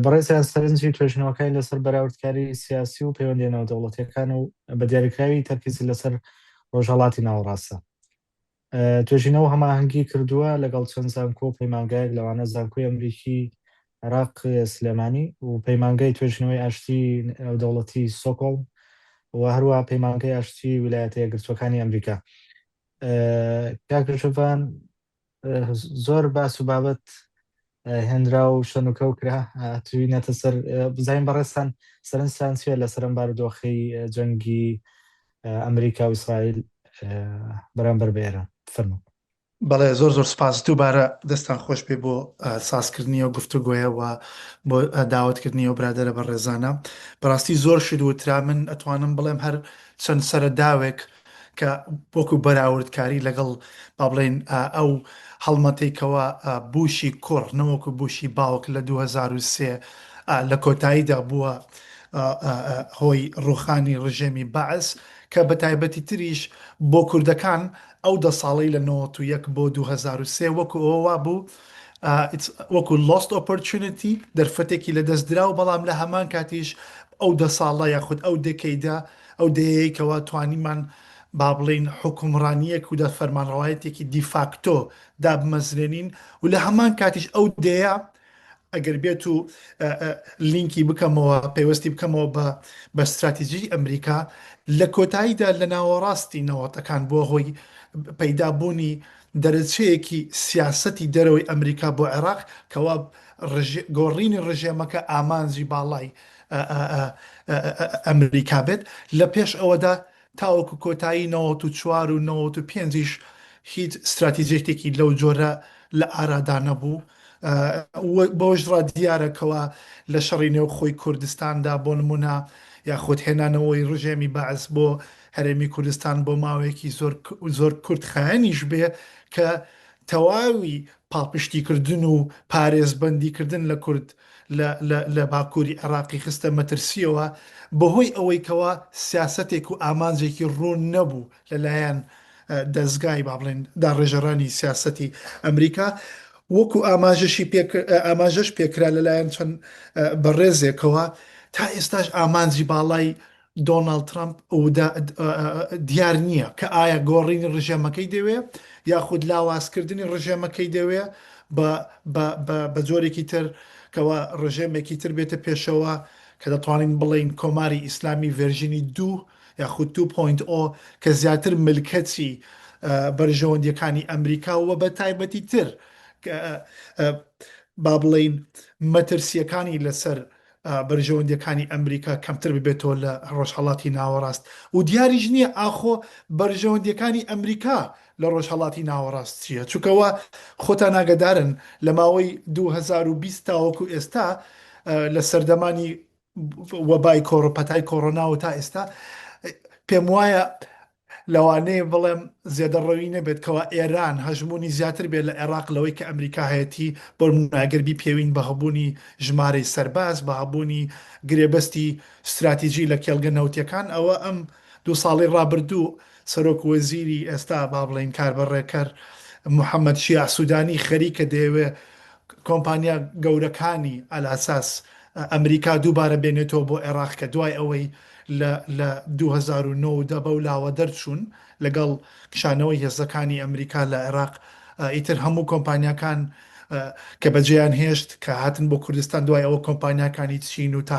[SPEAKER 2] بەڕێزیان سەرنجی توێژنەوەکانی لەسەر بەراوردکاری سیاسی و پەیوەندی ناودەوڵەتیەکان و بە دیاریکراوی تەرکیزی لەسەر ڕۆژهەڵاتی ناوەڕاستە. توێژینەوە هەماهەنگی کردووە لەگەڵ چەند زانکۆ و پەیمانگایەک لەوانە زانکۆی ئەمریکی عێراق سلێمانی و پەیمانگای توێژنەوەی ئاشتی ناودەوڵەتی سۆکۆڵ و هەروە پەیمانگای ئاشتی ویلایەتە یەکگرتووەکانی ئەمریکا. کاکشوان زۆر باس و بابەت هێنرا و شەنوکە و کرا توینەتە سەر بزانین بەڕێستان سەرنجتان چییە لەسەر ئەم بارودۆخەی جەنگی ئەمریکا و ئیسرائیل بەرامبەر بە ئێران؟ فەرموو.
[SPEAKER 4] بەڵێ زۆر سپاس. دووبارە دەستان خۆش پێ بۆ سازکردنی و گفتوگۆیەوە بۆ داوەتکردنی و برادرە بە ڕێزانە. بەڕاستی زۆر شت وترا، من ئەتوانم بڵێم هەر چەند سەرەداوێک کە وەکو بەراوردکاری لەگەڵ با بڵێن ئەو هەڵمەتێکەوە بوشی کوڕ نەوەکو بوشی باوک لە 2003 لە کۆتاییدا بووە هۆی ڕوخانی ڕژێمی بەعس، کە بە تایبەتی تریش بۆ کوردەکان ئەو 10 ساڵەی لە 91 بۆ 2003 وەکو ئەوە بوو وەکو lost opportunity، دەرفەتێکی لە دەستدرا و بەڵام لە هەمان کاتیش ئەو 10 ساڵە یاخود ئەو دەکەیدا ئەو دەیەکەوە توانیمان با بڵین حکومڕانیەک و فەرمانڕەوایەتێکی دیفاکتۆ دابمەزرێنین و لە هەمان کاتیش ئەو دەیە ئەگەر بێت و لینکی بکەمەوە پەیوەستی بکەمەوە بە استراتیژی ئەمریکا لە کۆتاییدا لە ناوەڕاستی نەوەتەکان بۆ هۆی پەیدابوونی دەرەچەیەکی سیاسەتی دەرەوەی ئەمریکا بۆ عێراق کەوا گۆڕینی ڕژێمەکە ئامانجی باڵای ئەمریکا بێت. لە پێش ئەوەدا تاوەکو کۆتایی 94 و 95ش هیچ استراتیژیەتێکی لەو جۆرە لە ئارادا نەبوو. بۆشڕا دیارەکەوە لە شەڕی نێوخۆی کوردستاندا بۆ نمونە یاخود هێنانەوەی ڕژێمی بەعس بۆ هەرێمی کوردستان بۆ ماوەیەکی زۆر کورت خایەنیش بێ کە تەواوی پاڵپشتیکردن و پارێزبندیکردن لە کورد لە باکووری عێراقی خستە مەترسیەوە بەهۆی ئەوەی کەوا سیاسەتێک و ئامانجێکی ڕوون نەبوو لەلایەن دەستگای با بڵێن داڕێژەڕانی سیاسەتی ئەمریکا وەکو ئاماژەش پێکرا لەلایەن چەند بەڕێزێکەوە تا ئێستاش ئامانجی باڵای دۆناڵد ترامپ دیار نییە کە ئایا گۆڕینی ڕژێمەکەی دەوێ یاخود لاوازکردنی ڕژێمەکەی دەوێ بە جۆرێکی تر کەوا ڕژێمێکی تر بێتە پێشەوە کە دەتوانین بڵین کۆماری ئیسلامی ڤێرژینی 2 یاخود 2.0 کە زیاتر ملکەتی بەرژەوەندیەکانی ئەمریکا و بە تایبەتی تر با بڵین مەترسیەکانی لەسەر بەرژەوەندیەکانی ئەمریکا کەمتر ببێتەوە لە ڕۆژهەڵاتی ناوەڕاست و دیاریش نییە ئاخۆ بەرژەوەندیەکانی ئەمریکا لە ڕۆژهەڵاتی ناوەڕاست چییە چونکەوە خۆتان ئاگادارن لە ماوەی 2020 تاوەکو ئێستا لە سەردەمانی وەبای پەتای کۆڕۆنا و تا ئێستا پێم وایە لەوانەیە بڵێم زێدەڕەوی نەبێت کەوا ئێران هەژمونی زیاتر بێت لە عێراق لەوەی کە ئەمریکا هەیەتی بۆ ناگەربی پێوین بە هەبوونی ژمارەی سەرباز بە هەبوونی گرێبەستی استراتیژی لە کێڵگە نەوتیەکان ئەوە ئەم 2 ساڵی ڕابردوو سەرۆک وەزیری ئێستا با بڵێن کاربەڕێکەر محەممەد شیع سوودانی خەریکە دەیەوێ کۆمپانیا گەورەکانی ئەلاساس ئەمریکا دووبارە بێنێتەوە بۆ عێراق کە دوای ئەوەی لە 2009 بەولاوە دەرچوون لەگەڵ کشانەوەی هێزەکانی ئەمریکا لە عێراق ئیتر هەموو کۆمپانیاکان کە بەجێیان هێشت کە هاتن بۆ کوردستان دوای ئەوە کۆمپانیاکانی چین و تا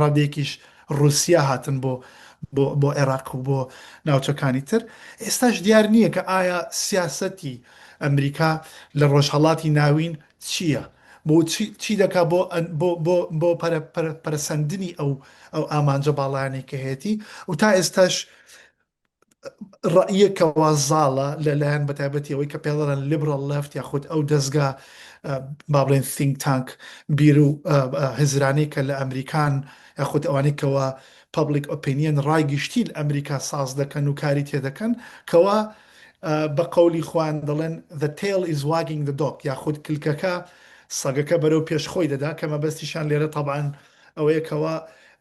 [SPEAKER 4] ڕادێکیش رووسیا هاتن بۆ عێراق و بۆ ناوچەکانی تر ئێستاش دیار نییە کە ئایا سیاسەتی ئەمریکا لە ڕۆژهەڵاتی ناوین چییە بۆ چی دەکا بۆ پەرسەندنی ئەو ئامانجە باڵیانەی کە هەیەی و تا ئێستاش ڕەیەکەوە زاڵە لەلایەن بەتایبەتی ئەوەی کە پێڵەن لیبرال لەفت یاخود ئەو دەستگا با بڵێن think tank بیر و هزرانەی کە لە ئەمریکان یاخود ئەوانەی کەەوە public opinion ڕای گشتی لە ئەمریکا ساز دەکەن و کاری تێدەکەن کەوا بە قەولی خوان دەڵێن the tail is wagging the dog یاخود کلکەکە سەگەکە بەرەو پێشخۆی دەدا کە مەبەستیشان لێرە طبعاً ئەوەیەکەوە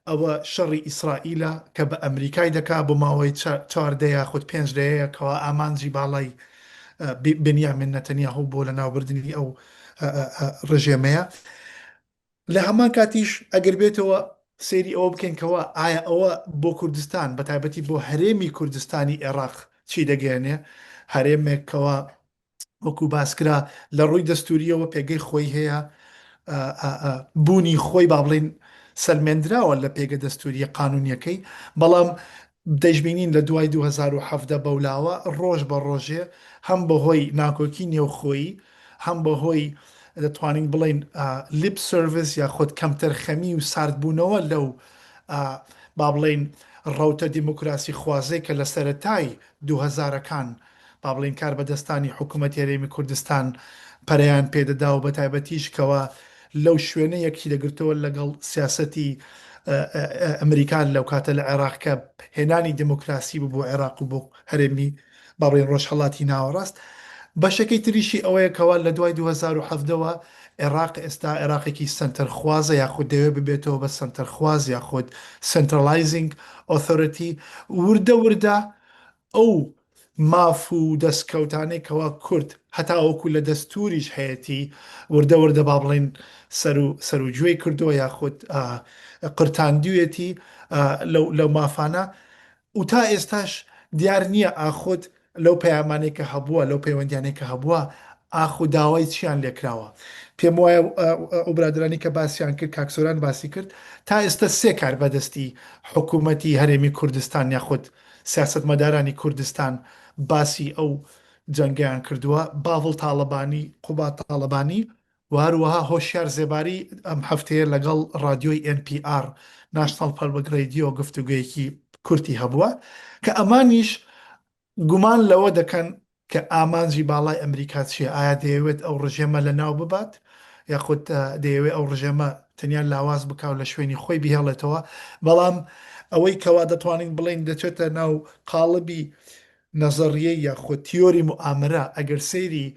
[SPEAKER 4] ئەوە شەڕی ئیسرائیلە کە بە ئەمریکای دەکا بۆ ماوەی 4 یاخود 5 دەیەکەوە ئامانجی باڵای بنیامین نەتەنیاهو بۆ لە ناوبردننی ئەو ڕژێمەیە لە هەمان کاتیش ئەگەر بێتەوە سێری ئەوە بکەنکەوە ئایا ئەوە بۆ کوردستان بە تایبەتی بۆ هەرێمی کوردستانی عێراق چی دەگەێنێ هەرێمێکەوە وەکو باسکرا لە ڕووی دەستوریەوە پێگەی خۆی هەیە بوونی خۆی با بڵێن سەلمێنراوە لە پێگە دەستوریە قانونیەکەی بەڵام دەژبینین لە دوای 2017 بەولاوە ڕۆژ بە ڕۆژێ هەم بەهۆی ناکۆکی نێوخۆیی هەم بەهۆی دەتوانین بڵێن لیپ سرویس یا خۆت کەمتەر خەمی و ساردبوونەوە لەو با بڵێن ڕەوتە دیموکراسی خوازەی کە لە سەرەتای 2000ەکان با بڵێن کار بەدەستانی حکوومەت هەرێمی کوردستان پەرەیان پێدەدا و بە تایبەتیش کەوە لەو شوێنە یەکی دەگرتەوە لەگەڵ سیاسەتی ئەمریکان لەو کاتە لە عێراق کە هێنانی دیموکراسی بوو بۆ عێراق و بۆ هەرێمی با بڵێن ڕۆژهەڵاتی ناوەڕاست بەشەکەی تریشی ئەوەیەکەوە لە دوای 2017ەوە عێراق ئێستا عێراقێکی سنتەرخوازە یاخود دەوێت ببێتەوە بە سنتەرخواز یاخود سنترلايزنگ ئۆتۆریتی وردە وردە ئەو ماف و دەستکەوتانەی کەوا کورد هەتا وەکو لە دەستوریش هەیەی وردە وردە با بڵێن سەرروجوێی کردووە یاخود قرتاندوێتی لەو مافانە و تا ئێستاش دیار نییە ئاخۆت لەو پەیامانێک کە هەبووە لەو پەیوەندیانێک کە هەبووە ئاخو داوای چیان لێکراوە پێم وایە ئەو برادرانی کە باسییان کرد کاکسۆران باسی کرد تا ئێستا 3 کار بەدەستی حکوومەتی هەرێمی کوردستان یاخود سیاسەتمەدارانی کوردستان باسی ئەو جەنگیان کردووە باڤڵ تاڵەبانی قوبات تاڵەبانی واروەها هۆشیار زێباری ئەم هەفتەیە لەگەڵ رادیۆی NPR ناشنال پەبلیک ڕێدیۆ گفتوگویەکی کورتی هەبووە کە ئەمانیش گومان لەوە دەکەن کە ئامانجی باڵای ئەمریکا چیە ئایا دەیەوێت ئەو ڕژێمە لە ناو ببات یاخود دەیەوێت ئەو ڕژێمە تەنیا لاواز بکاو لە شوێنی خۆی بهێڵێتەوە بەڵام ئەوەی کەوا دەتوانین بڵین دەچێتە ناو قاڵبی نەزەریە یاخود تیۆری موئامرە ئەگەر سەیری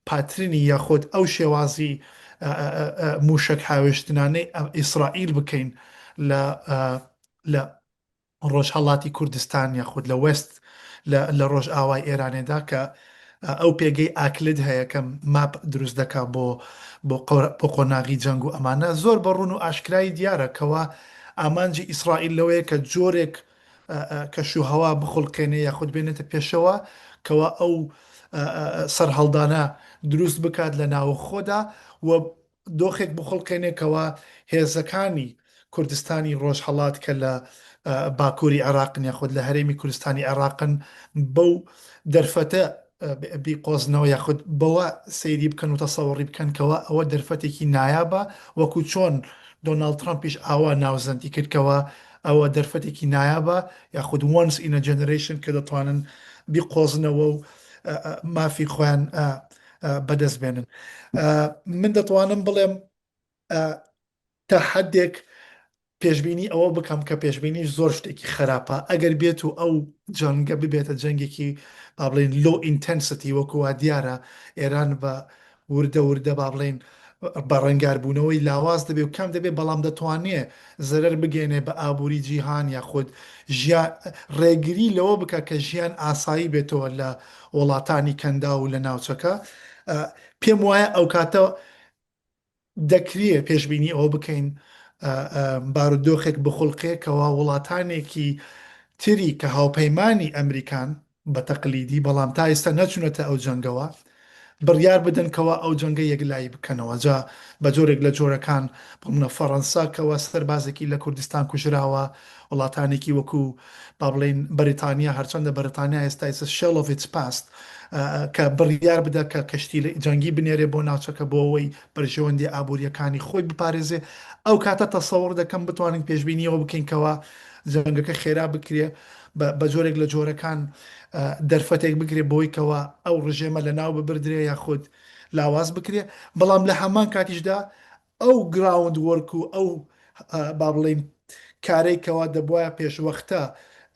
[SPEAKER 4] پاترینی یاخود ئەو شێوازی موشک هاوێشتنانەی ئیسرائیل بکەین لە ڕۆژهەڵاتی کوردستان یاخود لە وەست لە ڕۆژ ئاوای ئێرانێدا کە ئەو پێگەی ئاکلت هەیە کە ماپ دروست دەکات بۆ قۆناغی جەنگ و ئەمانە زۆر بەڕوون و ئاشکرایی دیارە کەوا ئامانجی ئیسرائیل لەوەیە کە جۆرێک کەشوهەوا بخڵقێنێ یاخود بێنێتە پێشەوە کەوا ئەو سەرهەڵدانە دروست بکات لە ناوە خۆدا و دۆخێک بخڵقێنێکەوە هێزەکانی کوردستانی ڕۆژهەڵات کە لە باکووری عێراقن یاخود لە هەرێمی کوردستانی عێراقن بەو دەرفەتە بیقۆزنەوە یاخود بەوە سەیری بکەن و تەسەوەڕی بکەنکەوە ئەوە دەرفەتێکی نایابە وەکو چۆن دۆناڵد ترامپیش ئاوا ناوزەندی کردکەوە ئەوە دەرفەتێکی نایابە یاخود once in a generation کە دەتوانن بیقۆزنەوە و مافی خۆیان بەدەست بێنن. من دەتوانم بڵێم تا حدێک پێشبینی ئەوە بکەم کە پێشبینیش زۆر شتێکی خراپە ئەگەر بێت و ئەو جەنگە ببێتە جەنگێکی با بڵێن لۆ ئینتەنسیتی وەکووا دیارە ئێران بە وردە با بڵێن بە ڕەنگاربوونەوەی لاواز دەبێت و کەم دەبێت بەڵام دەتوانێت زەرەر بگەێنێ بە ئابووری جیهان یاخود ڕێگری لەوە بکە کە ژیان ئاسایی بێتەوە لە وڵاتانی کەندا و لە ناوچەکە پێم وایە ئەو کاتە دەکرێت پێشبینی ئەوە بکەین بارودۆخێک بخڵقێکەوە وڵاتانێکی تری کە هاوپەیمانی ئەمریکان بە تەقلیدی بەڵام تا ئێستا نەچونەتە ئەو جەنگەوە بڕیار بدەنکەوە ئەو جەنگە یەکلایی بکەنەوە جا بە جۆرێک لە جۆرەکان بڵمنە فەڕەنسا کەەوە سەربازێکی لە کوردستان کوژراوە وڵاتانێکی وەکو با بڵێن بەریتانیا هەرچەندە بەریتانیا ئێستا ئێستا شێڵ of its past کە بڕیار بدە کە کەشتی جەنگی بنێرێ بۆ ناوچەکە بۆ ئەوەی بەرژەوەندی ئابوووریەکانی خۆی بپارێزێ ئەو کاتە تەسەوڕ دەکەم بتوانین پێشبینیەوە بکەینکەوە جەنگەکە خێرا بکرێ بە جۆرێک لە جۆرەکان دەرفەتێک بگرێ بۆی کەوە ئەو ڕژێمە لە ناو ببردرێ یاخود لاواز بکرێ بەڵام لە هەمان کاتیشدا ئەو گراوند وەرک و ئەو با بڵێن کارێکەوە دەبواە پێشوەختە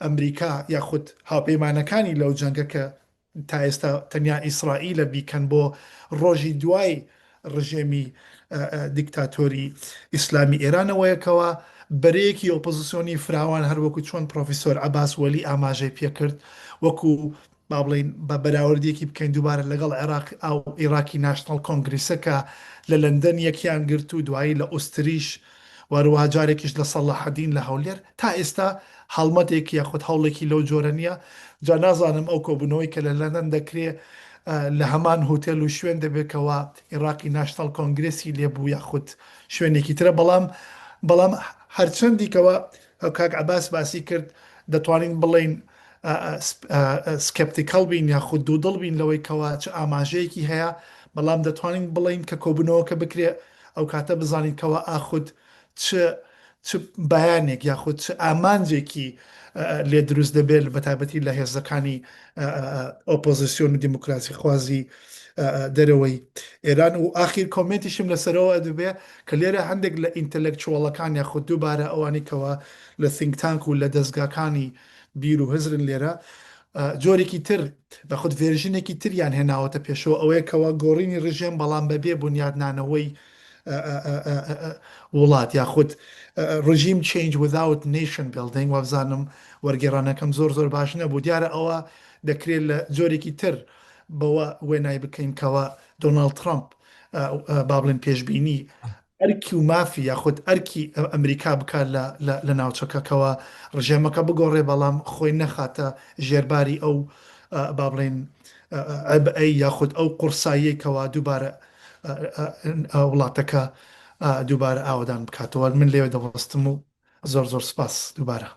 [SPEAKER 4] ئەمریکا یاخود هاوپەیمانەکانی لەو جەنگە کە تا ئێستا تەنیا ئیسرائیلە بیکەن بۆ ڕۆژی دوای ڕژێمی دیکتاتۆری ئیسلامی ئێرانەوەیەکەوە بەرەیەکی ئۆپۆزیسیۆنی فراوان هەروەکو چۆن پرۆفیسۆر عەباس وەلی ئاماژەی پێکرد وەکو با بڵێن بە بەراوردیەکی بکەین دووبارە لەگەڵ عێراقی ناشنڵ کۆنگریسەکە لە لەندەن یەکیان گرت و دوایی لە ئوستریش وەروەها جارێکیش لە سەڵاحەدین لە هەولێر تا ئێستا هەڵمەتێکی یاخود هەوڵێکی لەو جۆرە نییە جا نازانم ئەو کۆبوونەوەی کە لە لەندەن دەکرێت لە هەمان هۆتێل و شوێن دەبێتەوە عێراقی ناشنڵ کۆنگرسی لێبوو یاخود شوێنێکی ترە بەڵام هەرچەندیکەوە کاک عەباس باسی کرد دەتوانین بڵێن سکەپتیکەڵ بین یاخود دوودڵ بین لەوەی کەوا چ ئاماژەیەکی هەیە بەڵام دەتوانین بڵین کە کۆبوونەوەکە بکرێت ئەو کاتە بزانین کەوا ئاخود چ بەیانێک یاخود چ ئامانجێکی لێ دروست دەبێت بە تایبەتی لە هێزەکانی ئۆپۆزیسیۆن و دیموکراسی خوازی دەرەوەی ئێران و ئاخیر کۆمنتیشم لەسەرەوە دەبێ کە لێرە هەندێک لە ئینتەلێکچوەڵەکان یاخود دووبارە ئەوانێکەوە لە تینک و لە دەستگاکانی بیر و هزرن لێرە جۆرێکی تر بە خود ڤێرژینێکی تریان هێناوەتە پێشەوە ئەوەیەکەوە گۆڕینی ڕژێم بەڵام بەبێ بنیادنانەوەی وڵات یاخود ڕژیم change without nation building وابزانم وەرگێڕانەکەم زۆر باش نەبوو دیارە ئەوە دەکرێت لە جۆرێکی تر بەوە وێنای بکەین کەوە دۆناڵد ترامپ با بڵێن پێشبینی ئەرکی و مافی یاخود ئەرکی ئەمریکا بکات لە ناوچەکەکەوە ڕژێمەکە بگۆڕێ بەڵام خۆی نەخاتە ژێرباری ئەو با بڵێن ئەی یاخود ئەو قورساییەکەوە دووبارە وڵاتەکە دووبارە ئاوادان بکاتەوە من لێوە دەبەستم و زۆر سپاس دووبارە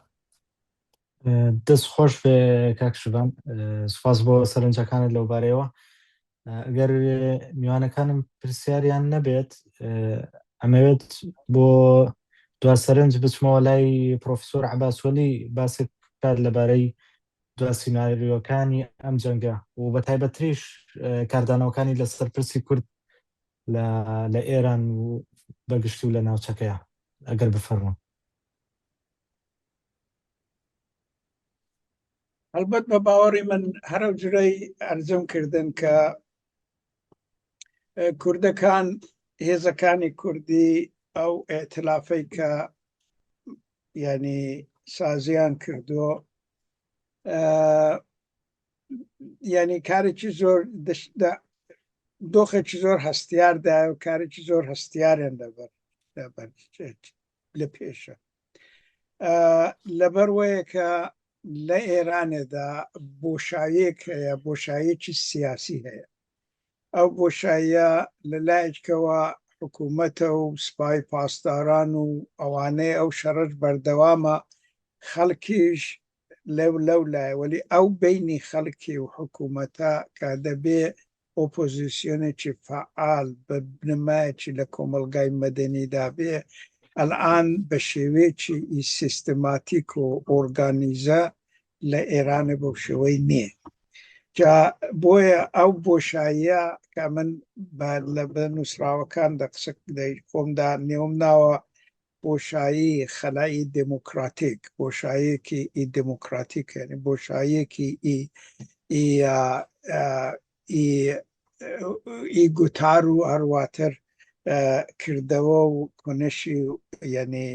[SPEAKER 2] دەست خۆش بێ کاکشبان سپاس بۆ سەرنجەکانت لەو بارەیەوە ئەگەر میوانەکانم پرسیاریان نەبێت ئەمەوێت بۆ دوا سەرنج بچمەوە لای پرۆفیسۆر عەباس وەلی باسێک کات لەبارەی دوا سیناریۆکانی ئەم جەنگە و بە تایبەتریش کاردانەوەکانی لەسەر پرسی کورد لە ئێران و بەگشتی و لە ناوچەکەیە ئەگەر بفەرمون
[SPEAKER 3] هەڵبەت بە باوەڕی من هەرو جورەی ئەرزم کردن کە کوردەکان هێزەکانی کوردی ئەو ئێتلافەی کە ینی سازیان کردووە ینی کارێکی زۆر دۆخێکی زۆر هەستیاردا و کارێکی زۆر هەستیاریان لە پێشە لەبەروەیە کە لە ئێرانێدا بۆشاییەک هەیە بۆشاییەکی سیاسی هەیە ئەو بۆشاییە لەلایەکەوە حکوومەتە و سوپای پاسداران و ئەوانەیە ئەو شەڕەش بەردەوامە خەڵکیش لەو لای وەلی ئەو بینی خەڵکی و حکوومەتە کە دەبێ ئۆپۆزیسیۆنێکی فعال بە بنمایەکی لە کۆمەلگای مەدەنیدا بێ ئەلئان بە شێوەیەکی سیستماتیک و ئۆرگانیزە لە ئێرانە بەو شێوەی نییە جا بۆیە ئەو بۆشاییە کە من لە نووسراوەکان خۆمدا نێوم ناوە بۆشایی خەلایی دموکراتیک بۆشاییەکی دموکراتیک بۆشاییەکی گوتار و هەرواتر کردەوە و کۆنشی ینی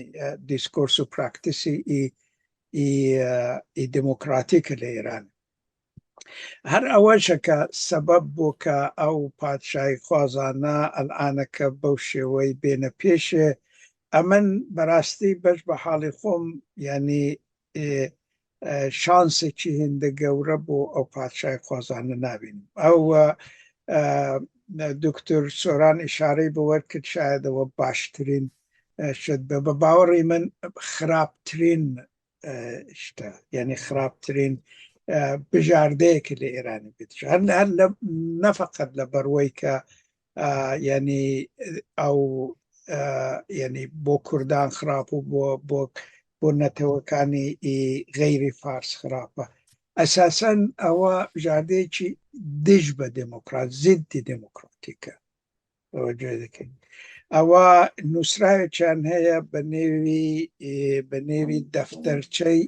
[SPEAKER 3] دیسکۆرس و پراکتیسی دموکراتیکە لە ئێران هەر ئەوەشە کە سەبەب بوو کە ئەو پادشای خوازانە ئەلئانەکە بەو شێوەی بێنە پێشێ ئەمن بەڕاستی بەش بە حاڵی خۆم ینی شانسێکی هێندە گەورە بۆ ئەو پادشای خوازانە نابینم ئەو دکتۆر سۆران ئیشارەی بۆ وەرکرد شایەدەوە باشترین شت بە باوەڕی من خراپترین شتە ینی خراپترین بژاردەیەکە لە ئێرانی بێت هەر نەفقەت لە بەروەی کە ینی ئەو ینی بۆ کوردان خراپ و بۆ نەتەوەکانی غەیری فارس خراپە ئەساسەن ئەوە بژاردەیەکی دژ بە دموکرات زیدی دموکراتیکە ئەوە دەکەین ئەوە نووسراوێکیان هەیە بە نێوی دەفتەرچەی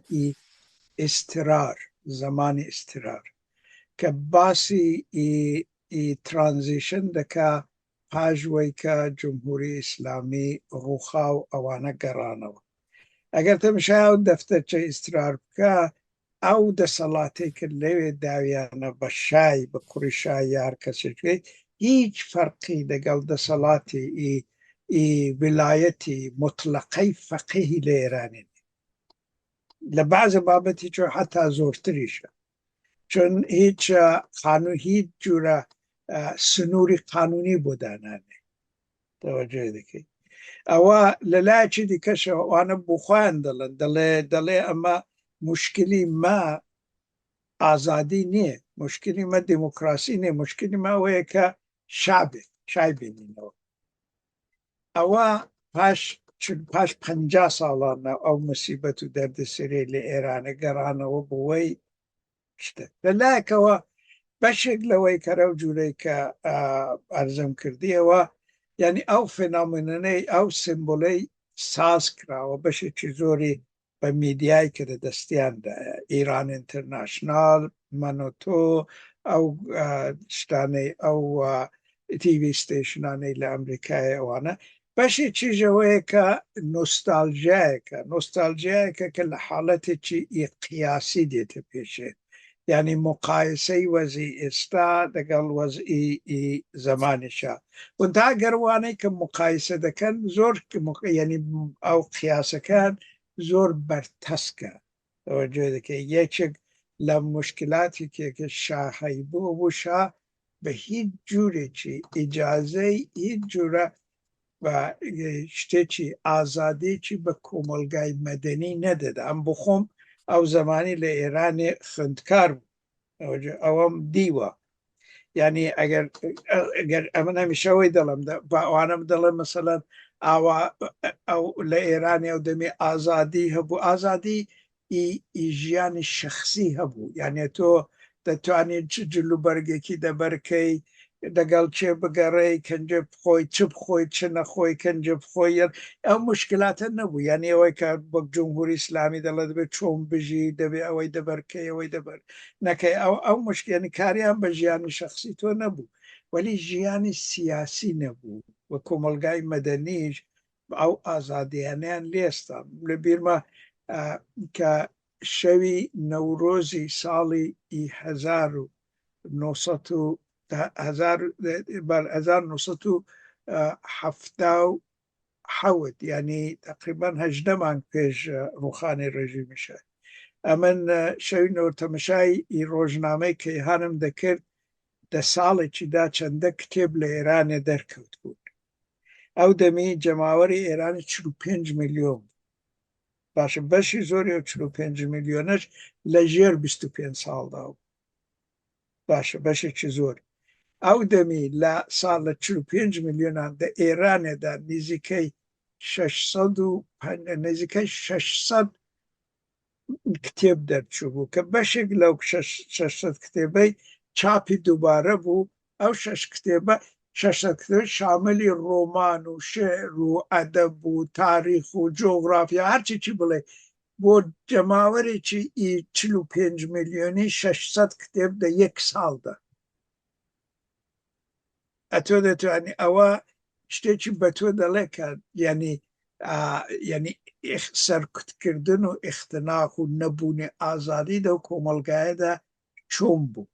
[SPEAKER 3] ئیسترار زمانی ئیسترار کە باسی ترانزیشن دەکا پاژوەی کە جمهوری ئیسلامی ڕووخاو ئەوانە گەڕانەوە ئەگەر تەماشای ئەو دەفتەرچە ئیسترار بکە ئەو دەسەڵاتەی کرد لەوێ داویانە بە شای بە کوڕی شای یار کەسێکی هیچ فەرقی لەگەڵ دەسەڵاتی ویلایەتی مطلقەی فەقیهی لە ئێرانی لە بەعزە بابەتی چۆ حتا زۆرتریشە چون هیچ جورە سنووری قانونی بۆ دانانێ تەوەجێ دەکەیت ئەوە لەلایەکی دیکەشەوە ئەوانە بخۆیان دەڵێ ئەمە مشکلی ما ئازادی نییە مشکلی مە دیموکراسی نییە مشکلی ما ئەوەیە کە شای بینینەوە ئەوە پاش 50 ساڵانە ئەو مصیبەت و دەردەسەرێ لە ئێرانە گەڕانەوە بۆی شتە لەلایەکەوە بەشێک لەوەی کەرە و جوورەی کە ئەرزم کردیەوە یعنی ئەو فێنامێنەی ئەو سمبۆلەی ساز کراوە بەشێکی زۆری بە میدیای کە لە دەستیاندایە ئیران ئینتەرناشنال مەنۆتۆ ئەو شتانەی ئەو تیڤی ستیشنانەی لە ئەمریکای ئەوانە بەشێکیژەوەیە کە نۆستالژیایەکە کە لە حاڵەتێکی قیاسی دێتە پێشێت ینی مقایسەی وەزی ئێستا لەگەڵ وەزئی زمانیشە تا گەروانەی کە مقایسە دەکەن زۆر ینی ئەو قیاسەکان زۆر بەرتەسکە ئەوەگوێ دەکەی یەکێک لە مشکلاتی کێکە شاهەی بوو شا بە هیچ جوورێکی ئیجازەی هیچ جورە بە شتێکی ئازادێکی بە کۆمەلگای مەدەنی نەدەدا ئەم بخۆم ئەو زمانی لە ئێرانێ خوێندکار بوو ئەوەم دیوە ینی ئەگەر ئەمن هەمیشەوەی دەڵم ئەوانم دەڵێن مەسەلەن ئاوا ئەو لە ئێرانی ئەو دەمێ ئازادی هەبوو ئازادی ژیانی شخصی هەبوو یانێ تۆ دەتوانێت جلوبەرگێکی دەبەرکەی دەگەڵ چێ بگەڕێی کەنجە بخۆی چ بخۆی چ نەخۆی کەنجە بخۆی ئەو مشکلاتە نەبوو یعنی ئەوەی کە وەک جمهوری ئیسلامی دەڵێت دەبێت چۆن بژی دەبێت ئەوەی دەبەرکەی ئەوەی دەبەر نەکەی ئەو مشکێنی کاریان بە ژیانی شخصی تۆ نەبوو ولی ژیانی سیاسی نەبوو وە کۆمەلگای مەدەنیش ئەو ئازادیانیان لێستان لە بیرمە کە شەوی نەورۆزی ساڵی 1970 ینی تقریبان 18 مانگ پێش ڕوخانی ڕێژیمیشە ئەمن شەوی نەوتەمەشای ڕۆژنامەی کەیهانم دەکرد دە ساڵێکیدا چەندە کتێب لە ئێرانێ دەرکەوت بوون ئەو دەمی جەماوەری ئێرانی 45 میلیۆن باشە بەشی زۆری و 45 میلیۆنەش لە ژێر 25 ساڵدا و باشە بەشێکی زۆر ئەو دەمی لە ساڵ لە 45 میلیۆنان دە ئێرانێدا نزیکەی 600 کتێب دەرچوو بوو کە بەشێک لەو 600 کتێبەی چاپی دووبارە بوو ئەو 6 کتێبە 600 کتێب شاملی ڕۆمان و شێعر و ئەدەب و تاریخ و جۆغرافیا هەرچی بڵێ بۆ جەماوەرێکی 45 میلیۆنی 600 کتێب دە یەک ساڵدا ئەتۆ دەتوانی ئەوە شتێکی بە تۆ دەڵێ کە ینی سەرکوتکردن و ئیختناق و نەبوونی ئازادی دە و کۆمەلگایەدا چۆن بوو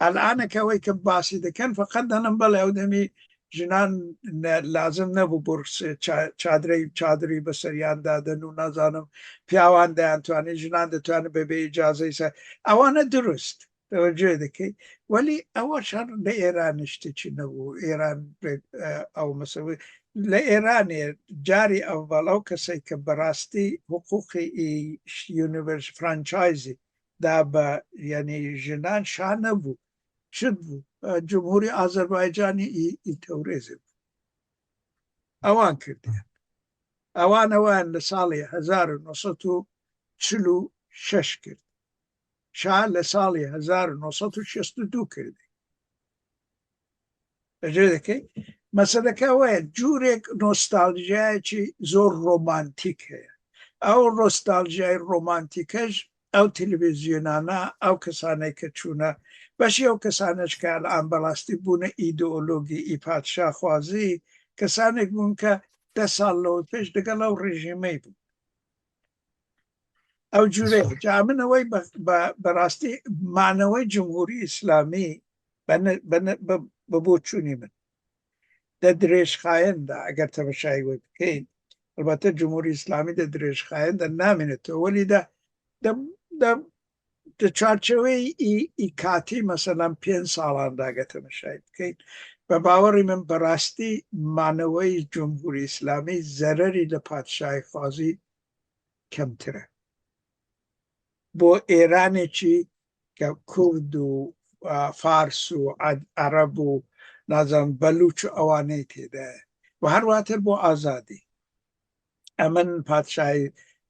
[SPEAKER 3] ئەلانەکەوەی کە باسی دەکەن فقط دەنم بەڵێ ئەو دەمی ژنان لازم نەبوو بۆ چادری بەسەریان دادەن و نازانم پیاوان دەیانتوانێت ژنان دەتوانێت بەبێ ئیجازەی سەر ئەوانە دروست تەوەجێ دەکەی وەلی ئەوەش هەر لە ئێران شتێکی نەبوو ئێران ئەو مەسەوەی لە ئێرانێ جاری ئەوڤڵ ئەو کەسێک کە بەڕاستی حقوقی یونیڤرس فرانچایزی دا بە ینی ژنان شان نەبوو شت بوو جمهوری ئازەربایجانی ئیتەورێزی بوو ئەوان کردیان ئەوانەوەیان لە ساڵی 1946 کرد شا لە ساڵی 1962 کردی بەجێ دەکەی مەسەلەکە وایە جوورێک نۆستالژیایەکی زۆر ڕۆمانتیک هەیە ئەو نۆستالژیای ڕۆمانتیکەش ئەو تەلەڤیزیۆنانە ئەو کەسانەی کە چوونە بەشی ئەو کەسانش کە ئەم بەڕاستی بوونە ئیدئۆلۆگی ئیپادشاخوازی کەسانێک بوون کە 10 ساڵ لەوە پێش لەگەڵ ئەو ڕێژیمەی بوون ئەو جوورێ جامنەوەی بەڕاستی مانەوەی جمهوری ئیسلامی بە بۆ چوونی من دە درێژخایەندا ئەگەر تەمەشای وە بکەین البەتە جمهوری ئیسلامی دە درێژخایەندا نامێنێتەوە وەلی دە چارچەوەی کاتی مەسەلەن 5 ساڵاندا ئەگەر تەمەشای بکەین بە باوەڕی من بەڕاستی مانەوەی جمهوری ئیسلامی زەرەری لە پادشای خوازی کەمترە بۆ ئێرانێکی کە کورد و فارس و عەرەب و نازانم بەلوچ و ئەوانەی تێدایە و هەرواتر بۆ ئازادی ئەمن پادشای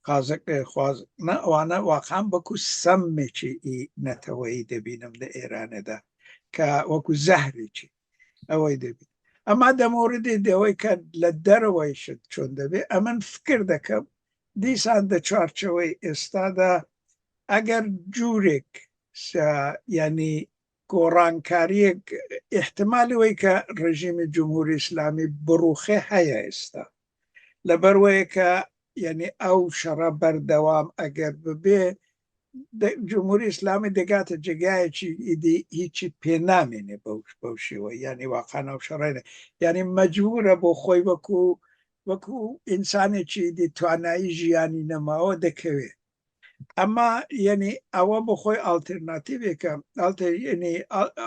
[SPEAKER 3] ئەوانە واقعان وەکو سەمێکی نەتەوەیی دەبینم لە ئێرانەدا کە وەکو زەهرێکی ئەوەی دەبین ئەما دەمۆردی دەوەی کە لە دەرەوەی شت چۆن دەبێت ئەمن فکر دەکەم دیسان دە چارچەوەی ئێستادا ئەگەر جوورێک ینی گۆڕانکاریەک احتمالیەوەی کە ڕژیمی جمهوری ئیسلامی بڕوخێ هەیە ئێستا لەبەرەوەیە کە ینی ئەو شەڕە بەردەوام ئەگەر ببێ جمهوری ئیسلامی دەگاتە جێگایەکی ئیدی هیچی پێنامێنێ بەو شێوە ینی واقعان ئەو شەڕێنە ینی مەجبورە بۆ خۆی وەکو ئینسانێکی ئیدی توانایی ژیانی نەماوە دەکەوێت ئەمە ینی ئەوە بۆ خۆی ئالترناتیڤێکە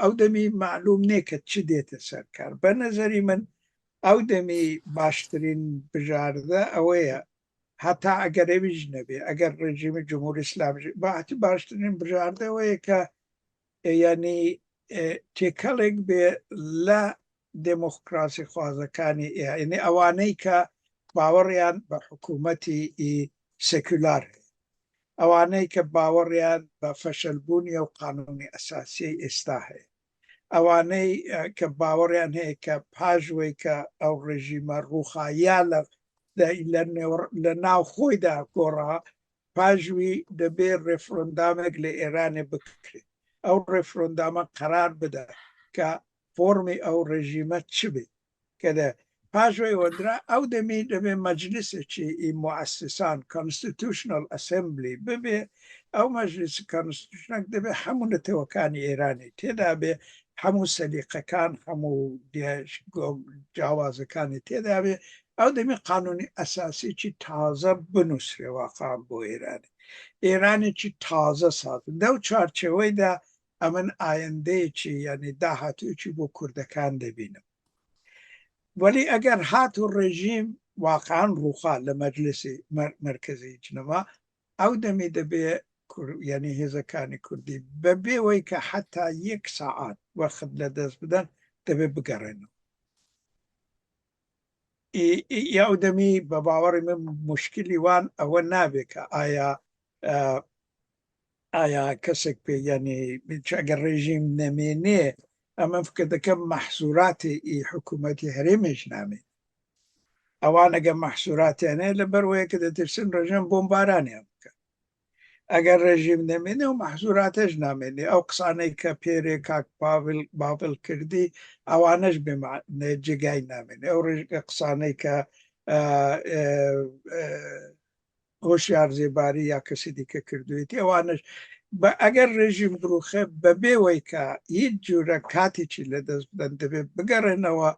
[SPEAKER 3] ئەو دەمی معلوم نێکە چ دێتە سەرکار بە نەزەری من ئەو دەمی باشترین بژاردە ئەوەیە هەتا ئەگەرەویش نەبێ ئەگەر ڕێژیمی جمهوری ئیسلامی باتی باشترین بژاردەوەیە کە ینی تێکەڵێک بێ لە دموکراسی خوازەکانی ینی ئەوانەی کە باوەڕیان بە حکوومەتی سێکولار ئەوانەی کە باوەڕیان بە فەشەلبوونی و قانونی ئەساسی ئێستا هەیە ئەوانەی کە باوەڕیان هەیە کە پاژوەی کە ئەو ڕێژیمە ڕووخایا لە ناو خۆیدا گۆڕا پاژوی دەبێ ڕێفرۆندامێک لە ئێرانێ بکرێت ئەو ڕێفرۆندامە قەرار بدە کە فۆرمی ئەو ڕێژیمە چ بێ کە پاشوەی وەدرا ئەو دەمی دەبێ مەجلیسێکی موسسان کۆنستیتوشنەل ئەسمبلی ببێ ئەو مەجلیس کۆنستیتوشنەک دەبێ هەموو نەتەوەکانی ئێرانی تێدا بێ هەموو سەلیقەکان هەموو جیاوازەکانی تێدا بێ ئەو دەمی قانونی ئەساسیی تازە بنووسێ واقعان بۆ ئێرانێکی تازە ساز دەو چارچەوەیدا ئەمن ئایندەیەکی یعنی داهاتوویەکی بۆ کوردەکان دەبینم ولی ئەگەر هات و ڕێژیم واقعان ڕووخا لە مەجلیسی مرکزی جنەما ئەو دەمی دەبێ یعنی هێزەکانی کوردی بەبێەوەی کە حتا 1 ساعات وەخت لە دەست بدەن دەبێ بگەڕێنەوە ئەو دەمی بە باوەڕی من مشکلی وان ئەوە نابێ کە ئایا کەسێک پێ یعنی ئەگەر ڕێژیم نەمێنێ ئەمە فکر دەکەم مەحسووراتی حکوومەتی هەرێمێش نامێت ئەوانەگە مەحسووراتیانەیە لە بەرەوەیە کە دەترسن ڕێژەم بۆمبارانیان بکە ئەگەر ڕێژیم نەمێنێ و مەحسووراتەش نامێنێ ئەو قسانەی کە پێرێ کاک بابل کردی ئەوانەش جگای نامێنێ ئەو قسانەی کە هۆشیار زێباری یا کەسی دیکە کردوێتی ئەوانش ئەگەر ڕێژیم دروخە بەبێەوەی کە هیچ جورە کاتێکی لە دەست بدەن دەبێت بگەڕێنەوە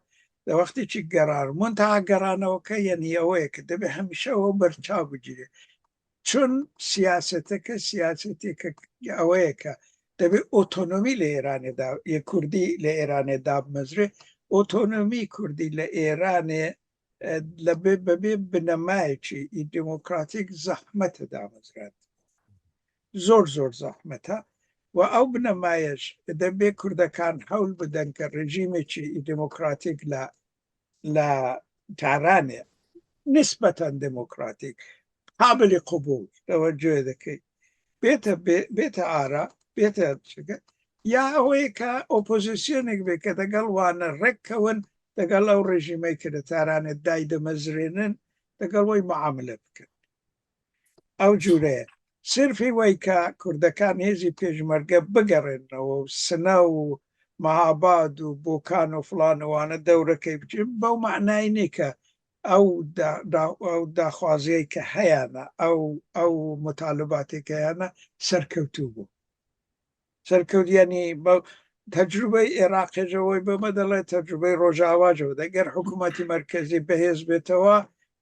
[SPEAKER 3] لە وەختێکی گەڕان منتها گەڕانەوەکە یعنی ئەوەیە کە دەبێت هەمیشەوە بەرچاو بگیرێ چون سیاسەتەکە سیاسەتێکە ئەوەیە کە دەبێت ئۆتۆنۆمی لە ئێرانێدا کوردی لە ئێرانێ دابمەزرێ ئۆتۆنۆمی کوردی لە ئێرانێ بەبێ بنەمایەکی دیموکراتیک زەحمەتە دامەزرات زۆر زەحمەتە و ئەو بنەمایش دەبێ کوردەکان هەول بدەن کە ڕژیمێکی دیموکراتیک لە تارانێ نسبەتەن دیموکراتیک قابلی قبول تەوەجۆ دەکەی بێتە ئارا بێتە یا ئەوەیە کە ئۆپۆزیسیۆنێک بێ کە دەگەڵ وانە ڕێککەون دەگەڵ ئەو ڕێژیمەی کە لە تارانێت دای دەمەزرێنن دەگەڵ وی معاملە بکەن ئەو جوورەیە سرفی وی کە کوردەکان هێزی پێشمەرگە بگەڕێنەوە و سنە و مەهاباد و بۆکان و فڵانەوانە دەورەکەی بچین بەو معنای نیکە ئەو داخوازیەی کە هەیەە ئەو متالباتێک هەیەە سەرکەوتوو بوو سەرکەوتیانی تەجروبەی عێراقیەوەی بەمە دەڵێت تەجروبەی ڕۆژاواژەوە دەگەر حکوومەتی مرکزی بەهێز بێتەوە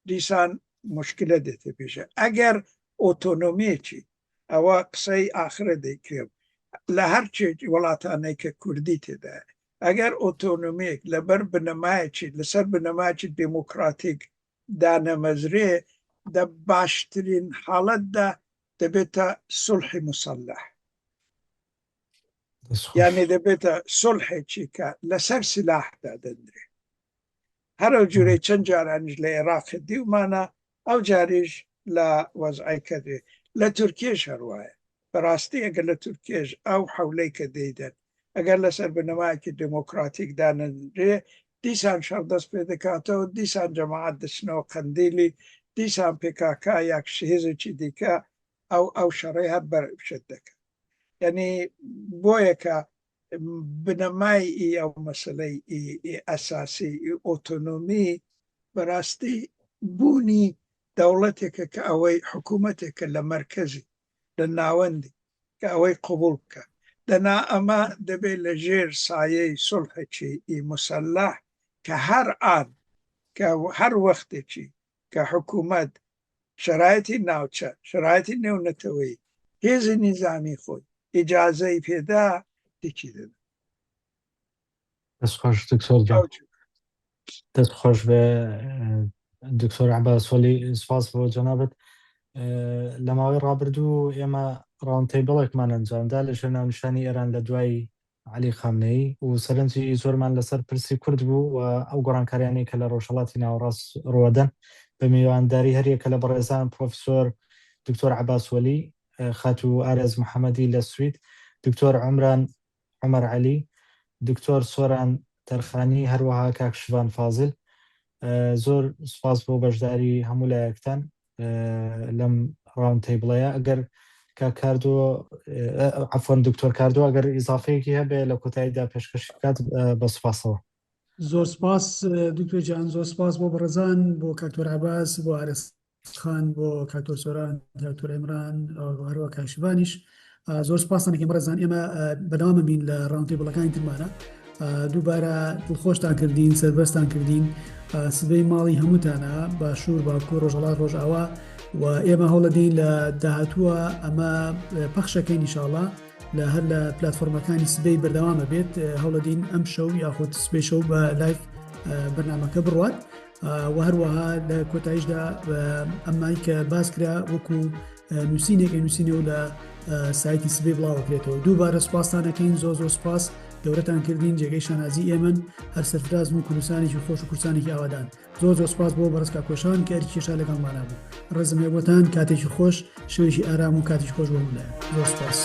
[SPEAKER 3] دیسان مشکلە دێتە پێشە ئەگەر ئۆتۆنۆمیەکی ئەوە قسەی ئاخرە دەیکرێت لە هەرچێ وڵاتانەی کە کوردی تێدا ئەگەر ئۆتۆنۆمیەک لەبەر بنەمایەکی لەسەر بنەماکی دیموکراتیک دانەمەزرێ دە باشترین حاڵەتدا دەبێتە سولحی مسلح یعنی دەبێتە سولحێکی کە لەسەر سلاحدا دەدرێ هەرو جوورەی چەند جارانیش لە عێراق دیومانە ئەو جاریش لە وەزعی کردێ لە تورکێش هەروایە بەڕاستی ئەگەر لە تورکێش ئەو حەولەی کە دەیدەن ئەگەر لەسەر بنەمایەکی دموکراتیک دانەدرێ دیسان شەڕ دەست پێ دەکاتەوە دیسان جەماعەت دەچنەوە قەندیلی دیسان پێکاکا یاک هێزێکی دیکە ئەو شەڕەی هەر بەرشت دەکات یعنی بۆیە کە بنەمای ئەو مەسلەی ئەساسی ئۆتۆنۆمی بەڕاستی بوونی دەوڵەتێکە کە ئەوەی حکوومەتێکە لە مرکزی لە ناوەندی کە ئەوەی قبول بکە دەنا ئەمە دەبێت لە ژێر سایەی سولحێکی مسلح کە هەر ئان کە هەر وەختێکی کە حکوومەت شرایەتی ناوچە شرایەتی نێونەتەوەی هێزی نیزامی خۆی ئیجازەی پێدا تێکی دەدا
[SPEAKER 2] دەستخۆش دکتۆر دەستخۆش بە دکتۆر عەباس وەلی سپاس بۆ جەنابەت لە ماوەی ڕابردوو ئێمە ڕاوندتەیبڵێکمان ئەنجامدا لە ژێر ناونیشانی ئێران لە دوای عەلی خامنەیی و سەرنجی زۆرمان لەسەر پرسی کورد بوو و ئەو گۆڕانکاریانەی کە لە ڕۆژهەڵاتی ناوەڕاست ڕوەدەن بە میوانداری هەریەکە لە بەڕێزان پرۆفیسۆر دکتۆر عەباس وەلی خاتوو ئارێز محەممەدی لە سوید دکتۆر عومران عومەر عەلی دکتۆر سۆران تەرخانی هەروەها کاک شوان فازل زۆر سپاس بۆ بەشداری هەموو لایەکتان لەم ڕاوندتەیبڵەیە ئەگەر کە کاردووە عفوان دکتۆر کاردووە ئەگەر ئیزافەیەکی هەبێ لە کۆتاییدا پێشکەش بکات بە سوپاسەوە.
[SPEAKER 1] زۆر سپاس دکتۆر جان، زۆر سپاس بۆ بەڕێزان، بۆ کاکتۆر عەباس، بۆ ئارەسخان، بۆ کاکتۆر سۆران، کاکتۆر ئێمران، هەروە کاشیوانیش. زۆر سپاس دەکەم بەڕێزان. ئێمە بەداوام بین لە ڕاوندتێبڵەکانی ترمانە، دووبارە دڵخۆشتان کردین، سەربەستان کردین، سبەی ماڵی هەمووتانە باشوور باکوور ڕۆژهەڵات ڕۆژئاوا، و ئێمە هەوڵەدەین لە داهاتووە ئەمە پەخشەکەین ئینشاڵڵا لە هەر لە پلاتفۆرمەکانی سبەی بەردەوامە بێت. هەوڵەدەین ئەم شەو یاخود سبەی شەو بە لایف بەرنامەکە بڕوات، و هەروەها لە کۆتاییشدا ئەمایی کە باس کرا وەکو نووسینێکی نووسینەوە لە سایتی سبەی بڵاوەکرێتەوە. دووبارە سپاسانەکەین، زۆر زۆر سپاس گەورەتان کردین، جێگەی شانازی ئێمن، هەر سەرفراز و کوردستانێکی خۆش و کورسانێکی ئاوادان. زۆر زۆر سپاس بۆ بەڕێزکا کۆشان کە هەرکێشا لەگەڵمانە بوو. ڕێزم هەیە بۆتان، کاتێکی خۆش، شەوێکی ئارام و کاتێکی خۆش بۆ لایە. زۆر سپاس.